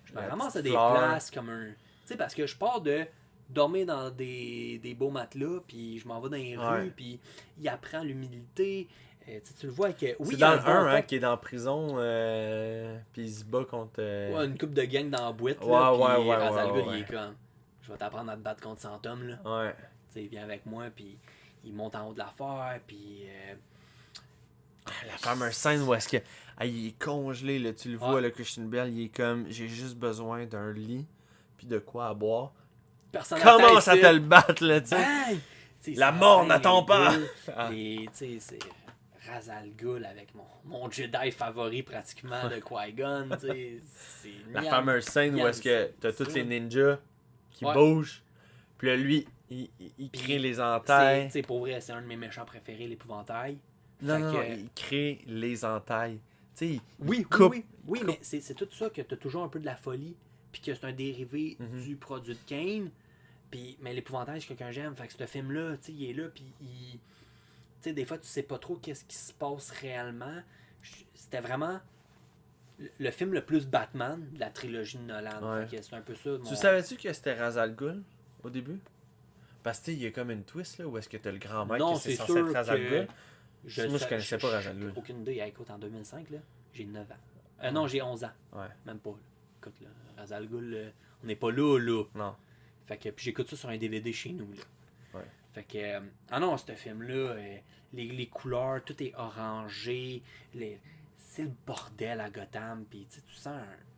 Je me La ramasse à petite des fleur. places comme un... Tu sais, parce que je pars de dormir dans des beaux matelas, puis je m'en vais dans les Ouais. rues, puis il apprend l'humilité. Tu le vois que... Oui, C'est il y a dans le un bon 1 hein, fond. qui est dans la prison, puis il se bat contre. Ouais, une coupe de gang dans la boîte, Ouais, là, ouais, puis ouais, Ra's al ouais, Ghul, ouais. il est comme... Je vais t'apprendre à te battre contre 100 hommes, là. Ouais. Tu sais, viens avec moi, puis il monte en haut de l'affaire, puis... La fameuse scène où est-ce que. Ah, il est congelé, là, tu le vois, Ouais. le Christian Bale, il est comme. J'ai juste besoin d'un lit, puis de quoi à boire. Personne Commence à n'atteint te le battre, là, tu sais. Bang! Tu sais, La ça mort atteint n'attend les pas. deux, Ah. Tu sais, c'est Ra's al Ghul avec mon Jedi favori pratiquement de Qui-Gon, tu sais. C'est La Nian- fameuse scène où Nian, est-ce que t'as c'est tous ça. les ninjas qui Ouais. bougent, puis là, lui, il crée les C'est, entailles. tu sais, pour vrai, c'est un de mes méchants préférés, l'épouvantail. Non, Fait non, que- il crée les entailles. Tu sais, il Oui, coupe. oui, mais c'est tout ça que t'as toujours un peu de la folie, puis que c'est un dérivé Mhm. du produit de Kane. Puis, mais l'épouvantail, c'est quelqu'un que j'aime. Fait que ce film-là, tu sais, il est là, puis il... Tu sais, des fois, tu sais pas trop qu'est-ce qui se passe réellement. C'était vraiment le film le plus Batman de la trilogie de Nolan. Ouais. Fait que c'est un peu ça. mon- Tu savais-tu que c'était Ra's al Ghul au début? Parce que tu sais, il y a comme une twist là où est-ce que t'as le grand maître Non, qui c'est c'est censé sûr être Ra's al que... Ghul. Je Moi, je connaissais pas Ra's al Ghul. Aucune idée. Écoute, en 2005, là, j'ai 9 ans. Non, j'ai 11 ans. Ouais. Même pas. Là. Écoute, là, Ra's al Ghul, on n'est pas là, là. Non. Fait que, puis j'écoute ça sur un DVD chez nous, là. Ouais. Fait que, ah non, ce film-là, les couleurs, tout est orangé, c'est le bordel à Gotham, puis tu sens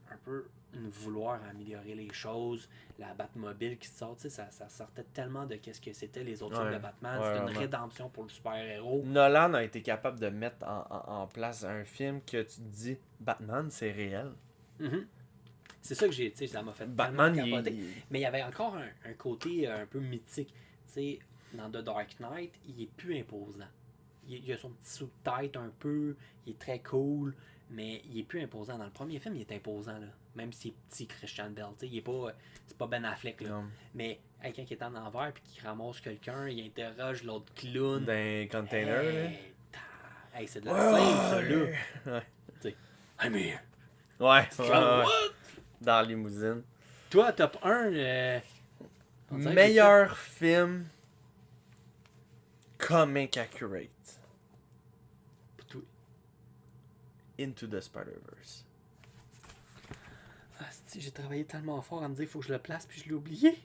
un peu une vouloir améliorer les choses, la Batmobile qui sort, tu sais, ça sortait tellement de qu'est-ce que c'était les autres films Ouais. de Batman, Ouais, c'était une vraiment. rédemption pour le super-héros. Nolan a été capable de mettre en place un film que tu te dis Batman, c'est réel. Mhm. c'est ça que j'ai, tu sais, ça m'a fait Batman, tellement il capoter. est... Mais il y avait encore un côté un peu mythique. Tu sais, dans The Dark Knight, il est plus imposant. Il a son petit sous de tête un peu, il est très cool, mais il est plus imposant. Dans le premier film, il est imposant, là. Même s'il est petit, Christian Bale. Tu sais, il est pas, c'est pas Ben Affleck, là. Non. Mais quelqu'un qui est en envers puis qui ramasse quelqu'un, il interroge l'autre clown. D'un container, là. Hey, hey, c'est de la scène, ça, là. Ouais. Tu sais, I'm here. Ouais, Comme, ouais, ouais. what? Dans la limousine. Toi, top 1, on dirait que Meilleur film comic accurate. j'ai tout- Into the Spider-Verse. Ah, si, j'ai travaillé tellement fort à me dire qu'il faut que je le place, puis je l'ai oublié.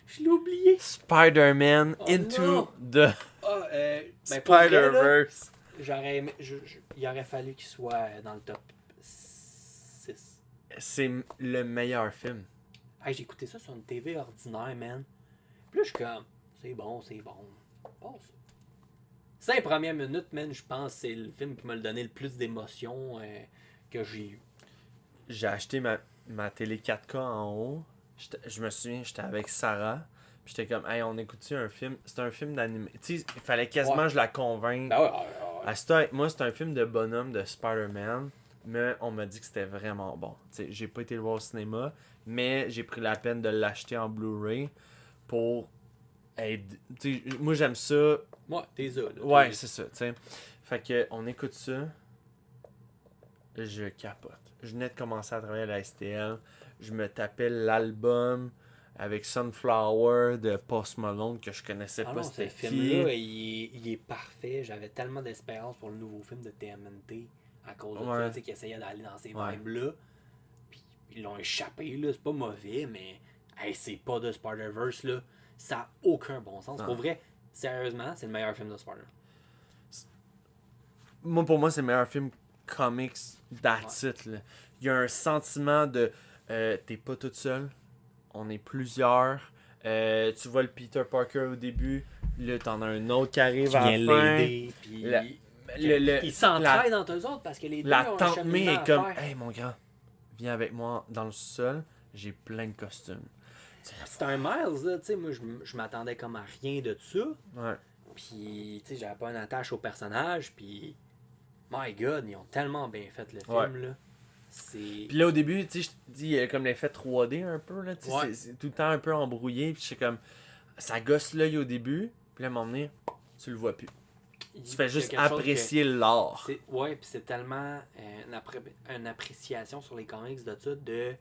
Je l'ai oublié. Spider-Man Oh Into non. the Ah, ben, pour vrai, là, Spider-Verse. j'aurais aimé, il aurait fallu qu'il soit dans le top 6. C'est le meilleur film. Hey, j'ai écouté ça sur une TV ordinaire, man. Puis là, je suis comme, c'est bon, c'est bon. Passe. 5 premières minutes, man, je pense que c'est le film qui m'a donné le plus d'émotions que j'ai eu. J'ai acheté ma télé 4K en haut. Je me souviens, j'étais avec Sarah. Puis j'étais comme, hey, on écoute-tu un film? C'est un film d'animé. Tu sais, il fallait quasiment que je la convainque. Ben ouais, ouais, ouais. Moi, c'est un film de bonhomme de Spider-Man. Mais on m'a dit que c'était vraiment bon. Tu sais, j'ai pas été le voir au cinéma. Mais j'ai pris la peine de l'acheter en Blu-ray pour aider. Tu sais, moi, j'aime ça. Ouais, t'es ça, là. Ouais, c'est ça, tu sais. Fait que, on écoute ça. Je capote. Je venais de commencer à travailler à la STL. Je me tapais l'album avec Sunflower de Post Malone que je connaissais Ah pas non, ce c'était qui. film-là, il est parfait. J'avais tellement d'espérance pour le nouveau film de TMNT à cause de Ouais. ça, tu sais, qui essayait d'aller dans ces Ouais. vibes-là. Puis ils l'ont échappé, là. C'est pas mauvais, mais hey, c'est pas de Spider-Verse, là. Ça a aucun bon sens. Non. Pour vrai, sérieusement, c'est le meilleur film de Spider-Man. Pour moi, c'est le meilleur film comics that's it, là. Il y a un sentiment de t'es pas toute seule. On est plusieurs. Tu vois le Peter Parker au début. Là, t'en as un autre qui arrive Qui à vient la fin. l'aider, puis Le- ils s'entraident entre eux autres parce que les deux La ont un tante May cheminement est comme, à faire. hey mon grand, viens avec moi dans le sol. J'ai plein de costumes. C'est un Miles, là, tu sais, moi je m'attendais comme à rien de ça. Ouais. Puis, tu sais, j'avais pas une attache au personnage, puis my god, ils ont tellement bien fait le film, Ouais. là. C'est... Puis là, au début, tu sais, je te dis, il y a comme l'effet 3D un peu, là, tu sais, Ouais. c'est tout le temps un peu embrouillé, puis c'est comme, ça gosse l'œil au début, puis là, à un moment donné, tu le vois plus. Tu fais juste apprécier l'art. Ouais, puis c'est tellement une appréciation sur les comics de ça, de...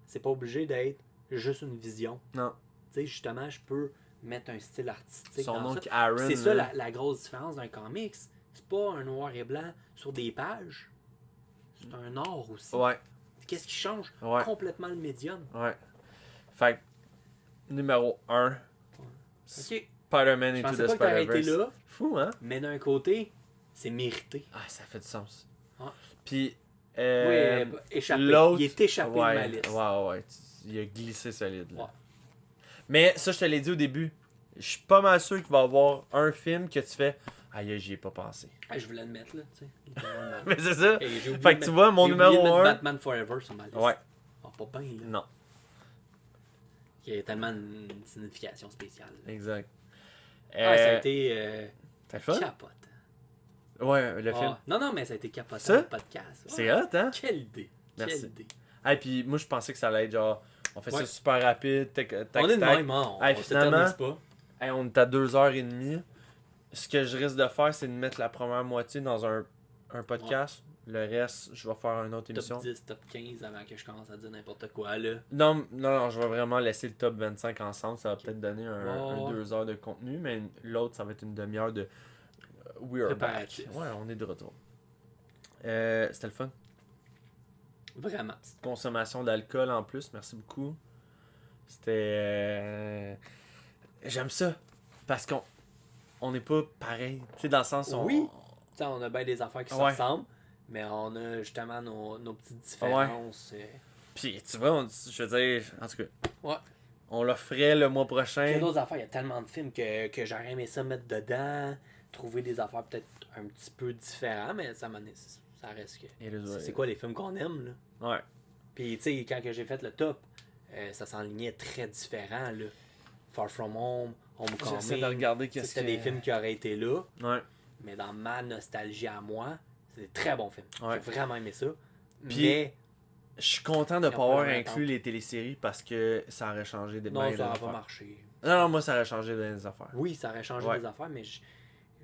C'est pas obligé d'être juste une vision. Non. Tu sais, justement, je peux mettre un style artistique Son dans nom ça. qui Aaron. C'est ça là. la grosse différence d'un comics. C'est pas un noir et blanc sur des pages. C'est un art aussi. Ouais, Qu'est-ce qui change Ouais. complètement le médium? ouais. Fait que, numéro 1, Ok. Spider-Man Je Into pensais the pas que t'aurais été Spider-Verse. là, Fou, hein? mais d'un côté, c'est mérité. Ah, ça fait du sens. Ouais. Puis, Oui, échappé. l'autre... Il est échappé de ouais, ma liste. Ouais. Il a glissé solide, là. Ouais. Mais ça, je te l'ai dit au début. Je suis pas mal sûr qu'il va y avoir un film que tu fais. Aïe, j'y ai pas pensé. Ah, je voulais le mettre là, tu sais. littéralement. Mais c'est ça. Hey, j'ai oublié Fait de que tu mettre- vois, mon j'ai oublié de numéro mettre 1. Batman Forever sur ma liste. Ouais, Ah, pas bien, là. non, Il y a tellement une signification spéciale. exact. Ah, ça a été T'as le fun? capote. Ouais, le Ah, film. non, mais ça a été capote Ça? le podcast. Ouais. C'est hot, hein? Quelle idée. Merci. Quelle idée. Ah, puis moi, je pensais que ça allait être genre. On fait Ouais. ça super rapide, tac, tac, On est de tac. même, hein. Hey, On finalement- s'éternise pas. Hey, on est à 2h30. Ce que je risque de faire, c'est de mettre la première moitié dans un podcast. Le reste, je vais faire une autre émission. Top 10, top 15 avant que je commence à dire n'importe quoi, là. Non, je vais vraiment laisser le top 25 ensemble. Ça va peut-être donner un Ouais. 2 heures de contenu, mais l'autre, ça va être une demi-heure de We are back. Préparatif. Ouais, on est de retour. C'était le fun. Vraiment. Petite consommation d'alcool en plus, merci beaucoup. C'était. J'aime ça. Parce qu'on n'est pas pareil. Tu sais, dans le sens où. Oui. Tu sais, on a bien des affaires qui se Ouais. ressemblent, mais on a justement nos petites différences. Puis, tu vois, je veux dire, en tout cas, Ouais. on le ferait le mois Il y a prochain. d'autres affaires, il y a tellement de films que j'aurais aimé ça mettre dedans, trouver des affaires peut-être un petit peu différentes, mais ça reste que. Et les autres. C'est quoi les films qu'on aime, là? Ouais. Puis, tu sais, quand que j'ai fait le top, ça s'enlignait très différent, là. Far From Home, J'essaie de Homecoming. regarder qu'est-ce C'était des films qui auraient été là. Ouais. Mais dans ma nostalgie à moi, c'est des très bons films. Ouais. J'ai vraiment aimé ça. Puis, mais je suis content de ne Ils pas ont pas avoir la inclus les téléséries parce que ça aurait changé des non, bien ça des n'aurait pas affaires. marché. Non, moi, ça aurait changé des affaires. Oui, ça aurait changé Ouais. des affaires, mais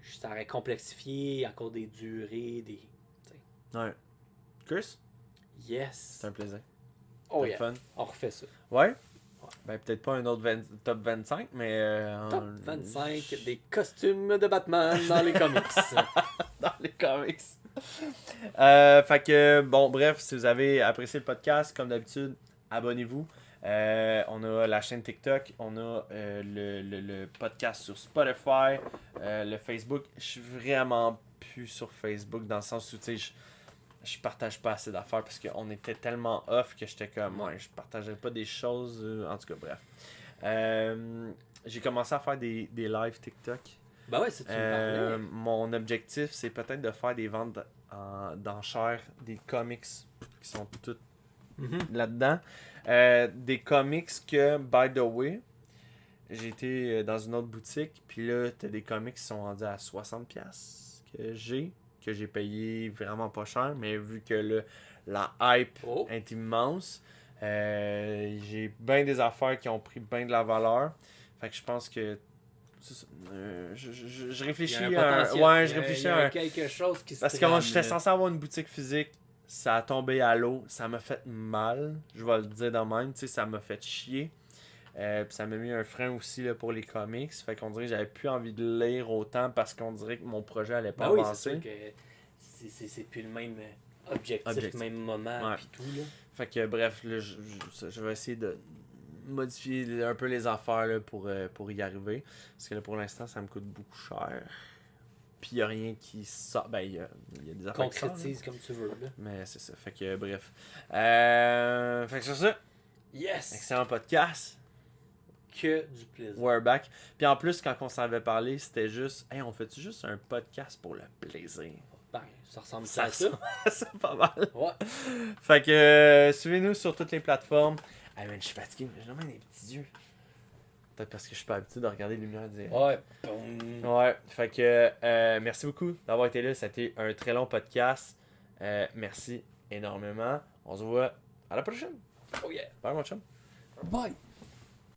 ça aurait complexifié à cause des durées, des... Ouais. Chris, Yes. c'est un plaisir. Oh C'était yeah. fun. On refait ça. Ouais? Ben, peut-être pas un autre top 25, mais... Top 25 des costumes de Batman dans les comics. dans les comics. Fait que, bon, bref, si vous avez apprécié le podcast, comme d'habitude, abonnez-vous. On a la chaîne TikTok, on a le podcast sur Spotify, le Facebook. Je suis vraiment plus sur Facebook dans le sens où, tu sais, je partage pas assez d'affaires parce qu'on était tellement off que j'étais comme, ouais, je partagerais pas des choses. En tout cas, bref. J'ai commencé à faire des lives TikTok. Ben ouais, si tu me parlais. Mon objectif, c'est peut-être de faire des ventes d'enchères des comics qui sont toutes là-dedans. Des comics que, by the way, j'ai été dans une autre boutique, puis là, t'as des comics qui sont vendus à 60$ que j'ai payé vraiment pas cher, mais vu que la hype est immense, j'ai bien des affaires qui ont pris bien de la valeur. Fait que je pense que je réfléchis à je réfléchis à quelque chose qui se parce que trame, moi j'étais là. censé avoir une boutique physique, ça a tombé à l'eau, ça m'a fait mal, je vais le dire de même, tu sais, ça m'a fait chier. Puis ça m'a mis un frein aussi là, pour les comics, fait qu'on dirait que j'avais plus envie de lire autant parce qu'on dirait que mon projet allait pas Ben oui, avancer. c'est sûr que c'est plus le même objectif, même moment, Ouais. puis tout, là. Fait que bref, là, je vais essayer de modifier un peu les affaires là, pour y arriver. Parce que là, pour l'instant, ça me coûte beaucoup cher. Puis il n'y a rien qui sort. Ben, il y a des affaires qui sortent, Concrétise comme tu veux, là. mais c'est ça. Fait que bref. Fait que sur ça, Yes! excellent podcast. Que du plaisir. We're back. Puis en plus, quand on s'en avait parlé, c'était juste, hey, on fait-tu juste un podcast pour le plaisir? Ben, ça ressemble Ça à ça. c'est pas mal. Ouais. Fait que suivez-nous sur toutes les plateformes. Hey man, je suis fatigué, j'ai vraiment des petits yeux. Peut-être parce que je suis pas habitué de regarder les lumières direct. Ouais. Boum. Ouais, fait que merci beaucoup d'avoir été là. C'était un très long podcast. Merci énormément. On se voit à la prochaine. Oh yeah. Bye mon chum. Bye.